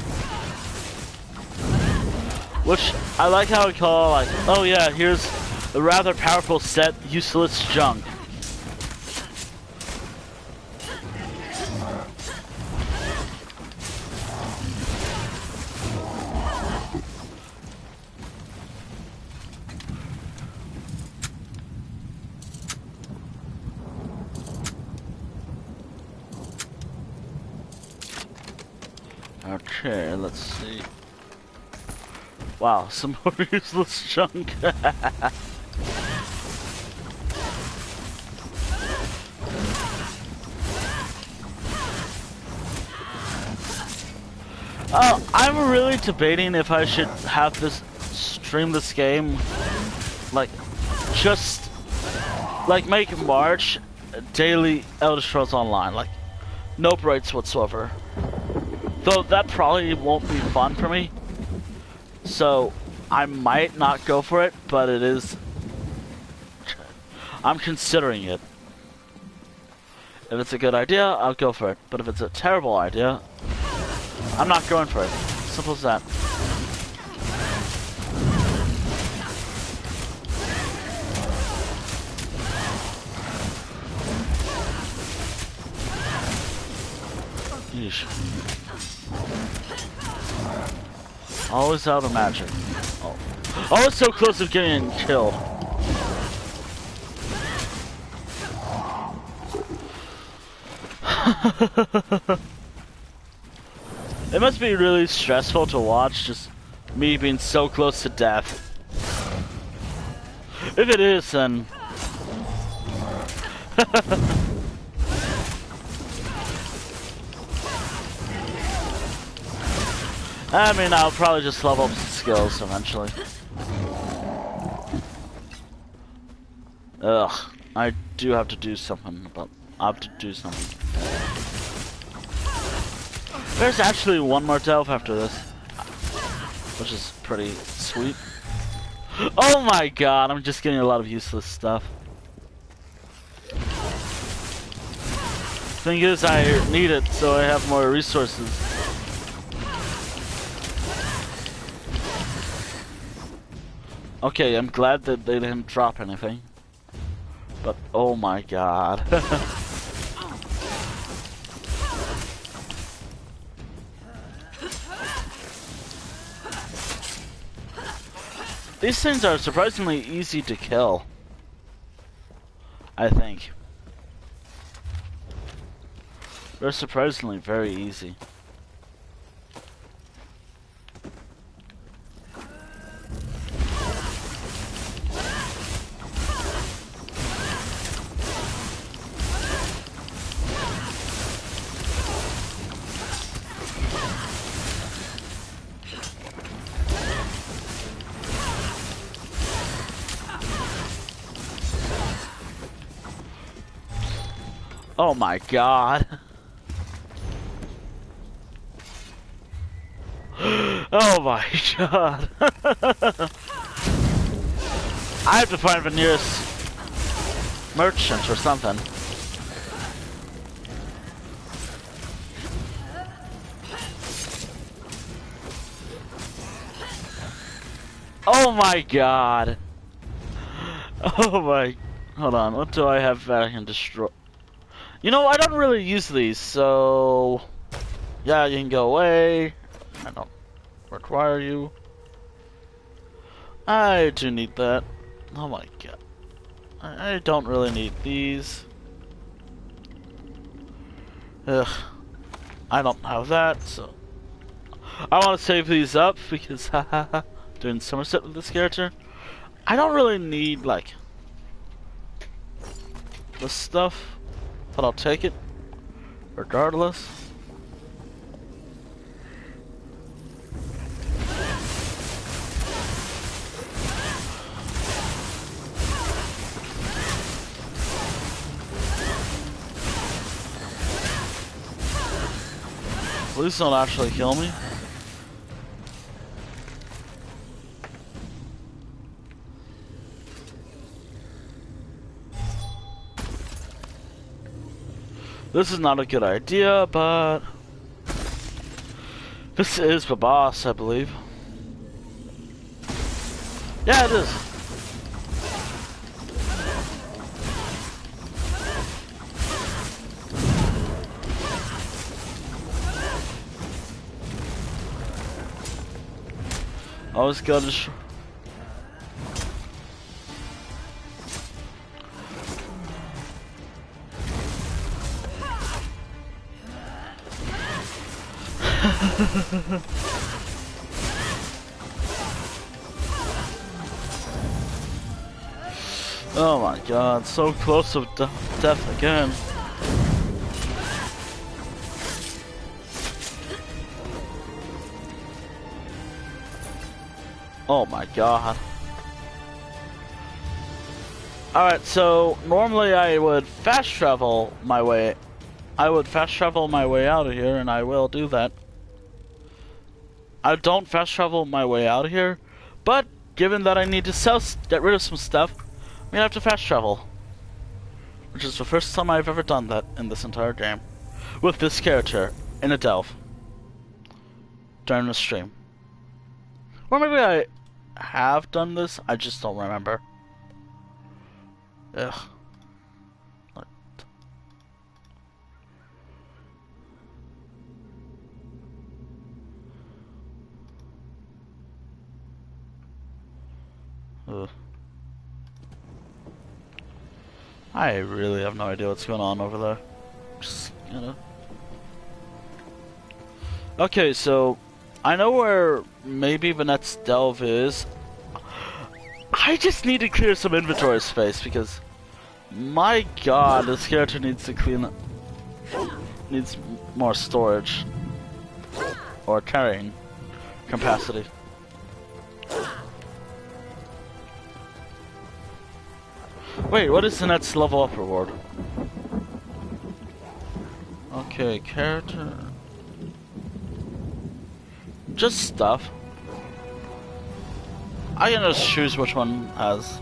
A: Which I like how we call oh yeah, here's a rather powerful set, useless junk. Okay, let's see. Wow, some more useless junk. I'm really debating if I should have stream this game, just make March daily Elder Scrolls Online, no breaks whatsoever. Though that probably won't be fun for me. So, I might not go for it, but it is... I'm considering it. If it's a good idea, I'll go for it. But if it's a terrible idea, I'm not going for it. Simple as that. Yeesh. Always out of magic. Oh. Always so close to getting killed. It must be really stressful to watch, just me being so close to death. If it is, then... I mean, I'll probably just level up some skills eventually. Ugh, I do have to do something about... I have to do something. There's actually one more delve after this, which is pretty sweet. Oh my god, I'm just getting a lot of useless stuff. Thing is, I need it so I have more resources. Okay, I'm glad that they didn't drop anything. But oh my god. These things are surprisingly easy to kill, I think. They're surprisingly very easy. Oh my god. Oh my god. I have to find the nearest merchant or something. Oh my god. Oh my... Hold on, what do I have that I can destroy? You know, I don't really use these, so... Yeah, you can go away. I don't require you. I do need that. Oh my god. I don't really need these. Ugh. I don't have that, so... I want to save these up, because haha, doing Somerset with this character. I don't really need, like... this stuff. But I'll take it, regardless. Please don't actually kill me. This is not a good idea, but... This is the boss, I believe. Yeah, it is. Always gotta destroy. Oh my god, so close to death again. Oh my god. Alright, so normally I would fast travel my way. I would fast travel my way out of here, and I will do that. I don't fast travel my way out of here, but given that I need to get rid of some stuff, I'm gonna have to fast travel. Which is the first time I've ever done that in this entire game. With this character, in a delve. During the stream. Or maybe I have done this, I just don't remember. Ugh. Ugh. I really have no idea what's going on over there. Just gonna... Okay, so I know where maybe Vanette's delve is. I just need to clear some inventory space because, my god, this character needs to clean up. Needs more storage. Or carrying capacity. Wait, what is the next level up reward? Okay, character. Just stuff. I can just choose which one has.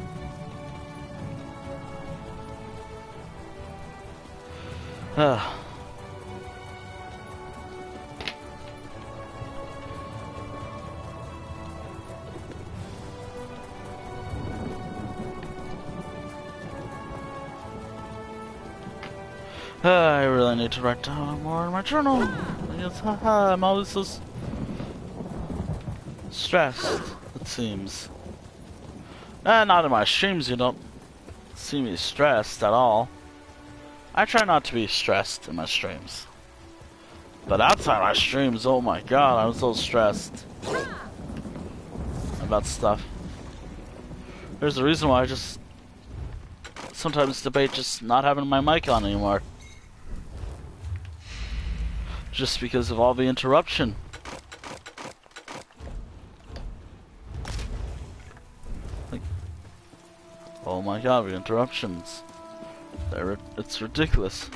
A: I really need to write down more in my journal. Because, I'm always so stressed, it seems. Not in my streams, you don't see me stressed at all. I try not to be stressed in my streams. But outside my streams, oh my god, I'm so stressed about stuff. There's a reason why I just sometimes debate just not having my mic on anymore. Just because of all the interruption. Like, oh my god, the interruptions. It's ridiculous.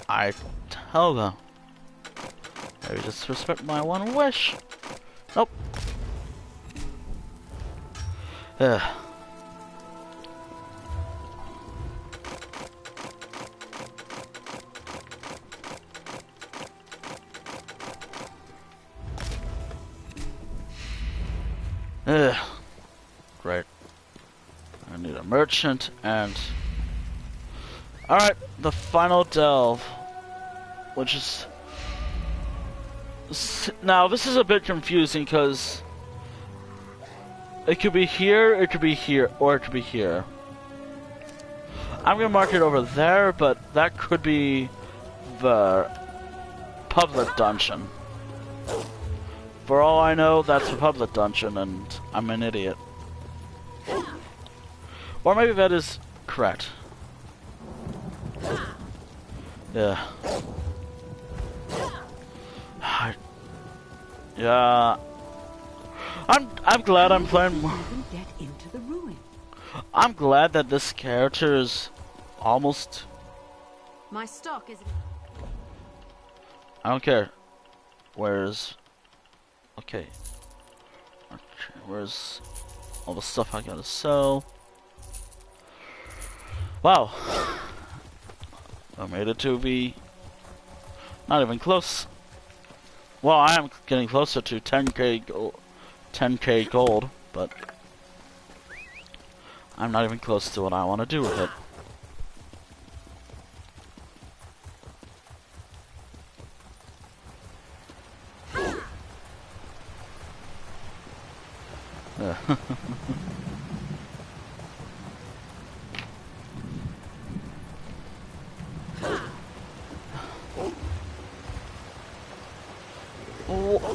A: I tell them. Maybe just respect my one wish. Nope. Yeah. Great. I need a merchant and... Alright, the final delve. Which is... Now, this is a bit confusing because... It could be here, it could be here, or it could be here. I'm gonna mark it over there, but that could be the public dungeon. For all I know, that's a public dungeon, and I'm an idiot. Or maybe that is correct. Yeah. Yeah. I'm glad I'm playing more.
F: Get into the ruin.
A: I'm glad that this character is almost...
F: My stock is...
A: I don't care. Where's... Okay. Where's all the stuff I gotta sell? Wow. I made it to the... Not even close. Well, I am getting closer to 10k gold. 10k gold, but I'm not even close to what I want to do with it.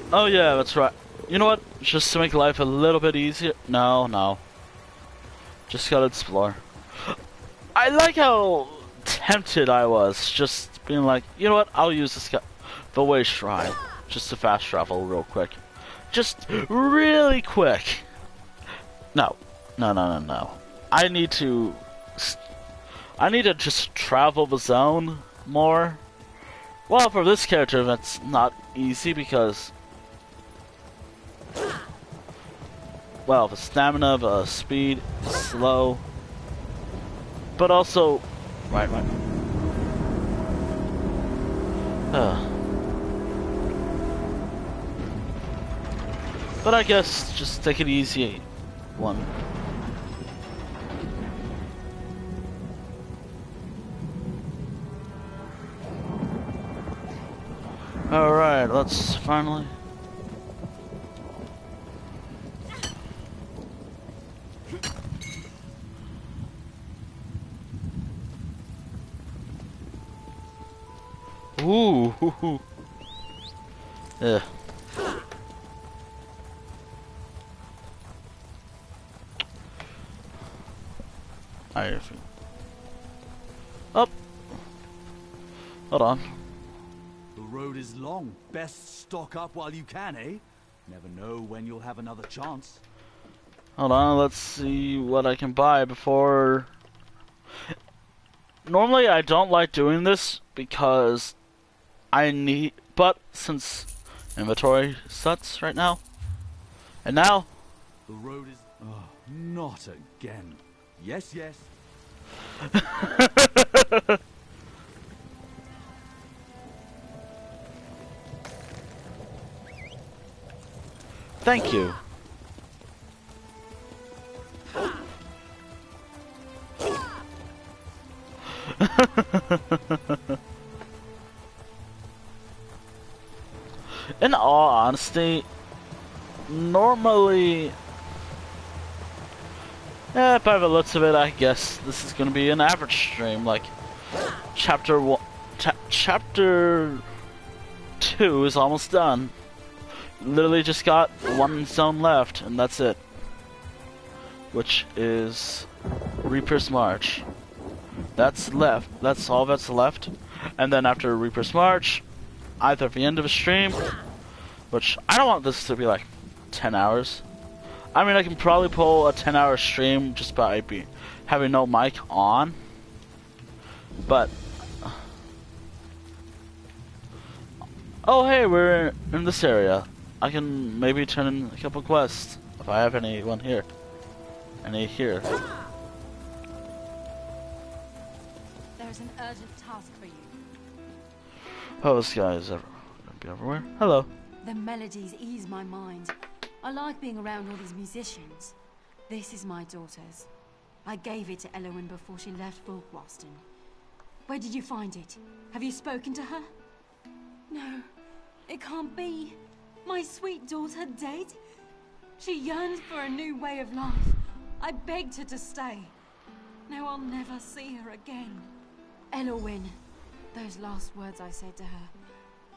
A: Oh yeah, that's right. You know what? Just to make life a little bit easier. No. Just gotta explore. I like how tempted I was, just being like, you know what? I'll use the wayshrine just to fast travel real quick. Just really quick. No. I need to just travel the zone more. Well, for this character, that's not easy because, well, the stamina, the speed is slow, but also, right. But I guess just take it easy, one. Alright, let's finally... Ooh. Hoo, hoo. Yeah. Up. Hold on.
G: The road is long. Best stock up while you can, eh? Never know when you'll have another chance.
A: Hold on, let's see what I can buy before... Normally I don't like doing this because I need... But since inventory sucks right now, and now...
G: The road is... Oh, not again. Yes, yes.
A: Thank you. In all honesty, normally, by the looks of it, I guess this is gonna be an average stream. Like, chapter 2 is almost done. Literally just got one zone left, and that's it. Which is Reaper's March. That's left. That's all that's left. And then after Reaper's March, either at the end of a stream, which I don't want this to be like 10 hours. I mean, I can probably pull a 10-hour stream just by having no mic on. But oh hey, we're in this area. I can maybe turn in a couple quests if I have anyone here. Any here.
F: There's an urgent task for you.
A: Oh, this guy is gonna be everywhere. Hello.
F: The melodies ease my mind. I like being around all these musicians. This is my daughter's. I gave it to Elowen before she left Volkwaston. Where did you find it? Have you spoken to her? No, it can't be. My sweet daughter dead? She yearned for a new way of life. I begged her to stay. Now I'll never see her again. Elowen, those last words I said to her.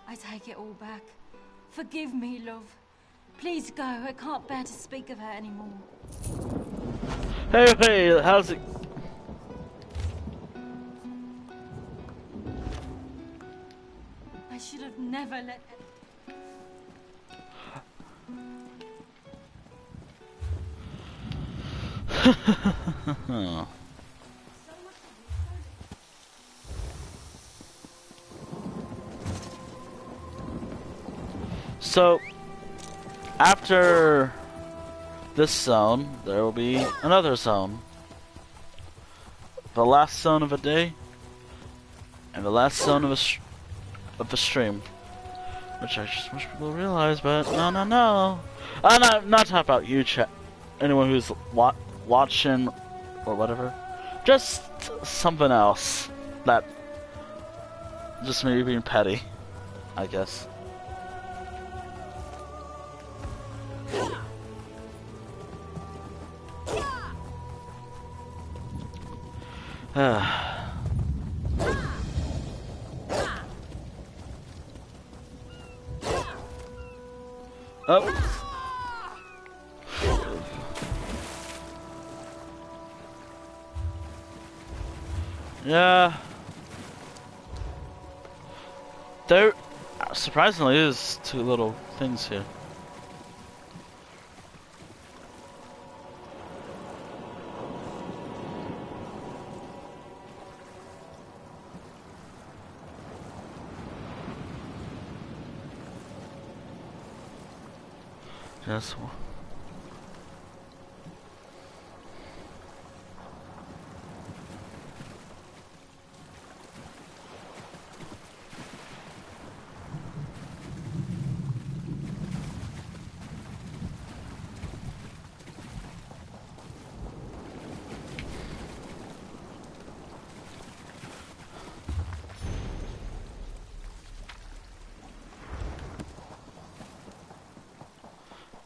F: I take it all back. Forgive me, love. Please go. I can't bear to speak of her anymore.
A: Hey, hey, how's it?
F: I should have never let...
A: So, after this zone, there will be another zone. The last zone of a day, and the last zone of the stream. Which I just wish people realize, but no, no, no. Not talk about you, chat. Anyone who's watching or whatever. Just something else that just me being petty, I guess. Oh. Yeah. There surprisingly is two little things here. Yes.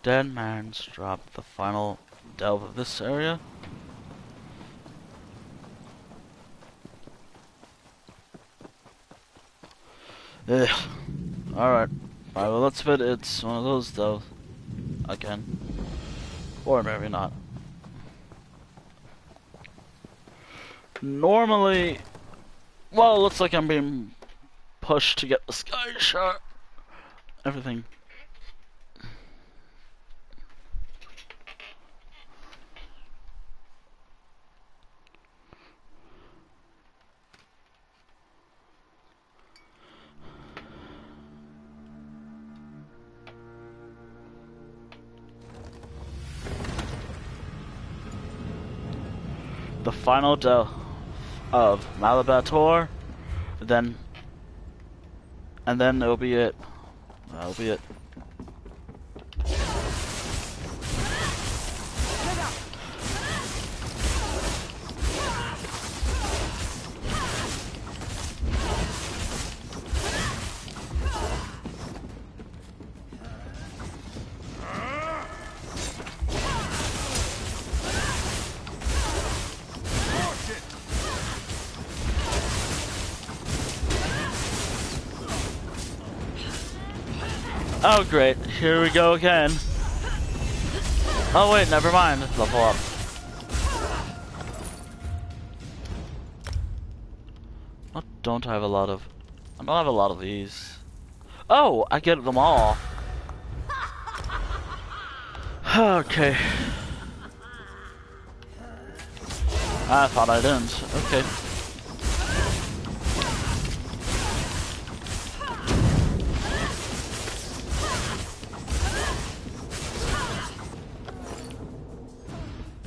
A: Dead man's dropped the final delve of this area. Ugh. Alright. Alright, well let's bet it's one of those though. Again. Or maybe not. Normally, well, it looks like I'm being pushed to get the skyshard. Everything. The final del of Malabator, then, and then it'll be it. That'll be it. Oh great, here we go again. Oh wait, never mind, level up. What don't I have a lot of? I don't have a lot of these. Oh, I get them all. Okay. I thought I didn't. Okay.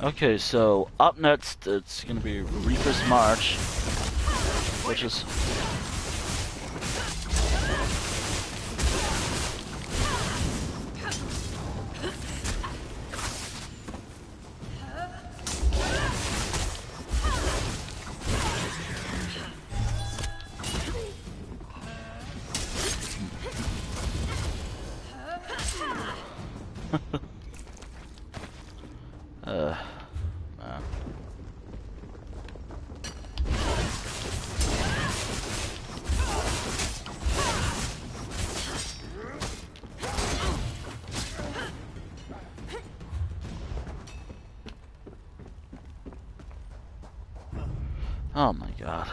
A: Okay, so up next it's gonna be Reaper's March, which is oh my god.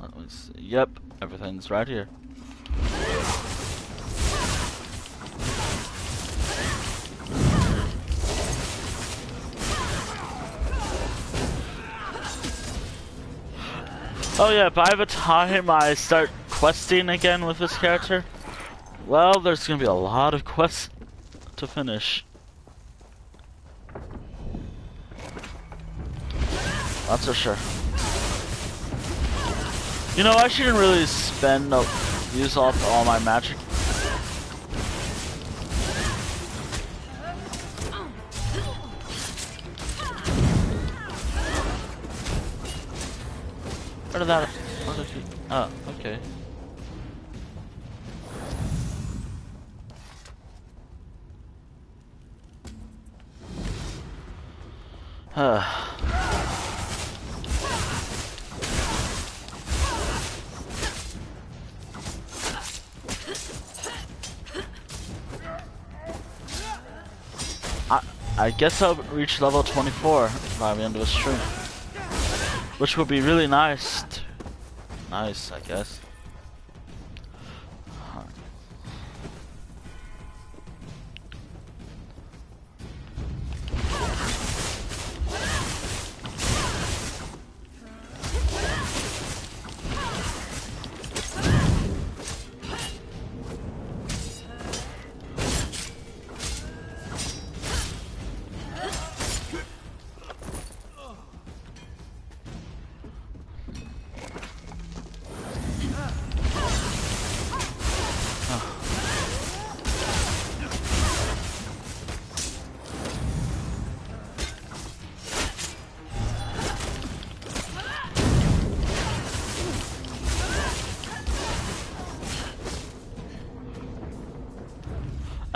A: Let me see. Yep, everything's right here. Oh yeah, by the time I start questing again with this character, well, there's gonna be a lot of quests to finish. That's for sure. You know, I shouldn't really use up all my magic. Where did he? Oh, okay. I guess I'll reach level 24 by the end of the stream, which would be really nice. Nice, I guess.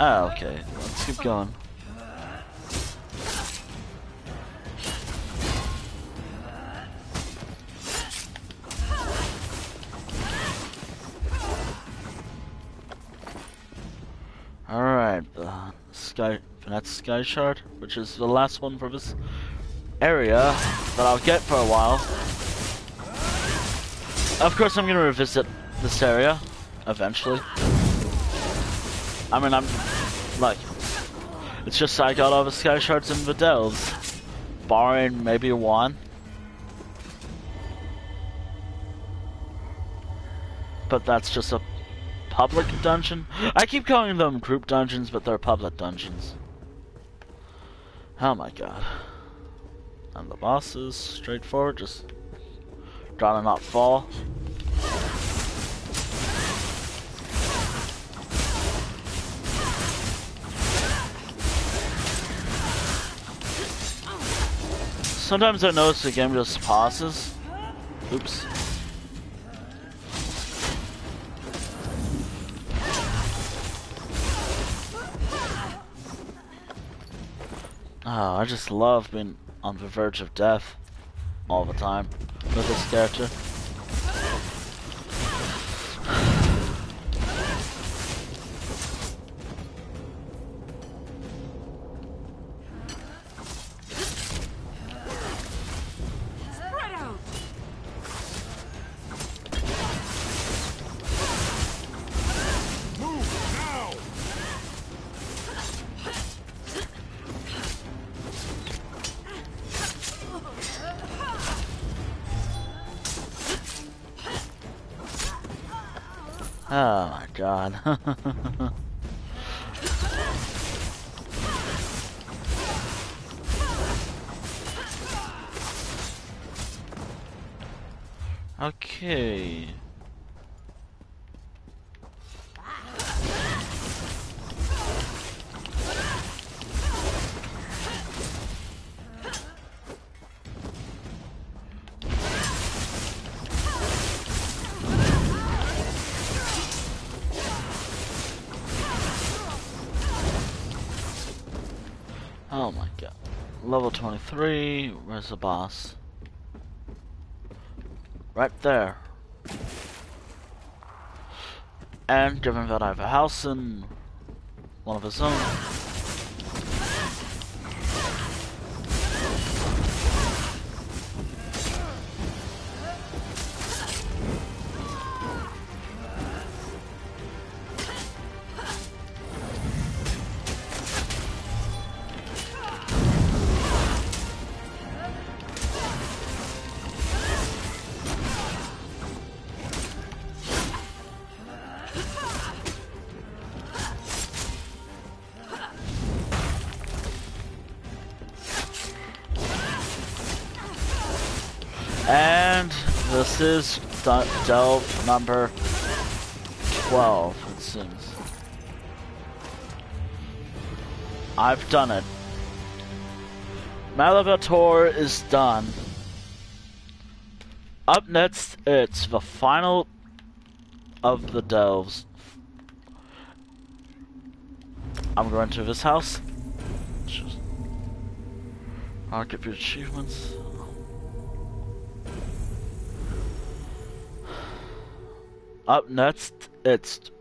A: Oh, okay. Let's keep going. Alright, that's skyshard, which is the last one for this area that I'll get for a while. Of course, I'm gonna revisit this area eventually. I mean, I'm like, it's just I got all the skyshards in the delves, barring maybe one. But that's just a public dungeon. I keep calling them group dungeons, but they're public dungeons. Oh my god. And the boss is straightforward, just try to not fall. Sometimes I notice the game just pauses. Oops. Oh, I just love being on the verge of death all the time with this character.
F: Spread out.
E: Move now!
A: Oh my god. Okay. Oh my god. Level 23, where's the boss? Right there. And given that I have a house in one of his own. And this is delve number 12, it seems. I've done it. Malagator is done. Up next, it's the final of the delves. I'm going to this house. I'll get your achievements. Up next, it's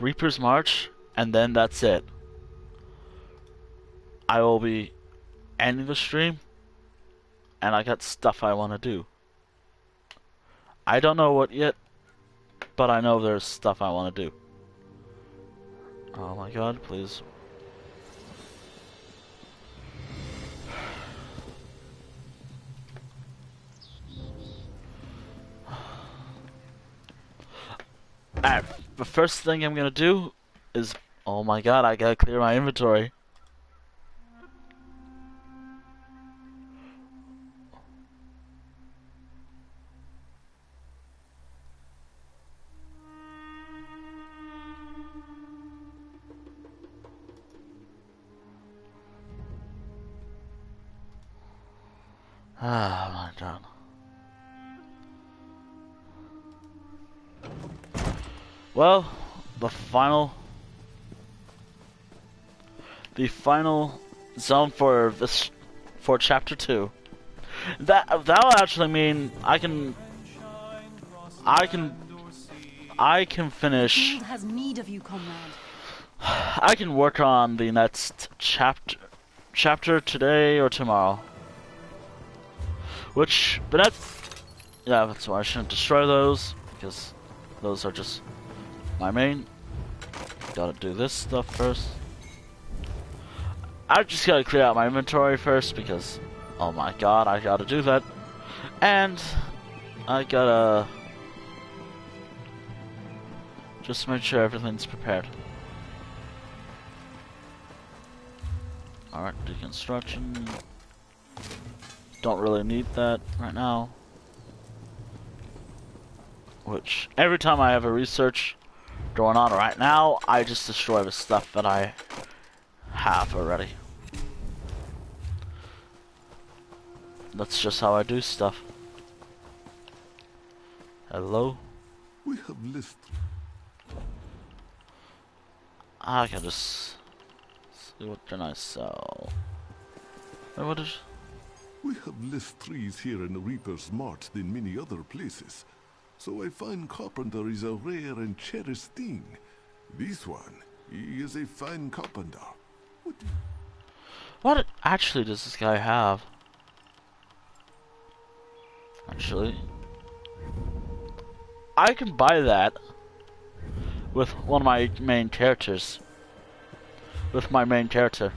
A: Reaper's March, and then that's it. I will be ending the stream, and I got stuff I want to do. I don't know what yet, but I know there's stuff I want to do. Oh my god, please. Alright, the first thing I'm gonna do is, oh my god, I gotta clear my inventory. Ah, my god. Well, the final zone for this, for chapter 2. That'll actually mean I can
F: The world has need of you, comrade.
A: I can work on the next chapter today or tomorrow. But that's why I shouldn't destroy those, because those are just my main. Gotta do this stuff first. I just gotta clear out my inventory first, because, oh my god, I gotta do that. And I gotta just make sure everything's prepared. Alright, deconstruction. Don't really need that right now. Which, every time I have a research going on right now, I just destroy the stuff that I have already. That's just how I do stuff. Hello?
H: We have list.
A: I can just see what can I sell. Wait, what is?
H: We have less trees here in Reaper's March than many other places, so I find carpenter is a rare and cherished thing. This one, he is a fine carpenter.
A: What actually does this guy have? Actually, I can buy that with one of my main characters. With my main character.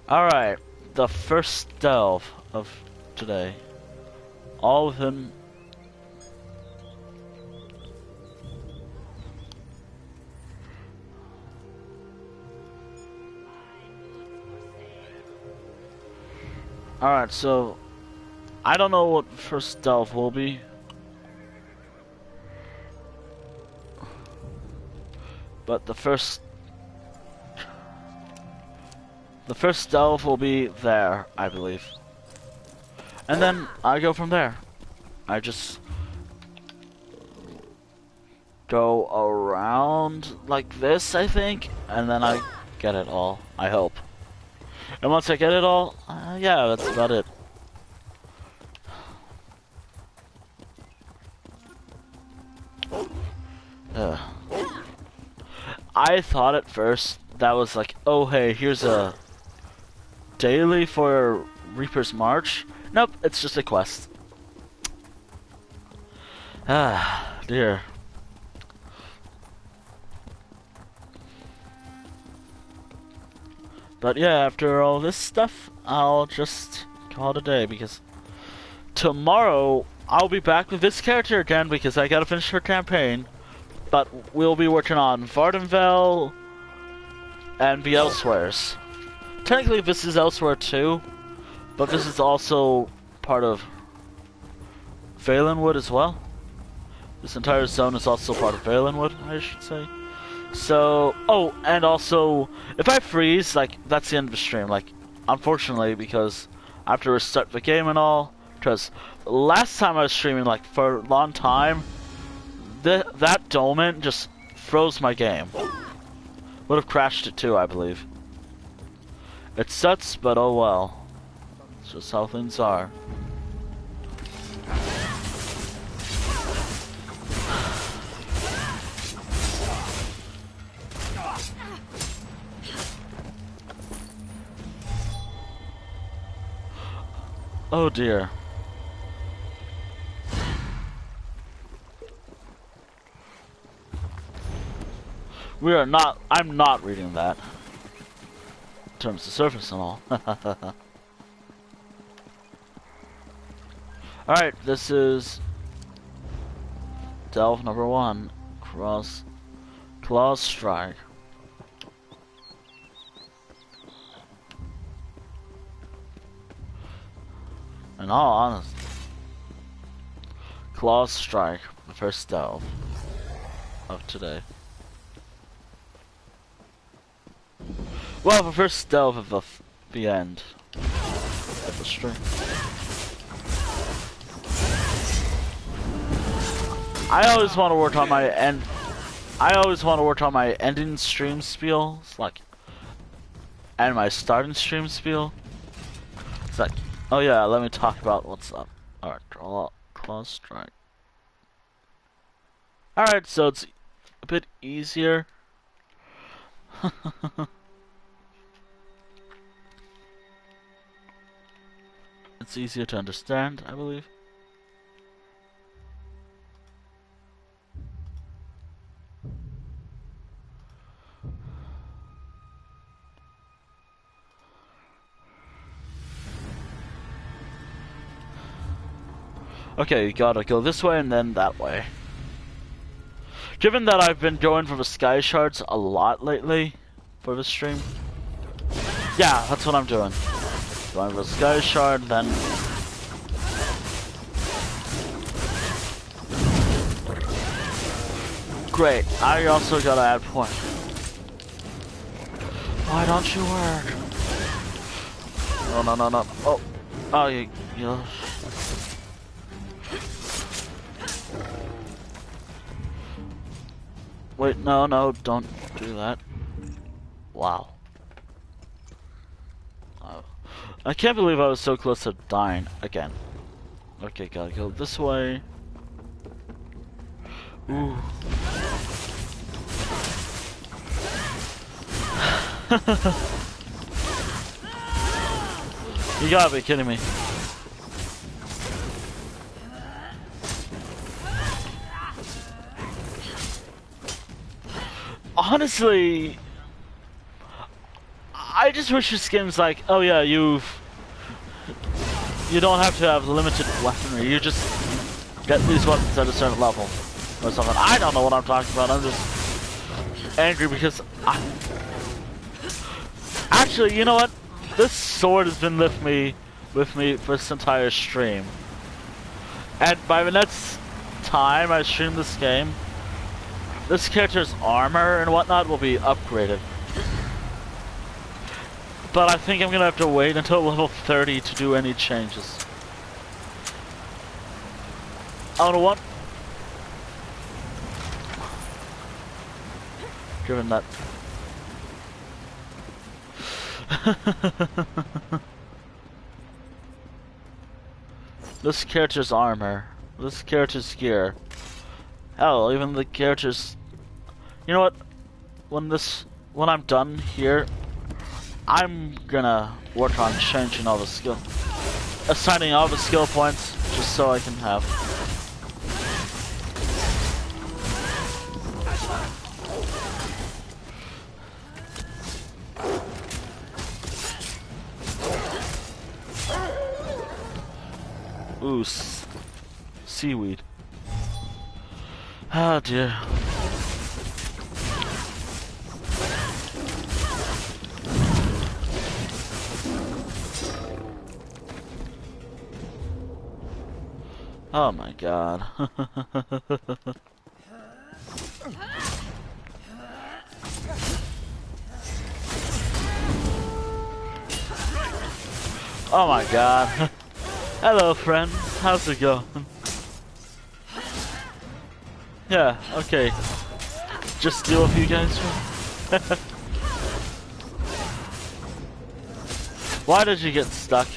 A: Alright, the first delve of today. All of them. Alright, so I don't know what first delve will be. But the first delve will be there, I believe. And then I go from there. I just go around like this, I think, and then I get it all, I hope. And once I get it all, yeah, that's about it. I thought at first that was like, oh hey, here's a daily for Reaper's March. Nope, it's just a quest. Ah, dear. But yeah, after all this stuff, I'll just call it a day, because tomorrow I'll be back with this character again, because I gotta finish her campaign. But we'll be working on Vardenfell and the Elsewheres. Technically this is Elsewhere too, but this is also part of Valenwood as well. This entire zone is also part of Valenwood, I should say. So, oh, and also, if I freeze, like, that's the end of the stream, like, unfortunately, because I have to restart the game and all, because last time I was streaming, like, for a long time, that dolmen just froze my game. Would have crashed it too, I believe. It sucks, but oh well. It's just how things are. Oh dear. I'm not reading that. In terms of surface and all. Alright, this is delve number 1. Claws Strike. In all honesty, Claws Strike, the first delve of today. Well, the first delve of the end of the stream. I always want to work on my ending stream spiels, like, and my starting stream spiel. It's like, oh yeah, let me talk about what's up. Alright, Claws Strike. Alright, so it's a bit easier. It's easier to understand, I believe. Okay, you gotta go this way and then that way. Given that I've been going for the skyshards a lot lately for the stream. Yeah, that's what I'm doing. Going for the skyshard, then great. I also gotta add point. Why don't you work? No. Oh, you. Wait, no, don't do that. Wow. Oh. I can't believe I was so close to dying again. Okay, gotta go this way. Ooh. You gotta be kidding me. Honestly, I just wish this game's like, oh yeah, you don't have to have limited weaponry. You just get these weapons at a certain level or something. I don't know what I'm talking about. I'm just angry because actually, you know what? This sword has been with me for this entire stream, and by the next time I stream this game, this character's armor and whatnot will be upgraded. But I think I'm gonna have to wait until level 30 to do any changes. I don't know what. Given that. This character's armor, this character's gear. Hell, even the character's. You know what? When I'm done here, I'm gonna work on changing all the assigning all the skill points, just so I can have. Ooh, seaweed. Oh dear. Oh my god. Oh my god. Hello friend, how's it going? Yeah, okay. Just deal with you guys. Why did you get stuck?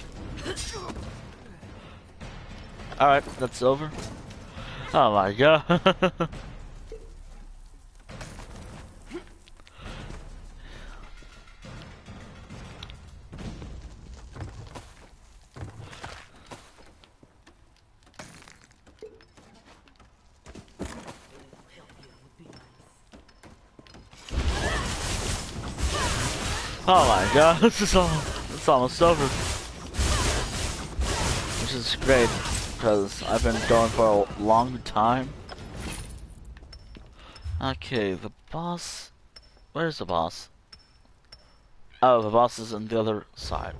A: Alright, that's over. Oh my god. Oh my god, it's almost over. Which is great, because I've been going for a long time. Okay, the boss... Where's the boss? Oh, the boss is on the other side.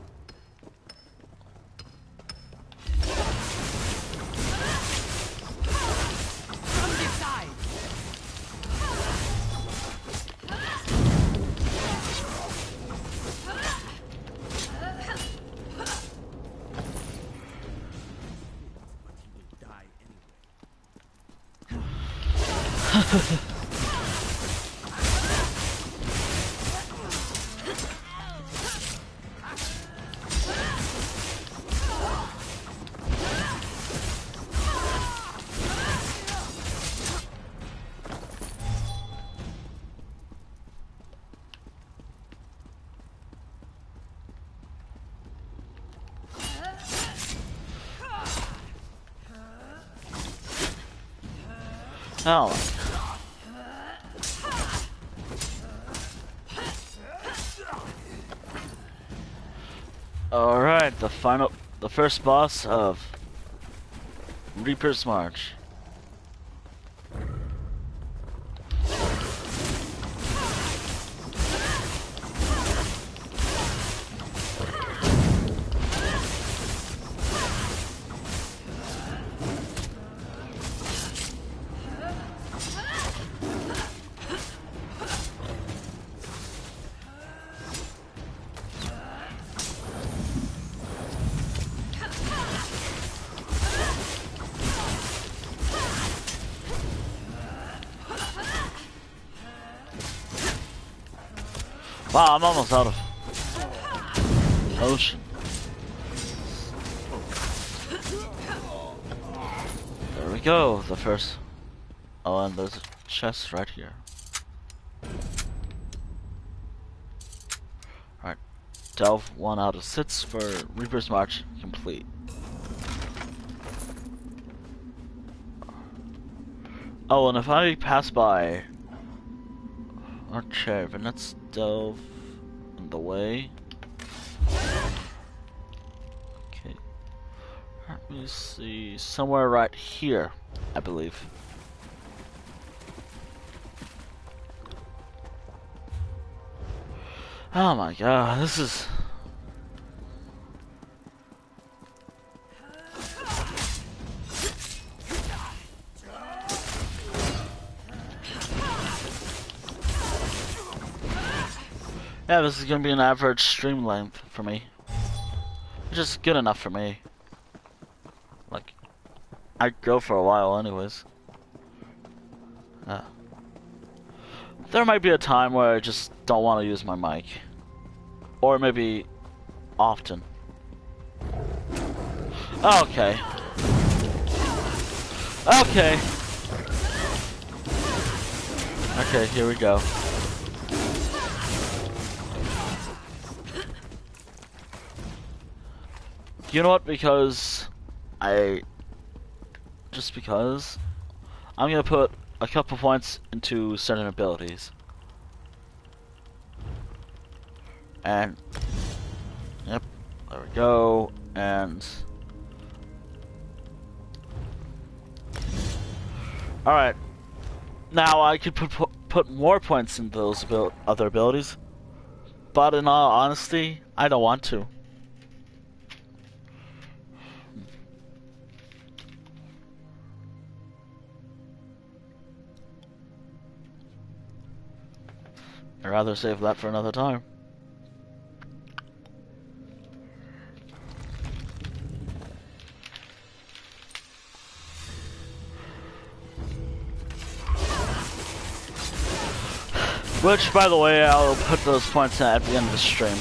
A: Oh. Alright, the first boss of Reaper's March. Wow, I'm almost out of ocean. There we go, the first. Oh, and there's a chest right here. Alright, delve 1 out of 6 for Reaper's March complete. Oh, and if I pass by our chair, then let's delve in the way. Okay. Let me see. Somewhere right here, I believe. Oh my god, this is... Yeah, this is gonna be an average stream length for me. Which is good enough for me. Like, I'd go for a while anyways. There might be a time where I just don't want to use my mic. Or maybe often. Okay. Okay. Okay, here we go. You know what? Because I'm gonna put a couple points into certain abilities. And yep, there we go. And all right, now I could put more points in those other abilities, but in all honesty, I don't want to. I'd rather save that for another time. Which, by the way, I'll put those points in at the end of the stream.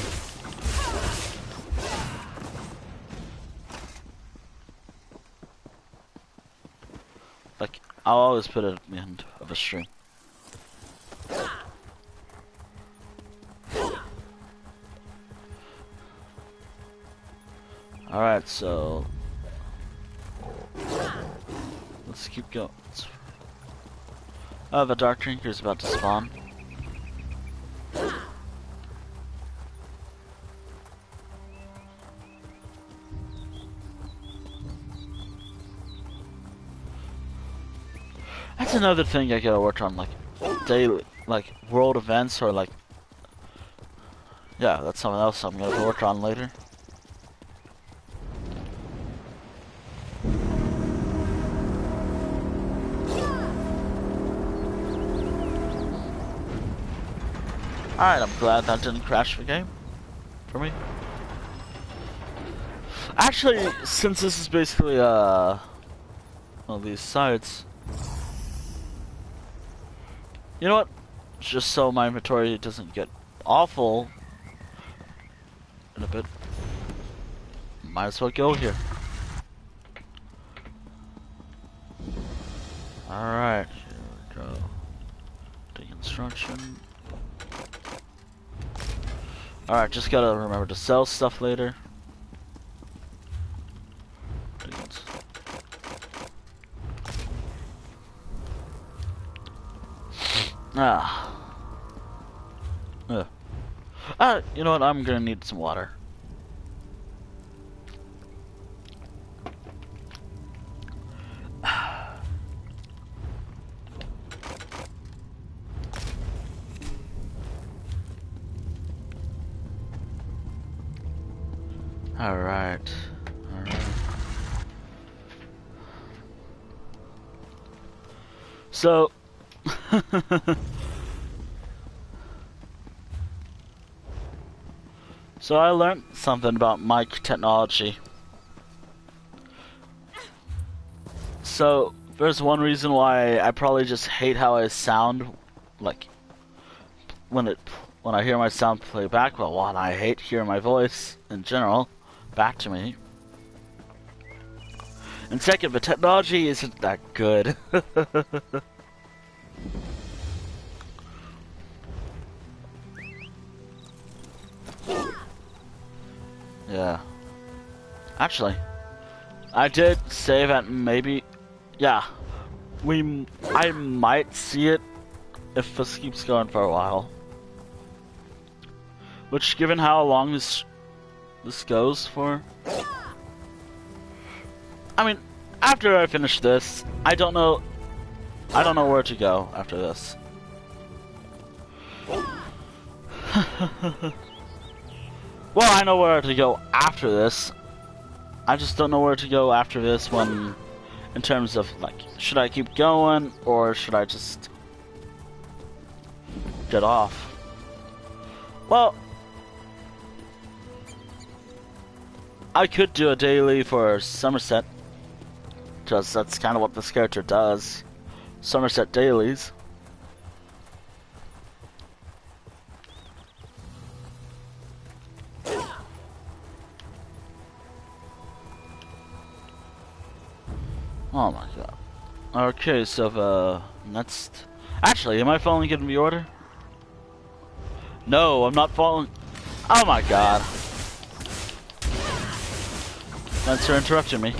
A: Like, I'll always put it at the end of a stream. Alright, so let's keep going. Oh, the Dark Drinker is about to spawn. That's another thing I gotta work on, like daily, like world events, or like, yeah, that's something else I'm gonna work on later. Alright, I'm glad that didn't crash the game for me. Actually, since this is basically one of these sites, you know what? Just so my inventory doesn't get awful in a bit, might as well go here. Alright, here we go. Deconstruction. Alright, just gotta remember to sell stuff later. Ah. You know what? I'm gonna need some water. Alright. So so I learned something about mic technology. So there's one reason why I probably just hate how I sound, like when I hear my sound play back. Well, one, I hate hearing my voice in general back to me. And second, the technology isn't that good. Yeah. Actually, I did say that maybe, yeah, I might see it if this keeps going for a while. Which, given how long this goes for, I mean, after I finish this, I don't know where to go after this. Well, I know where to go after this. I just don't know where to go after this when, in terms of, like, should I keep going or should I just get off? Well, I could do a daily for Somerset, because that's kind of what this character does. Somerset dailies. Oh my god. Okay, so the next... Actually, am I following it in the order? No, I'm not following... Oh my god. Thanks for interrupting me.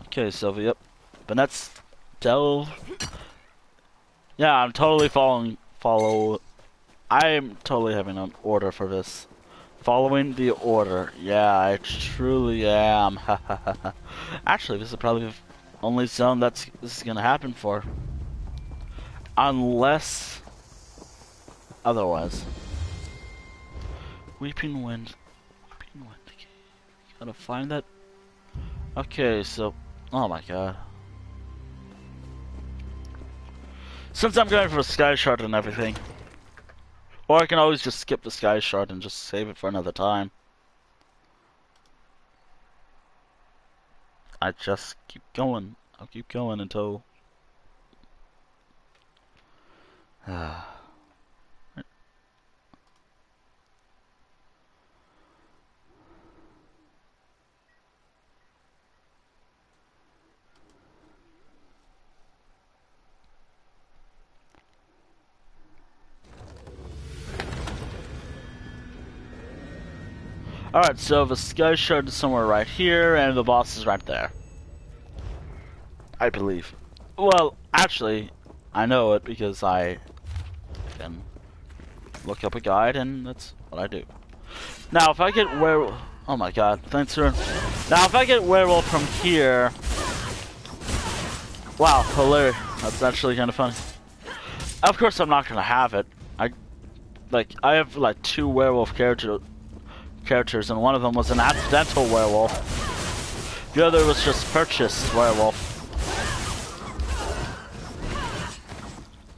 A: Okay, Sylvia, yep. The next delve... Yeah, I'm totally I am totally having an order for this. Following the order. Yeah, I truly am. Actually, this is probably the only zone this is gonna happen for. Unless otherwise. Weeping Wind. Weeping Wind. Gotta find that. Okay, so oh my god. Since I'm going for a skyshard and everything. Or I can always just skip the skyshard and just save it for another time. I just keep going. I'll keep going until... Alright, so the skyshard is somewhere right here, and the boss is right there. I believe. Well, actually, I know it because I can look up a guide, and that's what I do. Now, if I get werewolf... Oh my god, thanks sir. Now, if I get werewolf from here... Wow, hilarious. That's actually kind of funny. Of course, I'm not gonna have it. I have like 2 werewolf characters, and one of them was an accidental werewolf. The other was just purchased werewolf.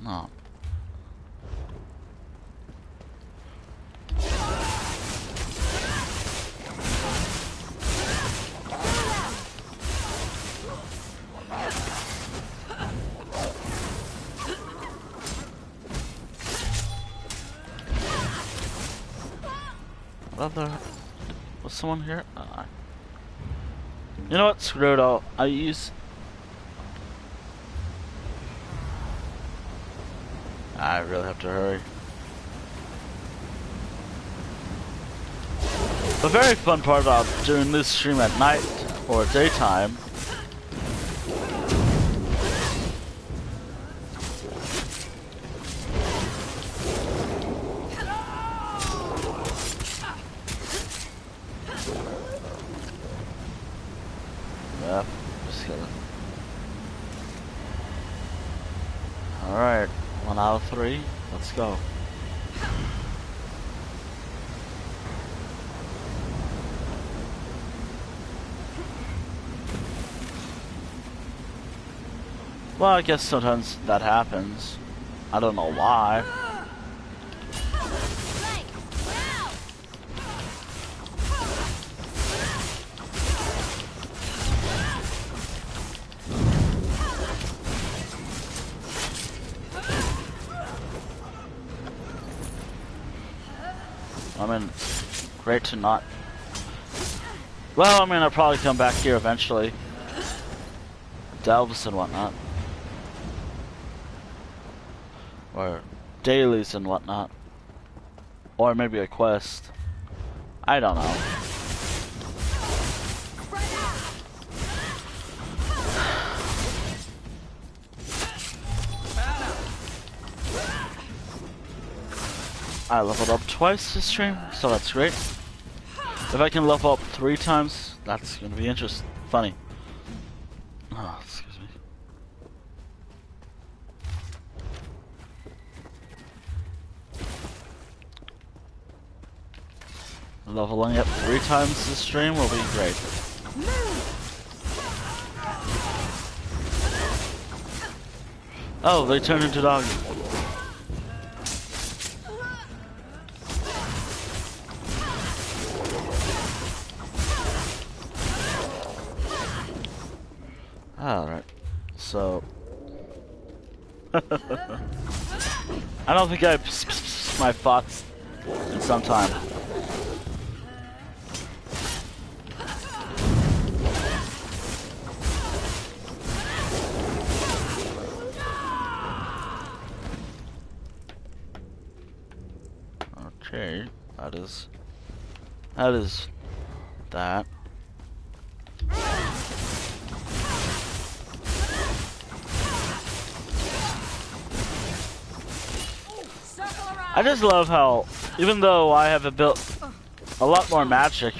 A: No. Was someone here? You know what? Screw it all. I really have to hurry. The very fun part about doing this stream at night or daytime just gotta... Alright, 1 out of 3. Let's go. Well, I guess sometimes that happens. I don't know why. I mean, great to not... Well, I mean, I'll probably come back here eventually. Delves and whatnot. Or dailies and whatnot. Or maybe a quest. I don't know. I leveled up twice this stream, so that's great. If I can level up 3 times, that's gonna be interesting. Funny. Oh, excuse me. Leveling up 3 times this stream will be great. Oh, they turned into doggy. Alright, so... I don't think I've my thoughts in some time. Okay, that is that. I just love how, even though I have built a lot more magic,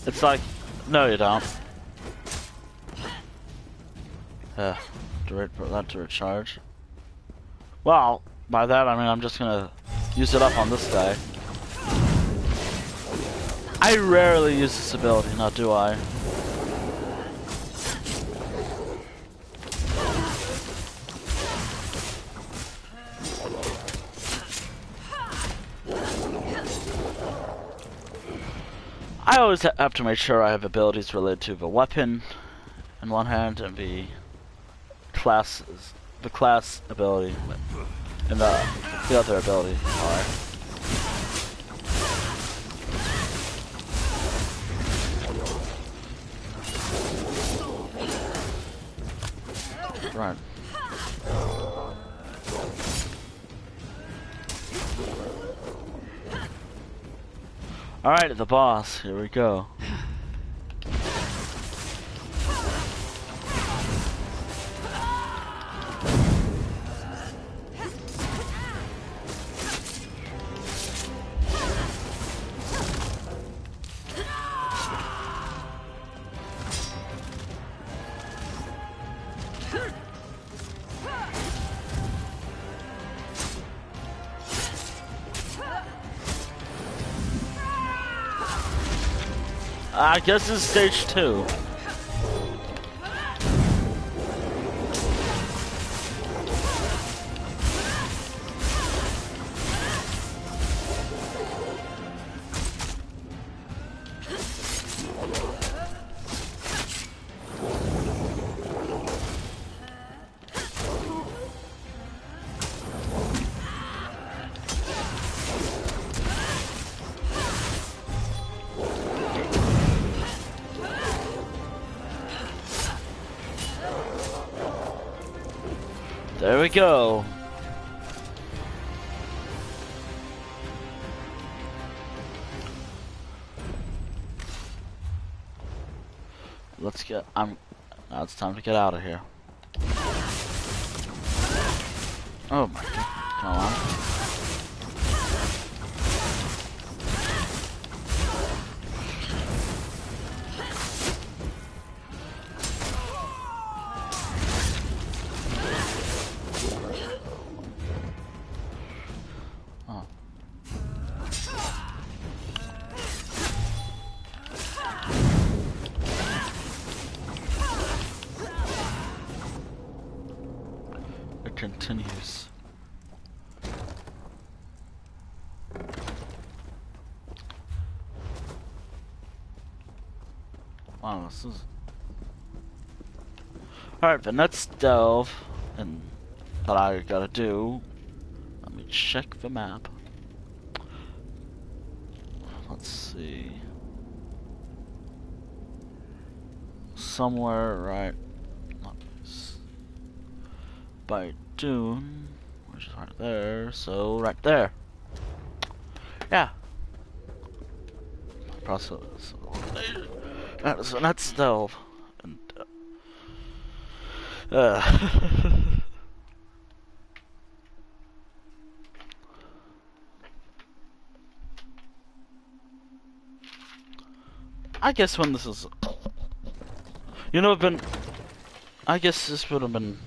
A: it's like, no you don't. To put that to recharge. Well, by that I mean I'm just gonna use it up on this guy. I rarely use this ability, now do I? I always have to make sure I have abilities related to the weapon in one hand and the class ability and the other ability. Alright. Right. Alright, the boss. Here we go. I guess it's stage 2. There we go. Let's get. Now it's time to get out of here. Oh my god! Come on. continues. Wow, this is... Alright, then let's delve, and what I gotta do, let me check the map. Let's see. Somewhere right by Dune, which is right there, so right there. Yeah. Process. So let's delve. And, I guess when this is, you know, I guess this would have been.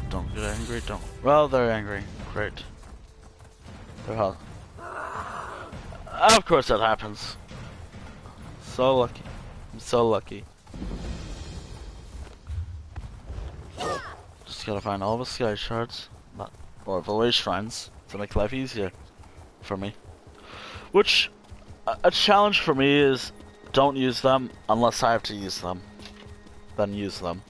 A: Don't get angry, don't. Well, they're angry. Great. They're hot. Of course that happens. So lucky. I'm so lucky. Just gotta find all the sky shards, or the wayshrines, to make life easier for me. Which, a challenge for me is, don't use them unless I have to use them. Then use them.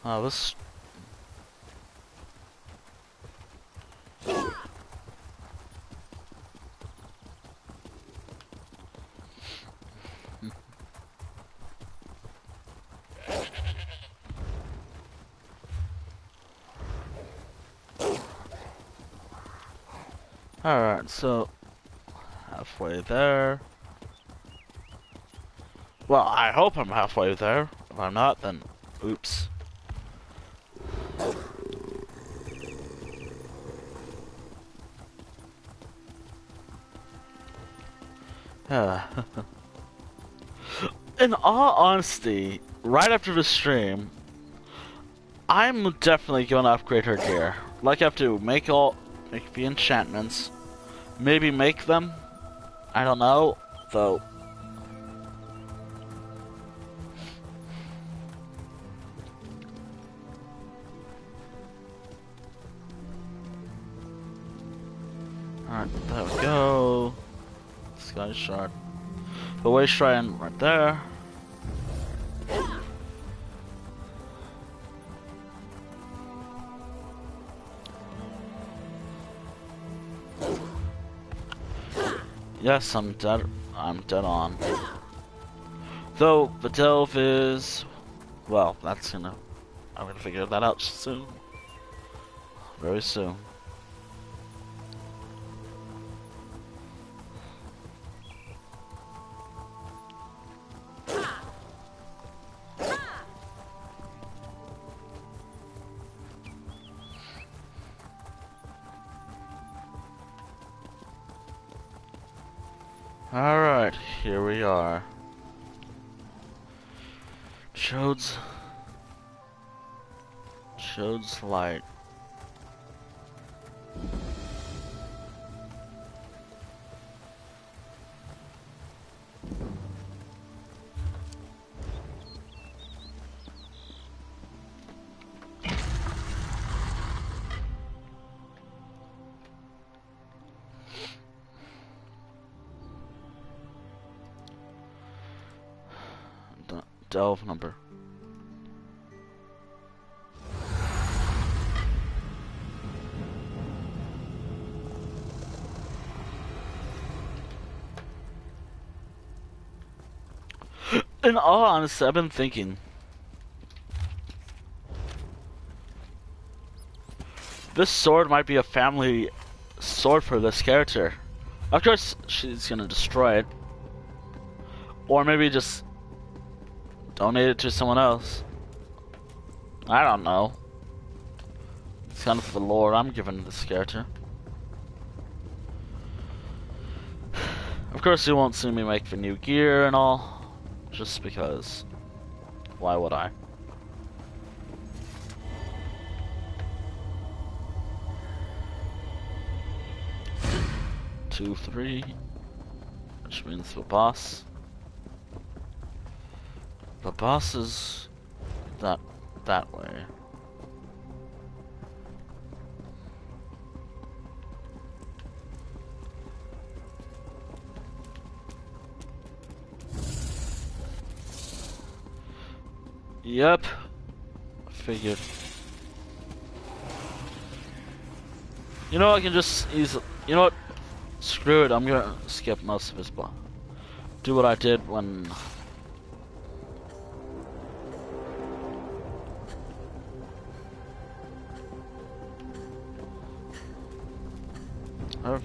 A: Oh, this. Alright, so halfway there. Well, I hope I'm halfway there. If I'm not, then oops. In all honesty, right after the stream, I'm definitely gonna upgrade her gear. Like I have to make the enchantments, maybe make them. I don't know, though. Alright, there we go. Skyshard. The wayshrine right there. Yes, I'm dead. I'm dead on. Though the delve is, well, that's I'm gonna figure that out soon. Very soon. Alright, here we are. Chode's light. Delve number. In all honesty, I've been thinking. This sword might be a family sword for this character. Of course, she's gonna destroy it. Or maybe just donate it to someone else. I don't know. It's kind of the lore I'm giving this character. Of course, you won't see me make the new gear and all. Just because. Why would I? Two, three, which means the boss. The boss is that way. Yep, figured. You know, I can just easily. You know what? Screw it, I'm gonna skip most of his block. Do what I did when... Oh.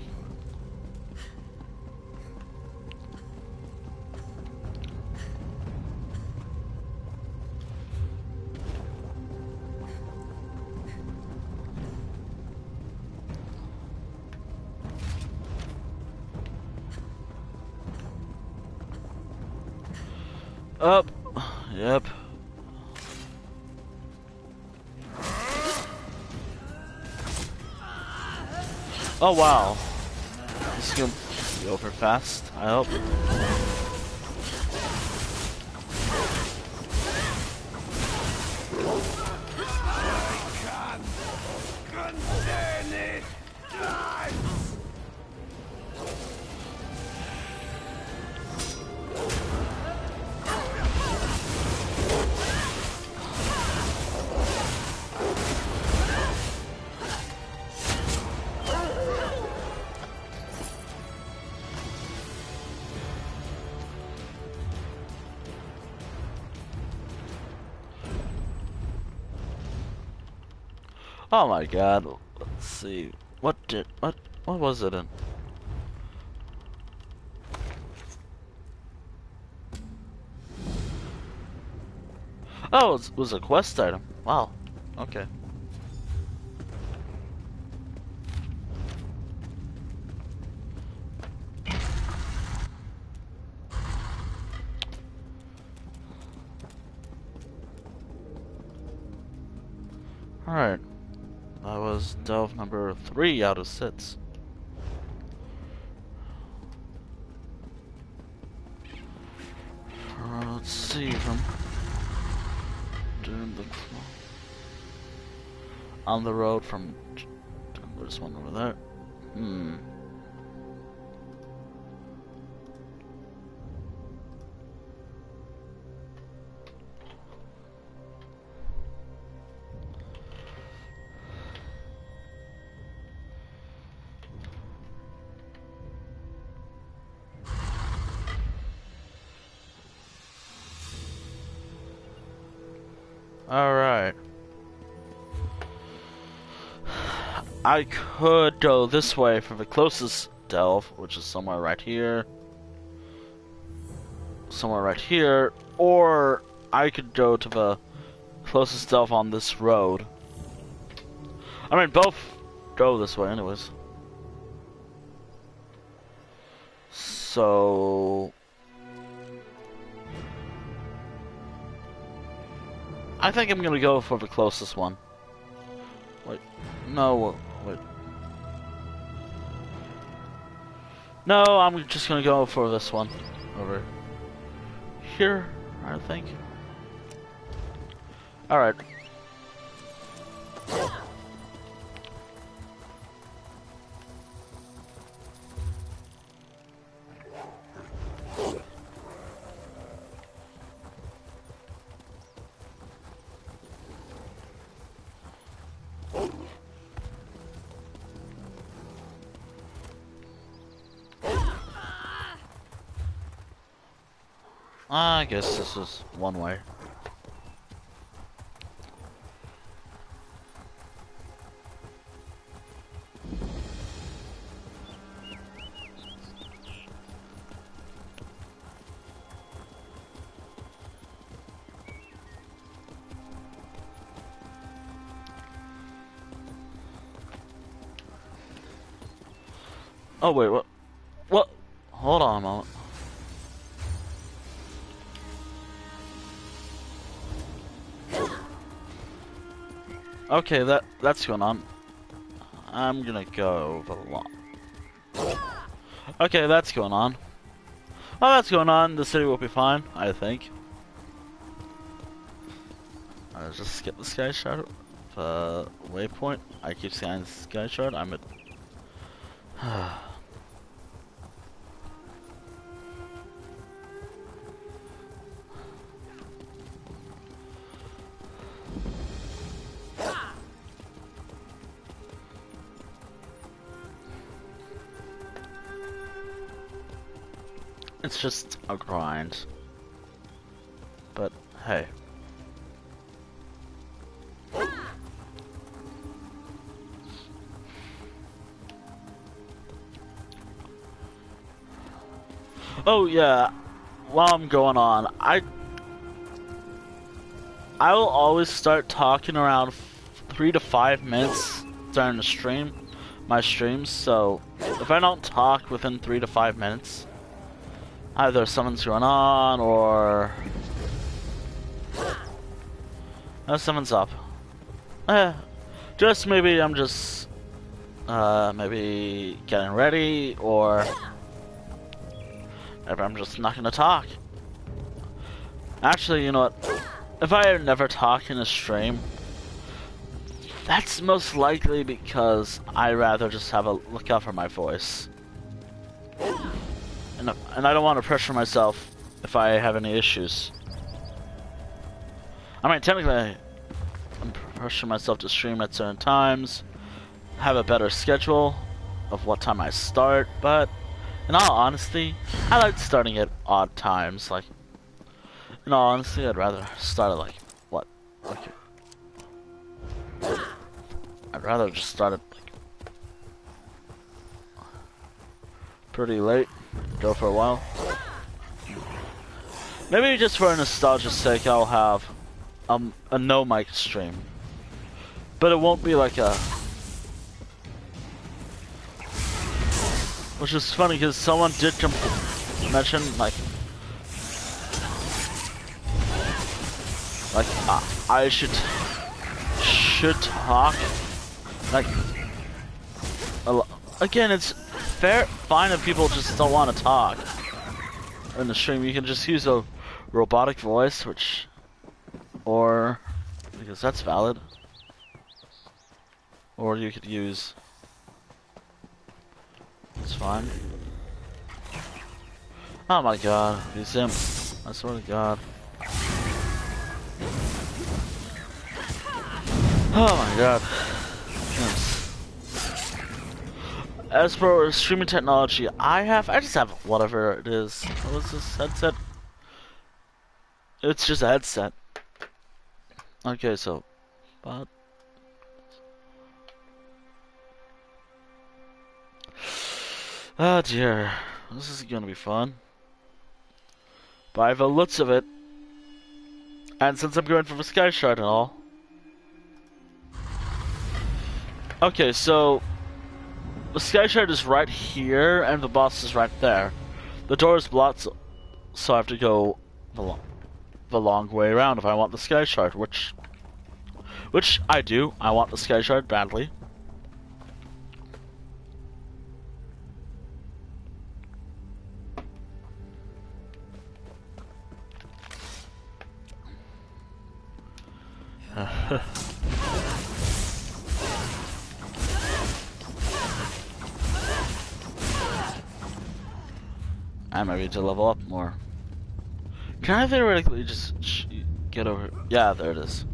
A: Up. Yep. Oh wow. This is gonna be over fast, I hope. Oh my god, let's see. What was it in? Oh, it was a quest item. Wow. Okay. Alright. That was delve number 3 out of 6. Let's see if I'm doing the on the road from. There's one over there. Alright. I could go this way for the closest delve, which is somewhere right here. Somewhere right here. Or I could go to the closest delve on this road. I mean, both go this way anyways. So... I think I'm gonna go for the closest one. Wait, no, wait. No, I'm just gonna go for this one. Over here, I think. Alright. I guess this is one way. Oh wait, what? What? Hold on a moment. Okay, that's going on. I'm gonna go over the lawn. Okay, that's going on. Well, that's going on. The city will be fine, I think. I'll just skip the skyshard. Waypoint. I keep saying skyshard. I'm at. It's just a grind. But hey. Oh yeah, while I'm going on, I will always start talking around 3 to 5 minutes during the stream, my streams. So if I don't talk within 3 to 5 minutes, either something's going on or someone's up. Just maybe I'm just maybe getting ready, or maybe I'm just not gonna talk. Actually, you know what? If I never talk in a stream, that's most likely because I rather just have a look out for my voice. And I don't want to pressure myself if I have any issues. I mean, technically, I'm pressuring myself to stream at certain times, have a better schedule of what time I start, but in all honesty, I like starting at odd times. Like, in all honesty, I'd rather start at like, what? Like, I'd rather just start at like pretty late, go for a while. Maybe just for nostalgia's sake, I'll have a no mic stream, but it won't be like a. Which is funny because someone did mention like I should talk. Like again, it's fine if people just don't want to talk in the stream. You can just use a robotic voice, or because that's valid, or you could use. It's fine. Oh my god, these imps. I swear to god. Oh my god. Imps. As for streaming technology, I just have whatever it is. What is this headset? It's just a headset. Okay, so but oh dear, this is gonna be fun. By the looks of it, and since I'm going for the skyshard and all. Okay, so the skyshard is right here, and the boss is right there. The door is blocked, so I have to go the long way around if I want the skyshard, which I do. I want the skyshard badly. I might need to level up more. Can I theoretically just get over? Yeah, there it is.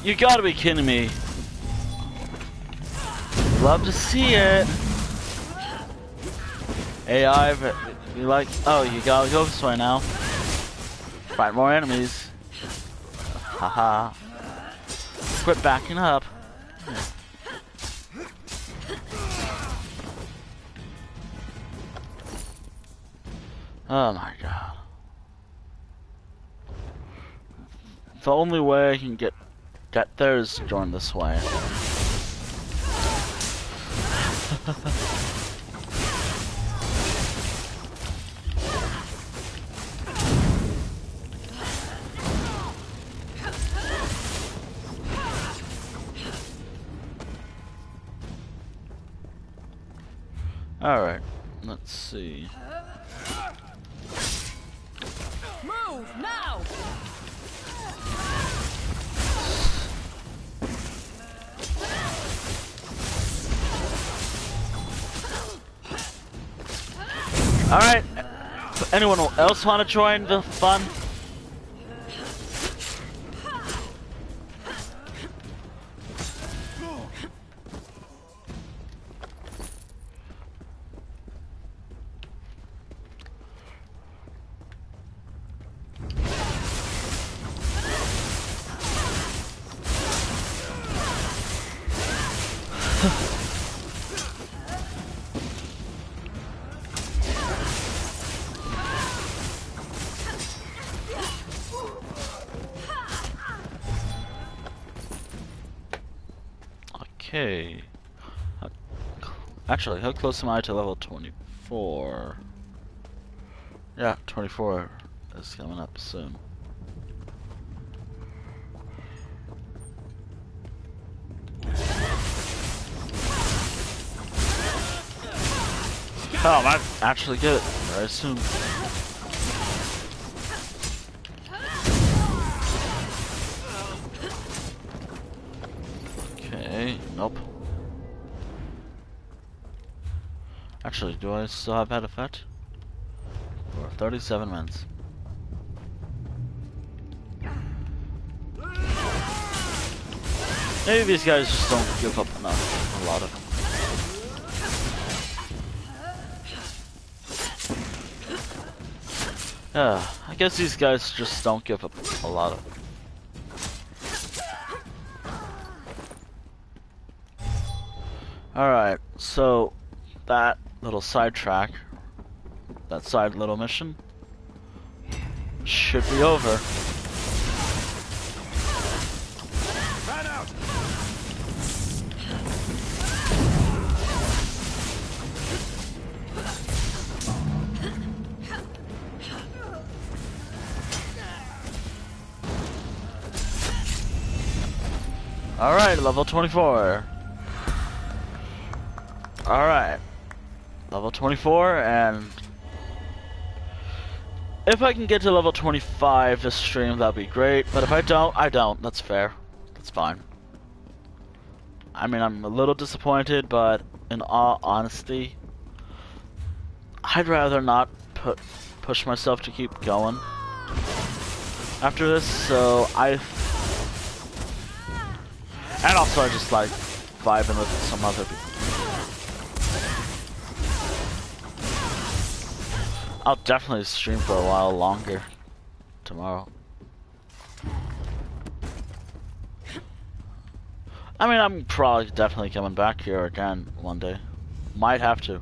A: You gotta be kidding me. Love to see it. AI, but you like, oh, you gotta go this way now. Fight more enemies. Haha. Quit backing up. Oh my god. The only way I can get there is going this way. Alright, let's see.
I: Move now!
A: Alright, anyone else want to join the fun? Okay. Actually, how close am I to level 24? Yeah, 24 is coming up soon. Oh, I might actually get it very soon. Okay, nope. Actually, do I still have that effect? For 37 minutes. Maybe these guys just don't give up enough. A lot of them. Yeah, I guess these guys just don't give up a lot of. Alright, so that little sidetrack, that side little mission, should be over.
E: Fan out.
A: Alright, level 24. Alright. Level 24, and if I can get to level 25 this stream, that'd be great. But if I don't, I don't. That's fair. That's fine. I mean, I'm a little disappointed, but in all honesty, I'd rather not push myself to keep going after this, so and also I just like vibing with some other people. I'll definitely stream for a while longer tomorrow. I mean, I'm probably definitely coming back here again one day. Might have to.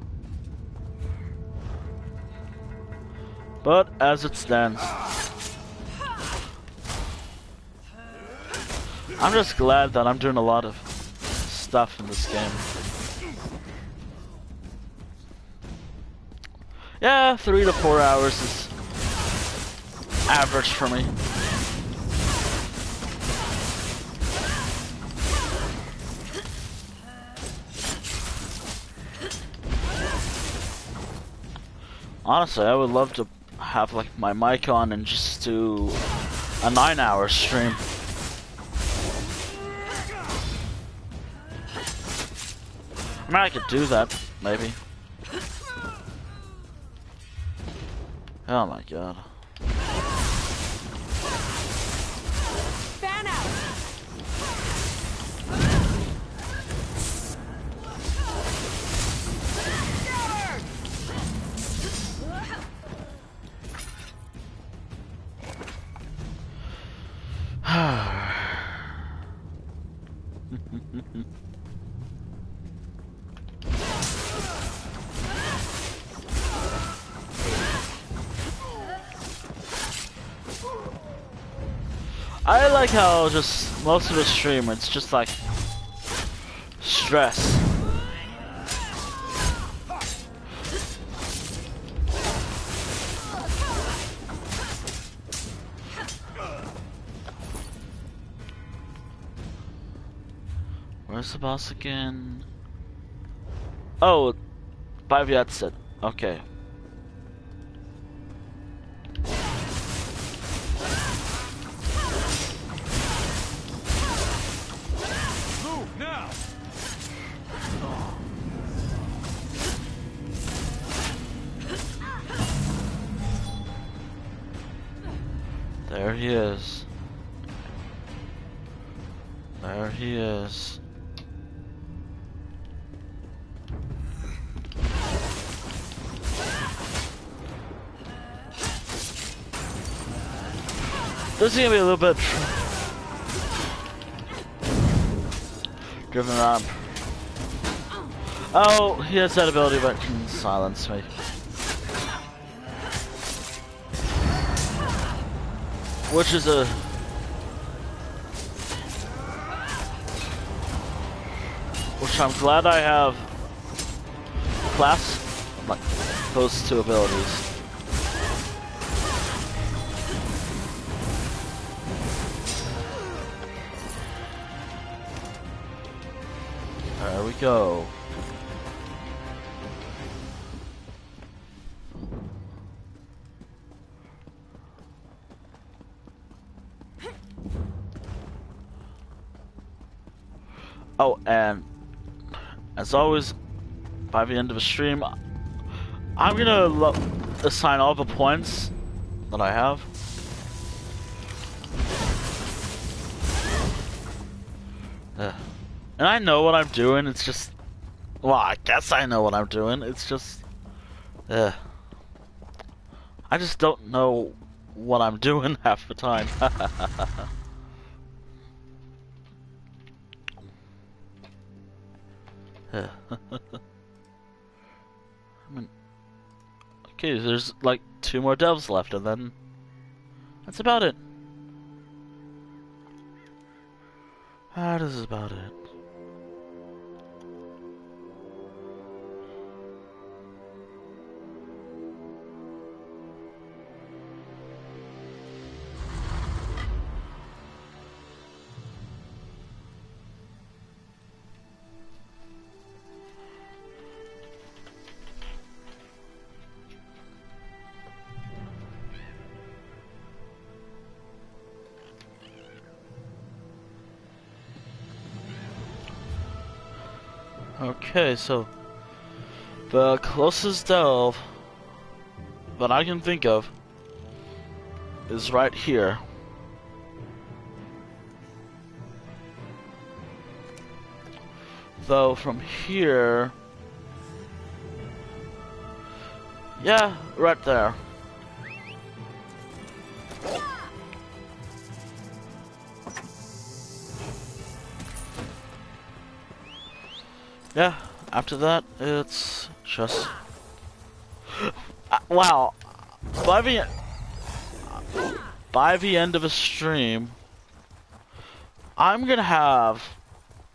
A: But as it stands, I'm just glad that I'm doing a lot of stuff in this game. Yeah, 3 to 4 hours is average for me. Honestly, I would love to have like my mic on and just do a 9-hour stream. I mean, I could do that, maybe. Oh my god.
I: Fan out.
A: I like how just most of the stream it's just like stress. Where's the boss again? Oh, Baviatsid. Okay.
G: Move now!
A: There he is. There he is. This is gonna be a little bit driven around. Oh, he has that ability that can silence me. Which is a... Which I'm glad I have class like those two abilities. There we go. Oh, and as always, by the end of the stream, I'm gonna assign all the points that I have. And I know what I'm doing, it's just... Well, I guess I know what I'm doing, it's just... I just don't know what I'm doing half the time. I mean... Okay, there's like 2 more devs left, and then... That's about it. That is about it. Okay, so the closest delve that I can think of is right here. Though from here, yeah, right there. Yeah, after that, it's just... wow. By the end of a stream, I'm gonna have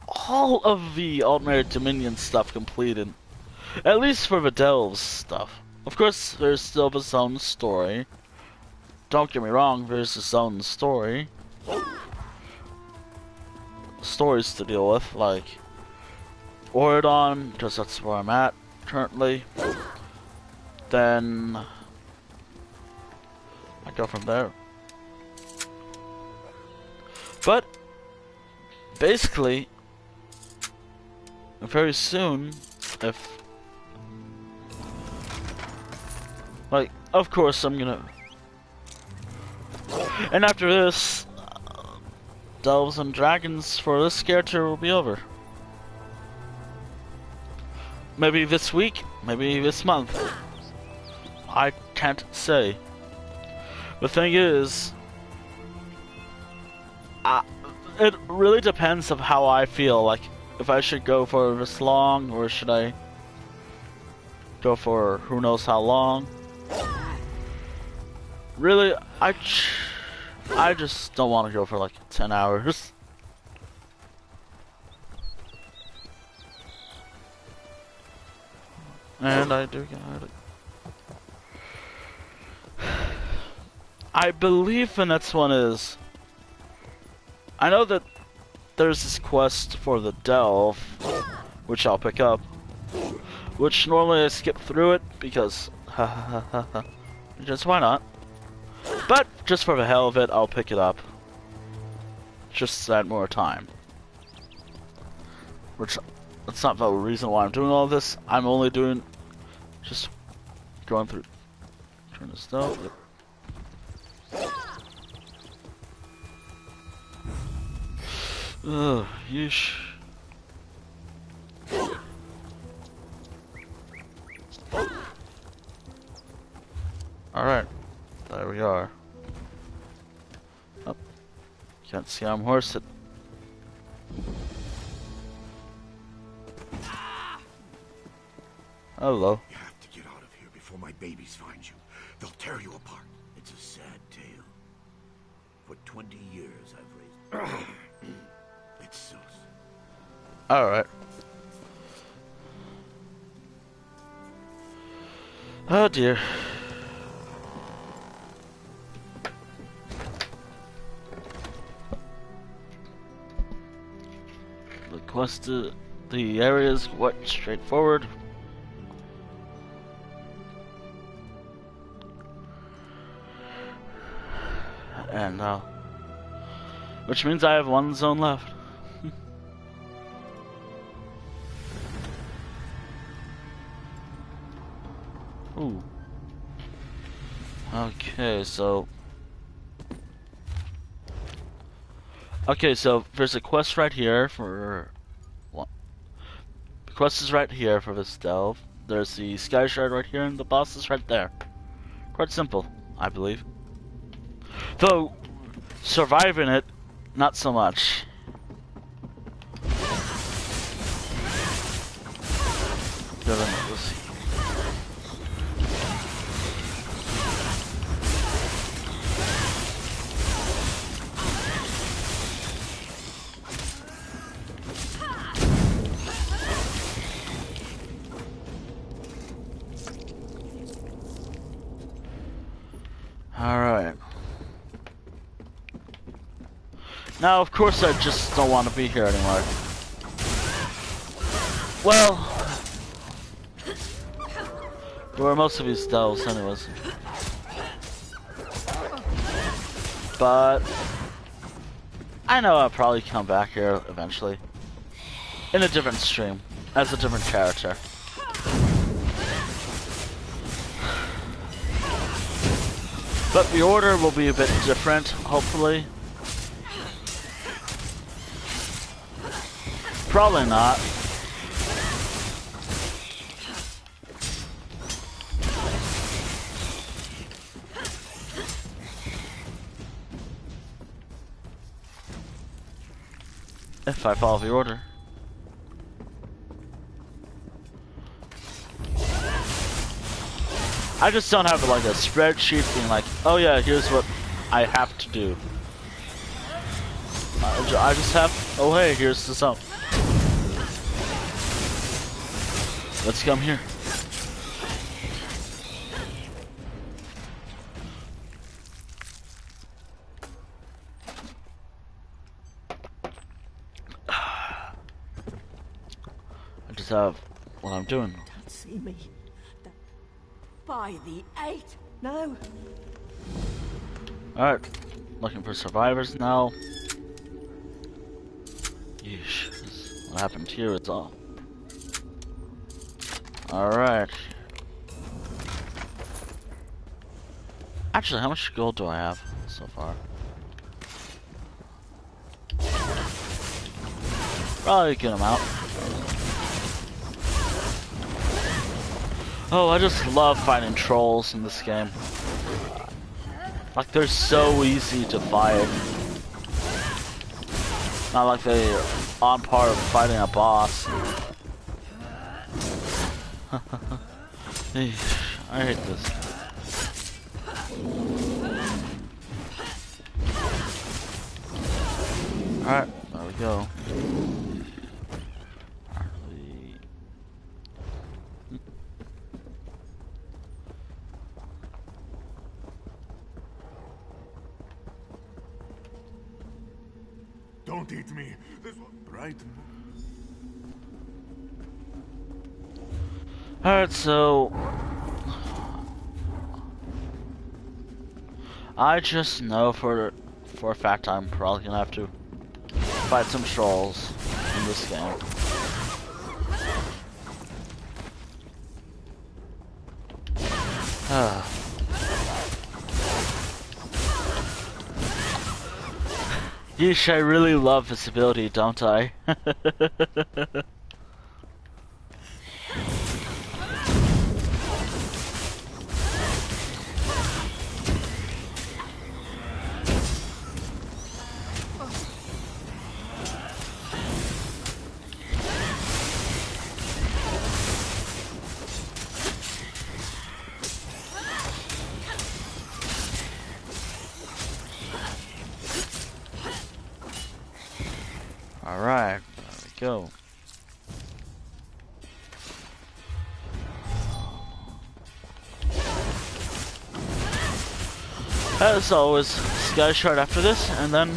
A: all of the Ultimate Dominion stuff completed. At least for the Delves stuff. Of course, there's still the zone story. Don't get me wrong, there's the zone story. Stories to deal with, like... Oridon, because that's where I'm at currently. Then I go from there. But basically, very soon, if like, of course I'm gonna, and after this, Delves and Dragons for this character will be over. Maybe this week, maybe this month. I can't say. The thing is, it really depends of how I feel. Like, if I should go for this long, or should I go for who knows how long. Really, I just don't want to go for like 10 hours. And I do get it. I believe the next one is... I know that there's this quest for the Delve, which I'll pick up. Which normally I skip through it because... just why not? But just for the hell of it, I'll pick it up. Just to add more time. Which, that's not the reason why I'm doing all this. I'm only doing... just going through... turn this down. Yep. Ugh, yeesh. Alright, there we are. Oh, can't see I'm horsed. Hello.
J: You have to get out of here before my babies find you. They'll tear you apart. It's a sad tale. For 20 years I've raised... It's so sad.
A: Alright. Oh dear. The quest, the area is quite straightforward. And which means I have one zone left. Ooh. Okay, so there's a quest right here for what? The quest is right here for this delve. There's the skyshard right here, and the boss is right there. Quite simple, I believe. Though surviving it, not so much. Let's see. Alright. Now, of course, I just don't want to be here anymore. Well, there were most of these delves anyways. But I know I'll probably come back here eventually. In a different stream, as a different character. But the order will be a bit different, hopefully. Probably not. If I follow the order. I just don't have like a spreadsheet being like, oh yeah, here's what I have to do. I just have, oh hey, here's the sum. Let's come here. I just have what I'm doing.
I: Don't see me. By the 8. No.
A: Alright. Looking for survivors now. Yeesh. What happened here is all. Alright. Actually, how much gold do I have so far? Probably a good amount. Oh, I just love fighting trolls in this game. Like, they're so easy to fight. Not like they're on par of fighting a boss. I hate this. Alright, there we go.
J: Don't eat me. This one, right?
A: Alright, so I just know for a fact I'm probably gonna have to fight some trolls in this game. Yeesh, I really love this ability, don't I? Alright, there we go. As always, skyshard after this, and then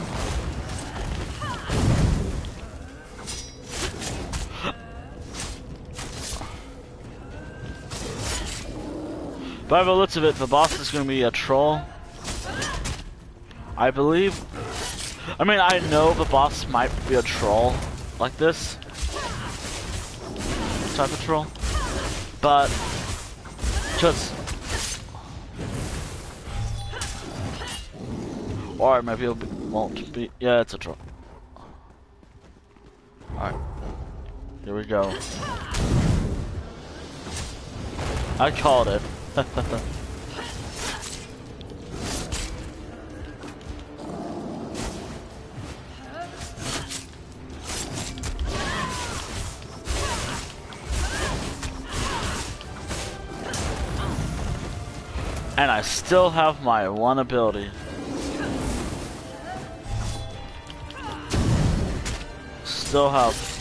A: by the looks of it, the boss is going to be a troll. I believe. I mean, I know the boss might be a troll like this type of troll, but just, or maybe it won't be. Yeah, it's a troll. Alright, here we go. I called it. And I still have my one ability. Still have.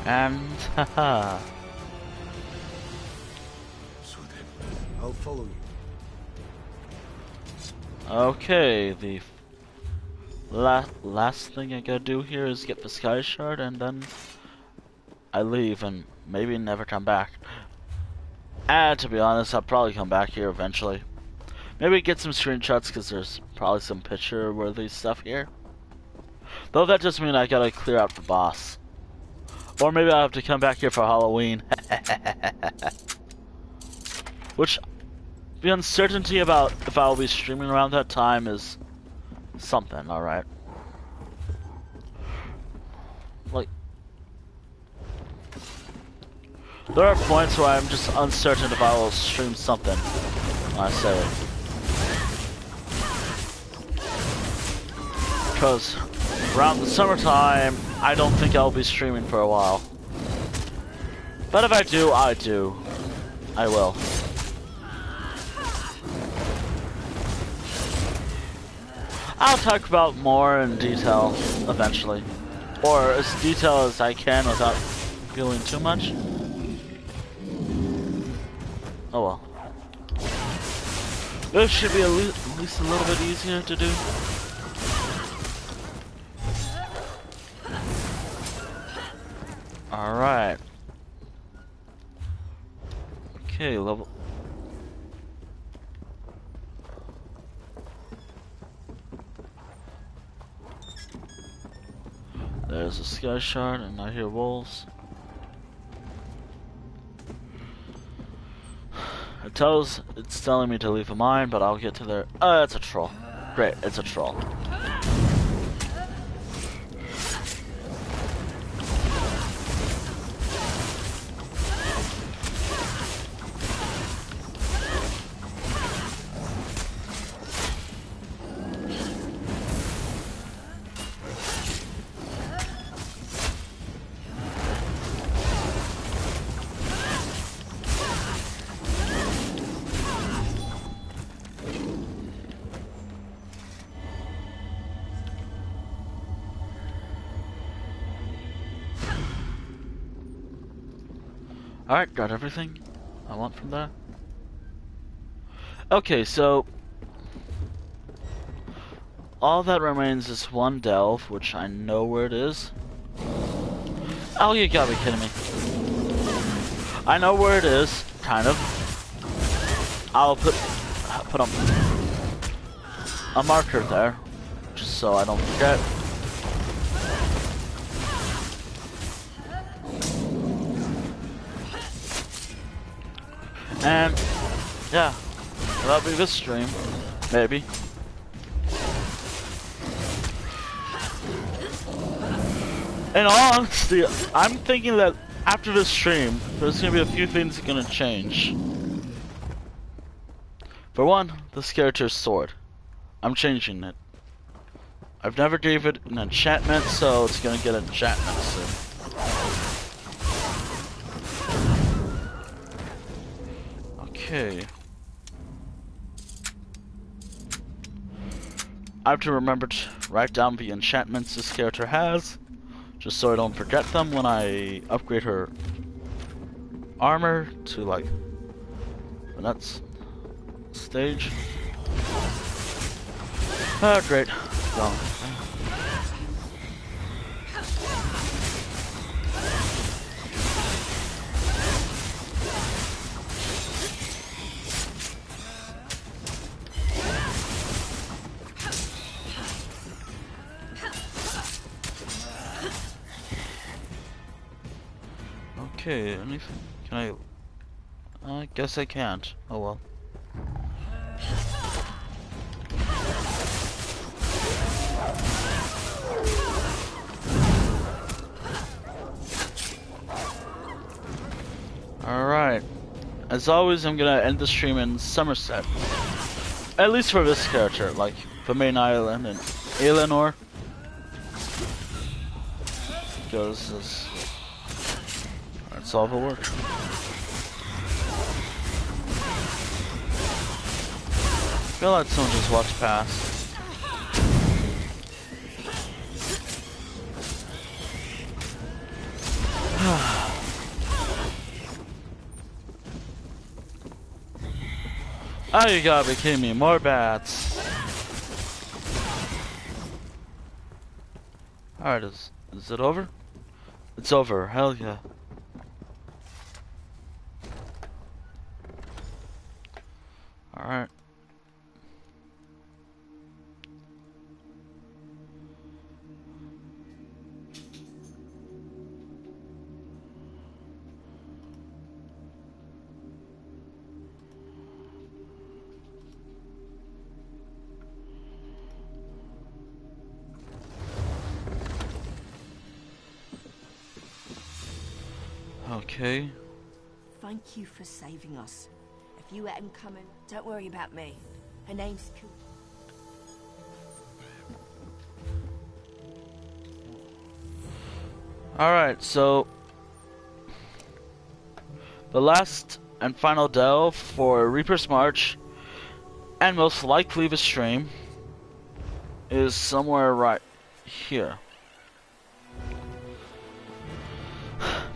A: And haha.
J: I'll follow you.
A: Okay, the last thing I gotta do here is get the skyshard, and then I leave and maybe never come back. And to be honest, I'll probably come back here eventually. Maybe get some screenshots because there's probably some picture-worthy stuff here. Though that just means I gotta clear out the boss. Or maybe I'll have to come back here for Halloween. Which, the uncertainty about if I'll be streaming around that time is something, alright. Like, there are points where I'm just uncertain if I will stream something when I say it. Because around the summertime, I don't think I'll be streaming for a while. But if I do, I do. I will. I'll talk about more in detail eventually. Or as detailed as I can without feeling too much. Oh well. This should be at least a little bit easier to do. Alright. Okay, level. There's a sky shard, and I hear wolves. It's telling me to leave a mine, but I'll get to there. Oh, it's a troll. Great, it's a troll. Alright, got everything I want from there. Okay, so all that remains is one delve, which I know where it is. Oh, you gotta be kidding me. I know where it is, kind of. I'll put a marker there, just so I don't forget. And yeah, that'll be this stream, maybe. In all honesty, I'm thinking that after this stream, there's gonna be a few things that are gonna change. For one, this character's sword. I'm changing it. I've never gave it an enchantment, so it's gonna get an enchantment soon. Okay. I have to remember to write down the enchantments this character has, just so I don't forget them when I upgrade her armor to like the next stage. Oh, great. Wrong. Okay, anything? Can I guess I can't. Oh well. Alright. As always, I'm gonna end the stream in Somerset. At least for this character, like the main island and Eleanor. Because that's all the work. I feel like someone just walked past. Oh, you gotta be kidding me, more bats. Alright, is it over? It's over, hell yeah. Alright. Okay.
I: Thank you for saving us. If you hadn't come in, don't worry about me. Her name's Ku.
A: Alright, so the last and final delve for Reaper's March, and most likely the stream, is somewhere right here.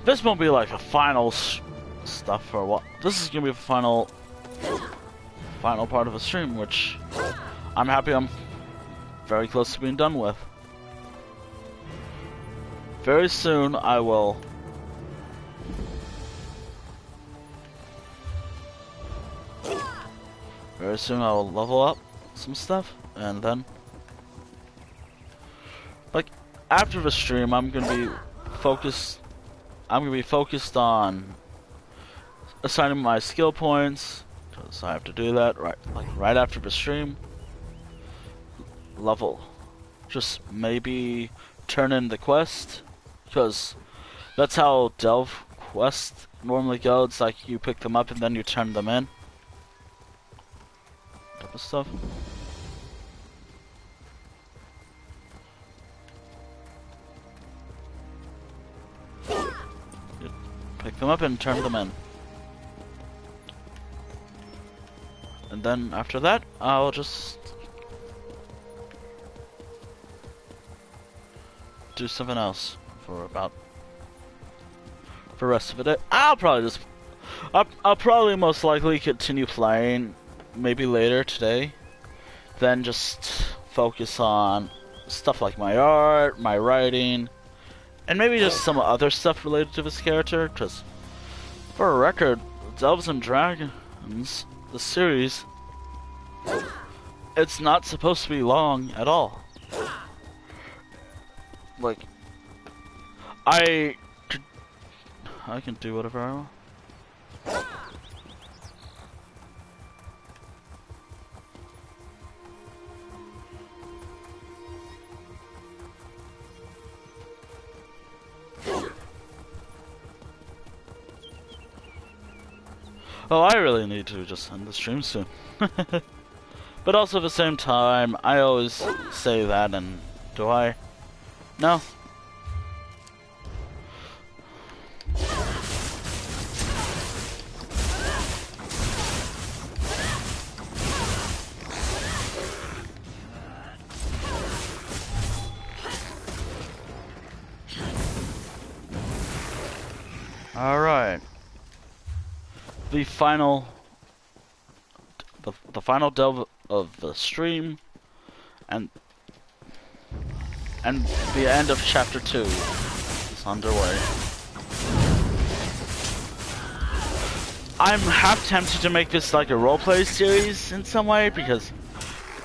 A: This won't be like a final stuff or what. This is gonna be the final part of the stream, which I'm happy I'm very close to being done with. Very soon I will level up some stuff, and then like after the stream I'm gonna be focused on assigning my skill points, because I have to do that right after the stream. Level, just maybe turn in the quest, because that's how delve quests normally go. It's like you pick them up and then you turn them in. Type of stuff. You pick them up and turn them in. And then after that, I'll just do something else for about for the rest of the day. I'll probably most likely continue playing maybe later today. Then just focus on stuff like my art, my writing, and maybe just some other stuff related to this character. Because for a record, Elves and Dragons, the series, it's not supposed to be long at all. Like, I can do whatever I want. Oh, I really need to just end the stream soon. But also at the same time, I always say that, and do I? No. Alright. The final delve of the stream and the end of chapter 2 is underway. I'm half tempted to make this like a roleplay series in some way, because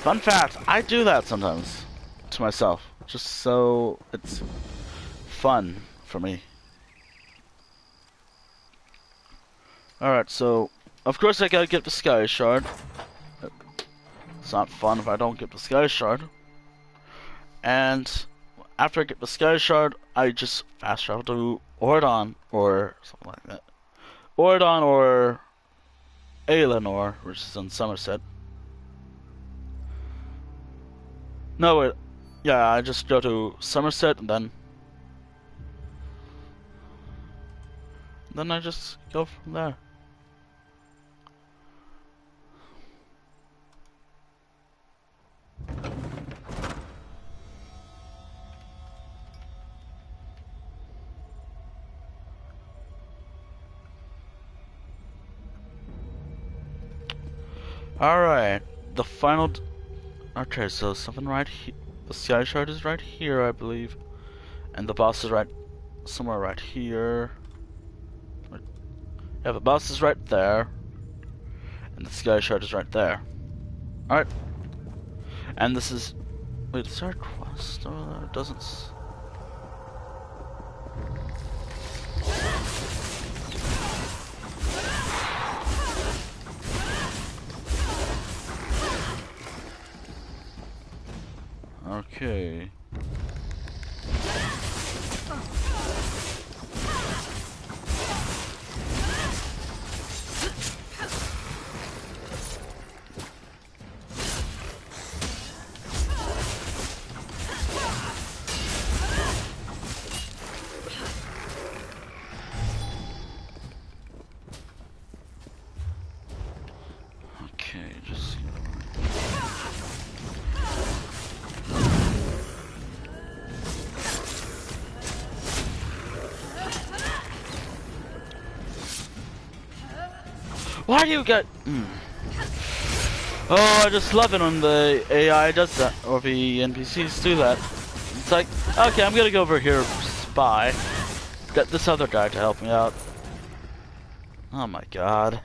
A: fun fact, I do that sometimes to myself, just so it's fun for me. Alright, so of course I gotta get the skyshard. It's not fun if I don't get the skyshard. And after I get the skyshard, I just fast travel to Ordon or something like that. Ordon or Aelinor, which is in Somerset. No, wait. Yeah, I just go to Somerset and then I just go from there. Alright, the final... Okay, so something right here. The skyshard is right here, I believe. And the boss is right... somewhere right here. Yeah, the boss is right there. And the skyshard is right there. Alright. And this is... Wait, is there a quest? Oh, it doesn't... Okay. Okay, just... Why do you get... Oh, I just love it when the AI does that, or the NPCs do that. It's like, okay, I'm gonna go over here, spy, get this other guy to help me out. Oh my god.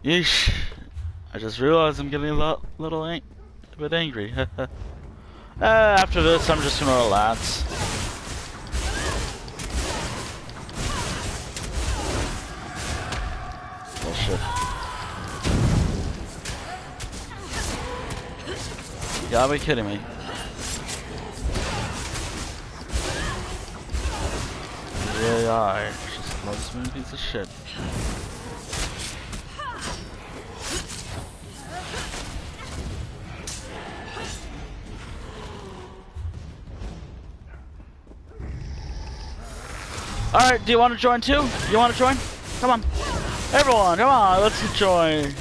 A: Yeesh. I just realized I'm getting a bit angry. After this, I'm just gonna relax. Bullshit. You gotta be kidding me. The AI, just one smooth piece of shit. Alright, do you want to join too? You want to join? Come on. Everyone, come on, let's join.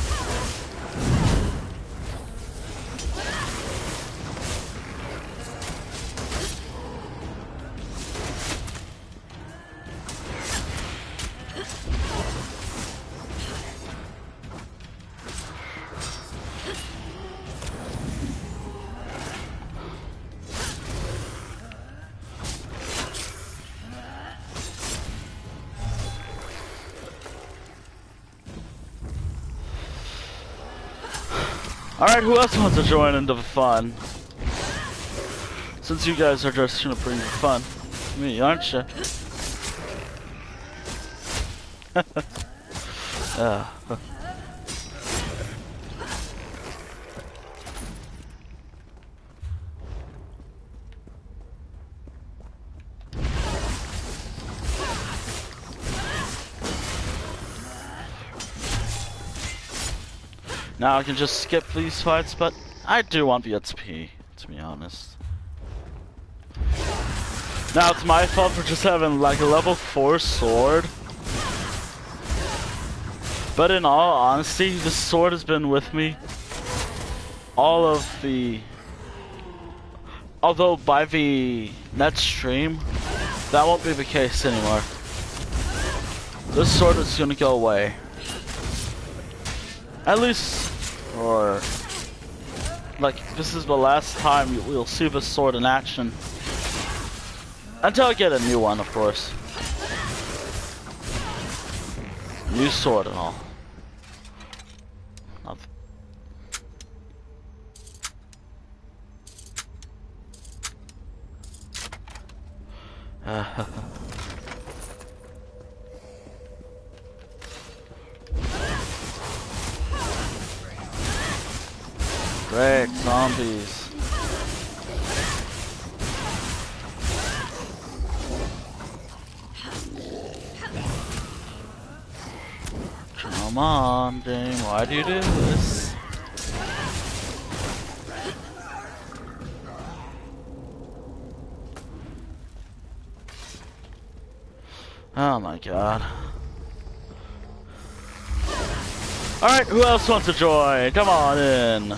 A: Alright, who else wants to join into the fun? Since you guys are just gonna bring the fun. Me, aren't you? Now I can just skip these fights, but I do want the XP, to be honest. Now it's my fault for just having like a level 4 sword. But in all honesty, this sword has been with me all of the... Although by the next stream, that won't be the case anymore. This sword is gonna go away. At least, or like this is the last time we'll see this sword in action. Until I get a new one, of course. New sword and all. Great zombies. Come on, Dane, why do you do this? Oh my god. Alright, who else wants to join? Come on in.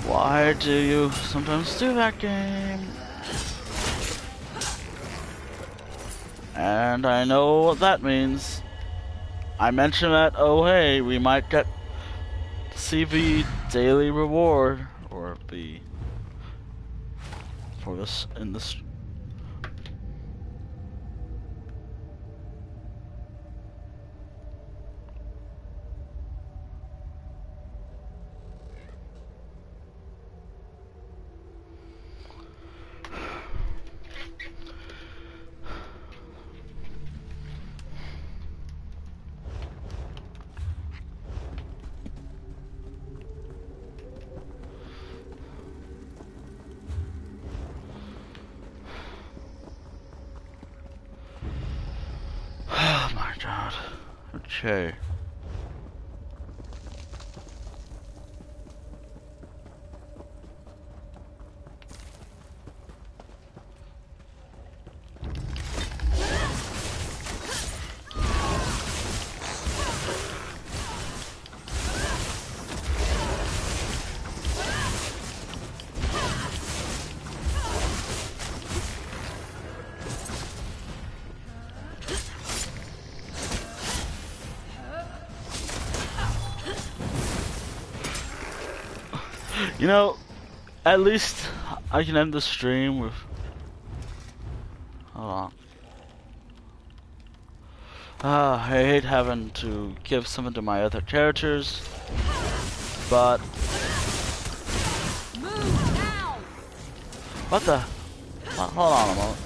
A: Why do you sometimes do that, game? And I know what that means. I mentioned that, oh hey, we might get see the daily reward, or the for this in this. Oh my god. Okay. You know, at least I can end the stream with... Hold on. I hate having to give something to my other characters, but... What the? Hold on a moment.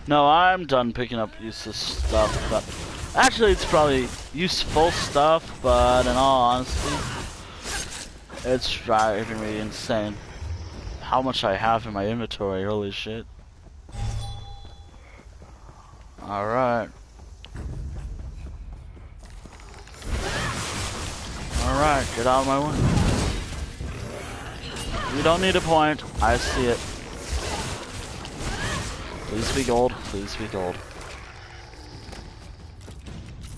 A: No, I'm done picking up useless stuff, but actually it's probably useful stuff, but in all honesty, it's driving me insane how much I have in my inventory, holy shit. Alright. Alright, get out of my way. You don't need a point, I see it. Please be gold, please be gold.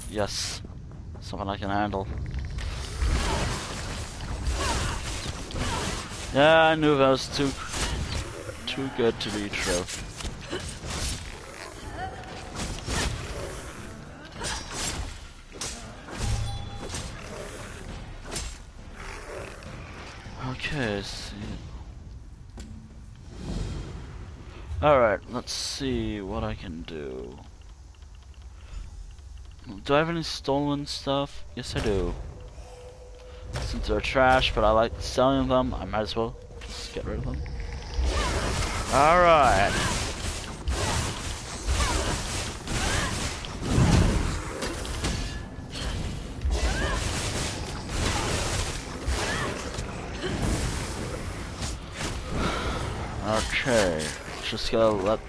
A: Yes, something I can handle. Yeah, I knew that was too good to be true. Okay, see. Alright, let's see what I can do. Do I have any stolen stuff? Yes, I do. Since they're trash, but I like selling them, I might as well just get rid of them. Alright. Okay, just gotta let...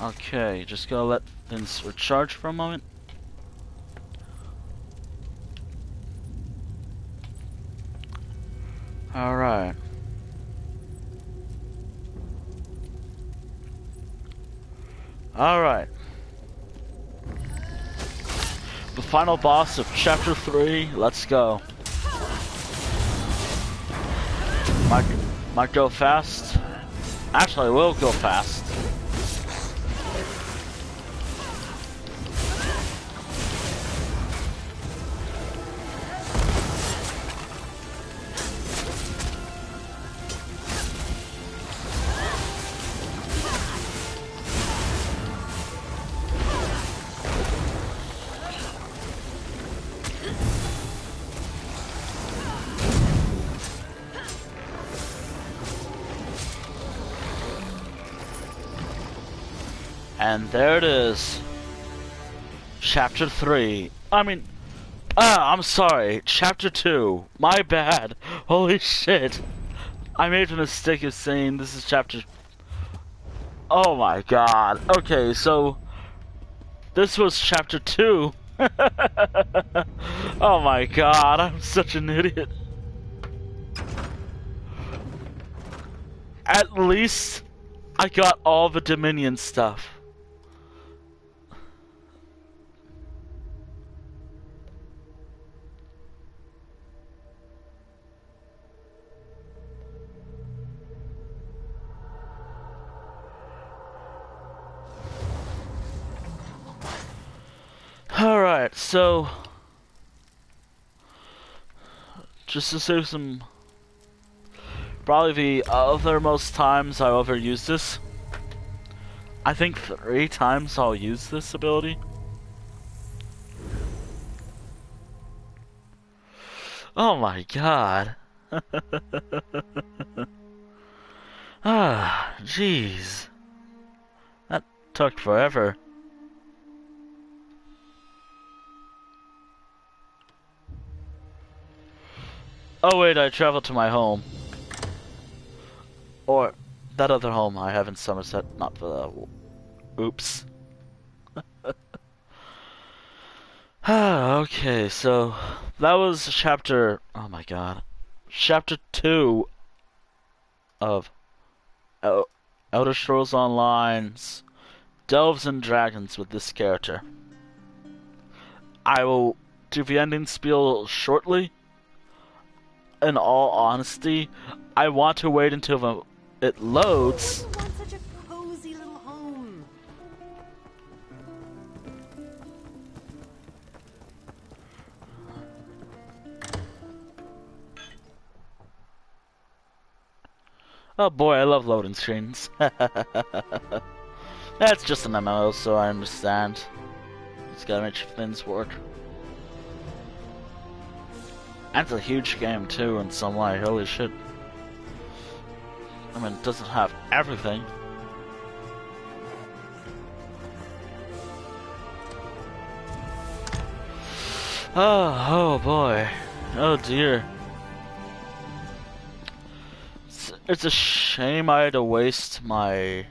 A: Okay, just gotta let things recharge for a moment. Alright. Alright. The final boss of Chapter 3, let's go. Might go fast. Actually, will go fast. And there it is. Chapter 3. I'm sorry. Chapter 2. My bad. Holy shit. I made the mistake of saying this is chapter... Oh my god. Okay, so... This was chapter 2. Oh my god, I'm such an idiot. At least I got all the Dominion stuff. Alright, so just to save some, probably the other most times I'll ever use this. I think 3 times I'll use this ability. Oh my god. Ah, jeez. That took forever. Oh wait, I traveled to my home. Or that other home I have in Somerset, not the... Oops. Okay, so that was chapter... Oh my god. Chapter 2 of Elder Scrolls Online's Delves and Dragons with this character. I will do the ending spiel shortly. In all honesty, I want to wait until it loads.
I: You want such a cozy little home.
A: Oh boy, I love loading screens. That's just an MMO, so I understand. Just gotta make things work. That's a huge game too in some way, holy shit. I mean, it doesn't have everything. Oh boy. Oh dear. It's a shame I had to waste my...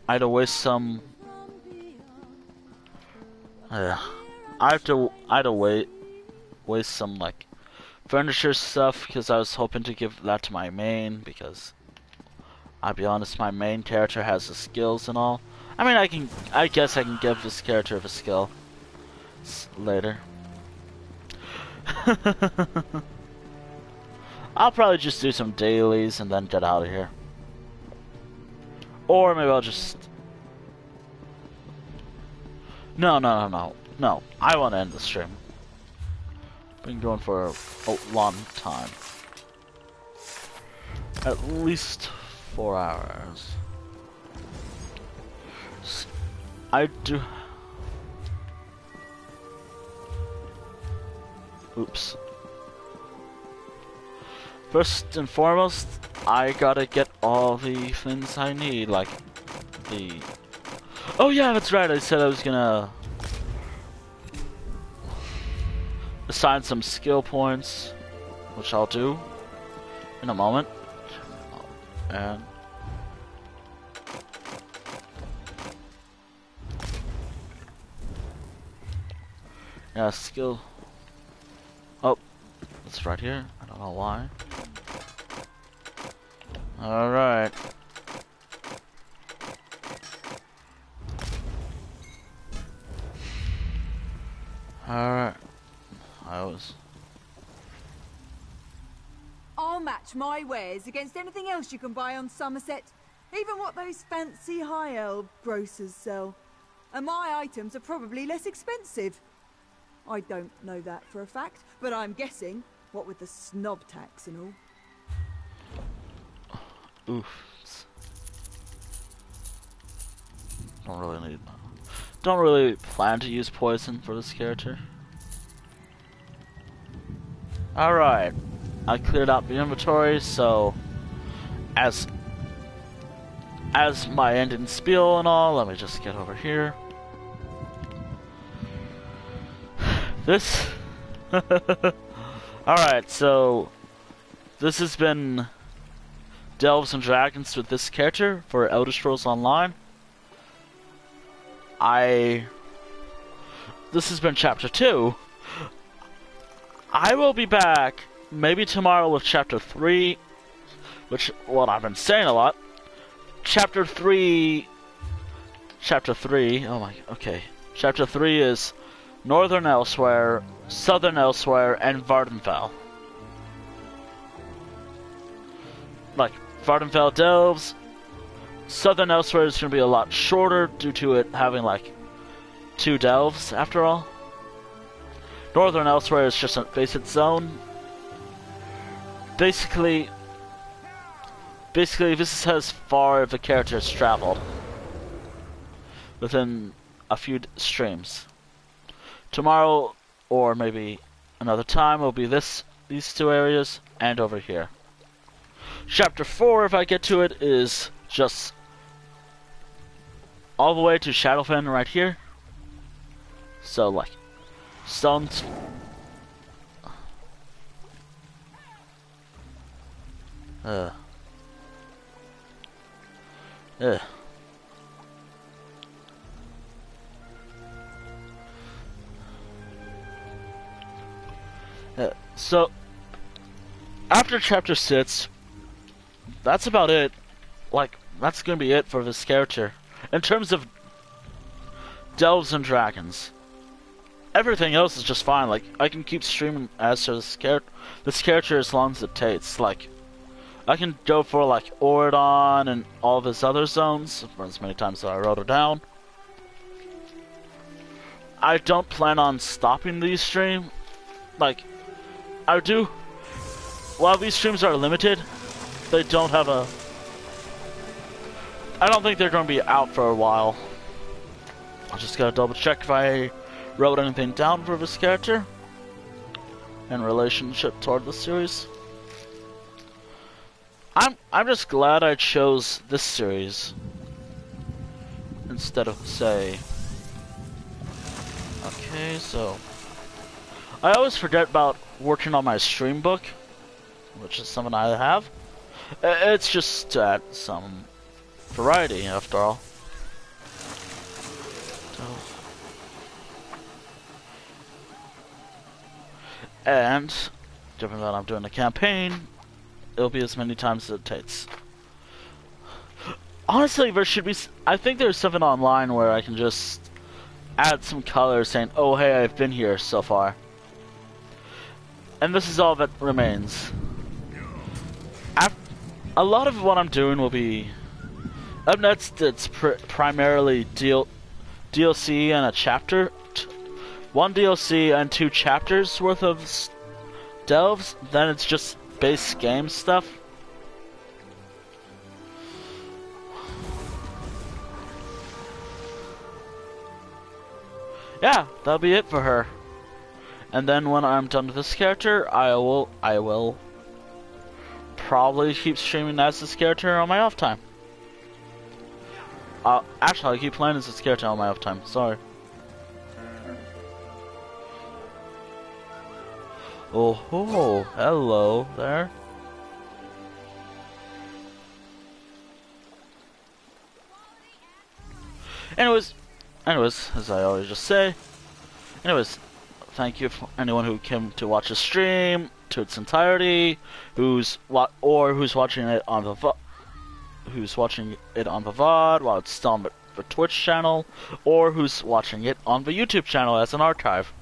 A: I had to waste some... I had to waste some, like, furniture stuff, because I was hoping to give that to my main, because I'll be honest, my main character has the skills and all. I mean, I guess I can give this character the skill later. I'll probably just do some dailies and then get out of here. Or maybe I'll just... No. I want to end the stream. Been going for a long time. At least 4 hours. I do... Oops. First and foremost, I gotta get all the things I need, like the... Oh yeah, that's right, I said I was gonna assign some skill points, which I'll do in a moment. And... yeah, skill... Oh, it's right here. I don't know why. Alright. Alright.
K: I'll match my wares against anything else you can buy on Somerset. Even what those fancy high elf grocers sell. And my items are probably less expensive. I don't know that for a fact, but I'm guessing, what with the snob tax and all.
A: Oof. Don't really plan to use poison for this character. Alright. I cleared out the inventory, so as my ending spiel and all, let me just get over here. This alright, so this has been Delves and Dragons with this character for Elder Scrolls Online. This has been chapter 2. I will be back maybe tomorrow with chapter 3, which, well, I've been saying a lot. Chapter 3, oh my, okay. Chapter 3 is Northern Elsewhere, Southern Elsewhere, and Vardenfell. Like, Vardenfell Delves. Southern Elsewhere is going to be a lot shorter due to it having, like, 2 delves, after all. Northern Elsewhere is just a basic zone. Basically, this is as far as the character has traveled within a few streams. Tomorrow, or maybe another time, will be these 2 areas, and over here. Chapter 4, if I get to it, is just all the way to Shadowfen right here. So, like, stones. So, after chapter 6, that's about it. Like, that's gonna be it for this character. In terms of Delves and Dragons. Everything else is just fine. Like, I can keep streaming as to this character as long as it takes. Like, I can go for, like, Oridon and all of his other zones for as many times as I wrote it down. I don't plan on stopping these streams. Like, I do. While these streams are limited, they don't have a... I don't think they're going to be out for a while. I just gotta double check if I wrote anything down for this character in relationship toward the series. I'm just glad I chose this series instead of, say... Okay, so... I always forget about working on my stream book, which is something I have. It's just some variety, after all. And, given that I'm doing a campaign, it'll be as many times as it takes. Honestly, there should be... I think there's something online where I can just add some color saying, oh hey, I've been here so far. And this is all that remains. A lot of what I'm doing will be... Up next, it's primarily DLC and a chapter. One DLC and 2 chapters worth of delves. Then it's just base game stuff. Yeah, that'll be it for her. And then when I'm done with this character, I will probably keep streaming as this character on my off time. Actually, I keep playing as this character on my off time. Sorry. Oh ho, hello there. Anyways, as I always just say. Anyways, thank you for anyone who came to watch the stream to its entirety, who's watching it on the VOD while it's still on the Twitch channel, or who's watching it on the YouTube channel as an archive.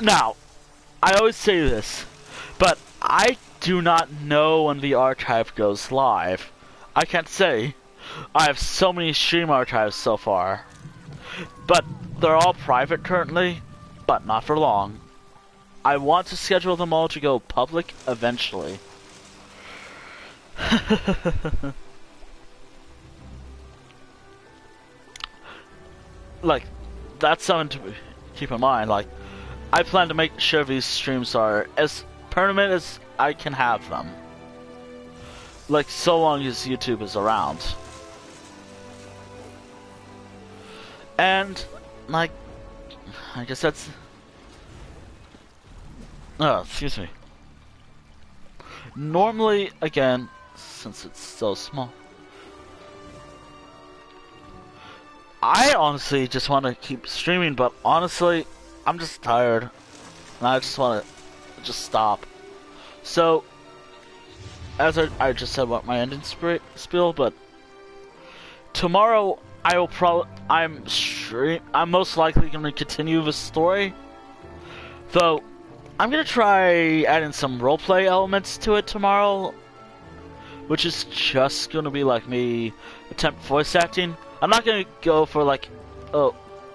A: Now, I always say this, but I do not know when the archive goes live. I can't say. I have so many stream archives so far, but they're all private currently, but not for long. I want to schedule them all to go public eventually. Like, that's something to keep in mind. Like, I plan to make sure these streams are as permanent as I can have them. Like, so long as YouTube is around. And, like, I guess that's... Oh, excuse me. Normally, again, since it's so small, I honestly just want to keep streaming, but honestly, I'm just tired. And I just want to just stop. So, as I just said about my ending spiel, but tomorrow I will I'm most likely going to continue the story. Though, I'm going to try adding some roleplay elements to it tomorrow, which is just going to be like me attempt voice acting. I'm not going to go for like,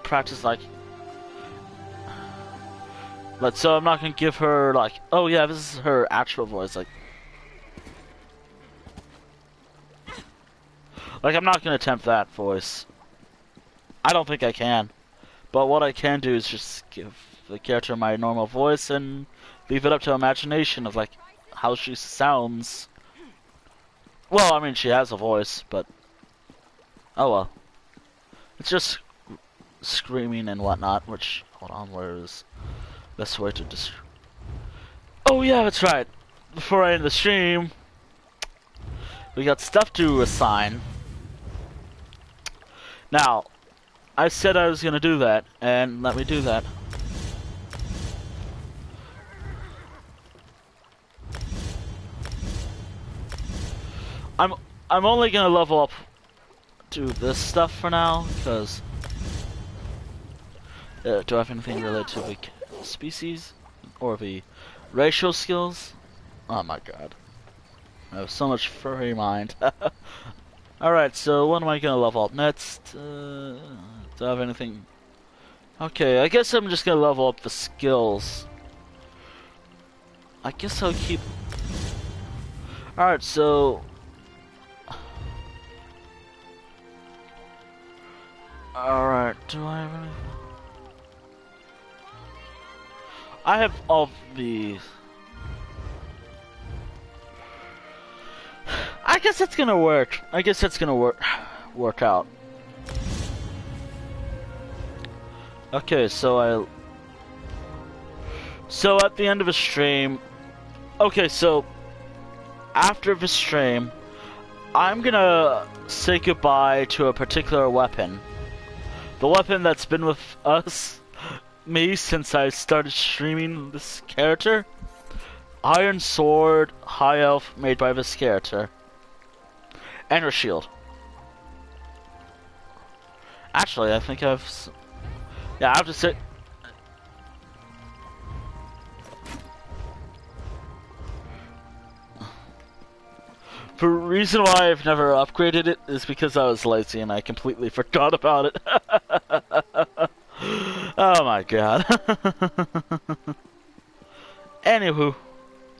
A: practice like, so I'm not going to give her like, oh yeah, this is her actual voice, like I'm not going to attempt that voice. I don't think I can. But what I can do is just give the character my normal voice and leave it up to imagination of like how she sounds. Well, I mean, she has a voice, but oh well. It's just screaming and whatnot, which, hold on, where is the best way to describe? Oh yeah, that's right. Before I end the stream, we got stuff to assign. Now, I said I was gonna do that, and let me do that. I'm only gonna level up to this stuff for now, because do I have anything related to the species or the racial skills? Oh my god, I have so much furry mind. Alright, so what am I gonna level up next? Do I have anything? Okay, I guess I'm just gonna level up the skills. I guess I'll keep... Alright, so... Alright, do I have any? I have all these. I guess that's gonna work. I guess that's gonna work out. Okay, so at the end of a stream, okay, so after the stream, I'm gonna say goodbye to a particular weapon. The weapon that's been with me since I started streaming this character. Iron sword, high elf, made by this character. And her shield. Actually, I think yeah, I have to say... The reason why I've never upgraded it is because I was lazy and I completely forgot about it. Oh my god. Anywho,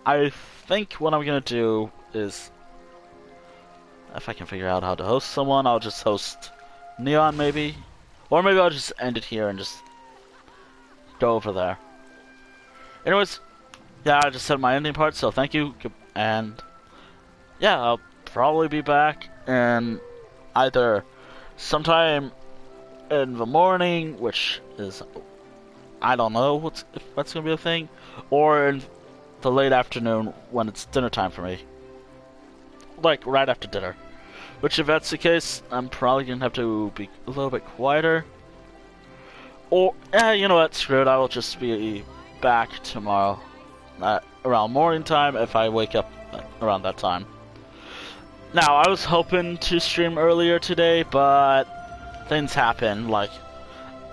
A: I think what I'm gonna do is, if I can figure out how to host someone, I'll just host Neon maybe. Or maybe I'll just end it here and just go over there. Anyways, yeah, I just said my ending part, so thank you, and yeah, I'll probably be back in either sometime in the morning, which is, I don't know if that's gonna be a thing, or in the late afternoon when it's dinner time for me. Like, right after dinner. Which, if that's the case, I'm probably gonna have to be a little bit quieter. Or, you know what, screw it, I will just be back tomorrow. Around morning time if I wake up around that time. Now, I was hoping to stream earlier today, but things happen. Like,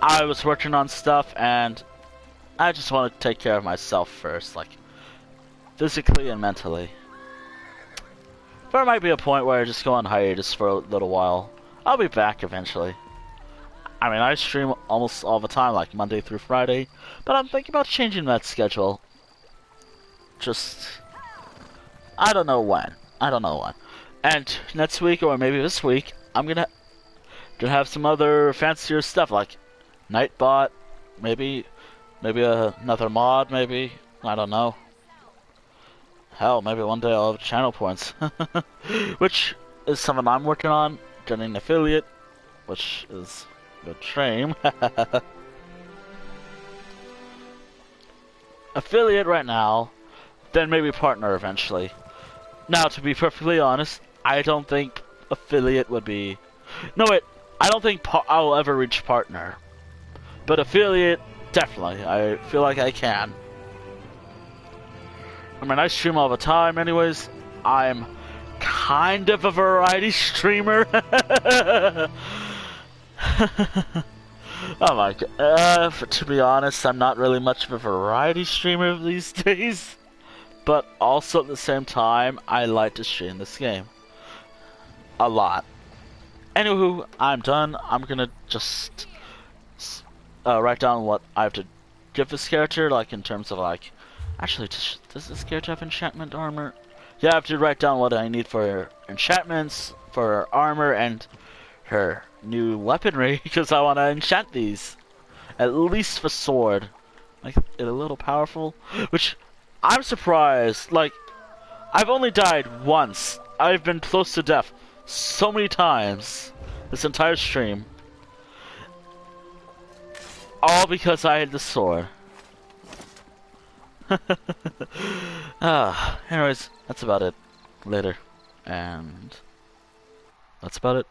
A: I was working on stuff and I just want to take care of myself first, like, physically and mentally. There might be a point where I just go on hiatus for a little while. I'll be back eventually. I mean, I stream almost all the time, like Monday through Friday, but I'm thinking about changing that schedule. Just, I don't know when. And next week, or maybe this week, I'm gonna have some other fancier stuff, like Nightbot, maybe another mod, maybe, I don't know. Hell, maybe one day I'll have channel points. Which is something I'm working on, getting an affiliate, which is a shame. Affiliate right now, then maybe partner eventually. Now, to be perfectly honest, I don't think affiliate would be... No, wait, I don't think I'll ever reach partner. But affiliate, definitely. I feel like I can. I mean, I stream all the time anyways. I'm kind of a variety streamer. Oh my god. To be honest, I'm not really much of a variety streamer these days. But also at the same time, I like to stream this game. A lot. Anywho, I'm done. I'm gonna just write down what I have to give this character, like in terms of like... Actually, does this character have enchantment armor? Yeah, I have to write down what I need for her enchantments, for her armor, and her new weaponry, because I want to enchant these. At least the sword. Make it a little powerful. Which, I'm surprised. Like, I've only died once. I've been close to death so many times this entire stream. All because I had the sword. Anyways, that's about it. Later. And that's about it.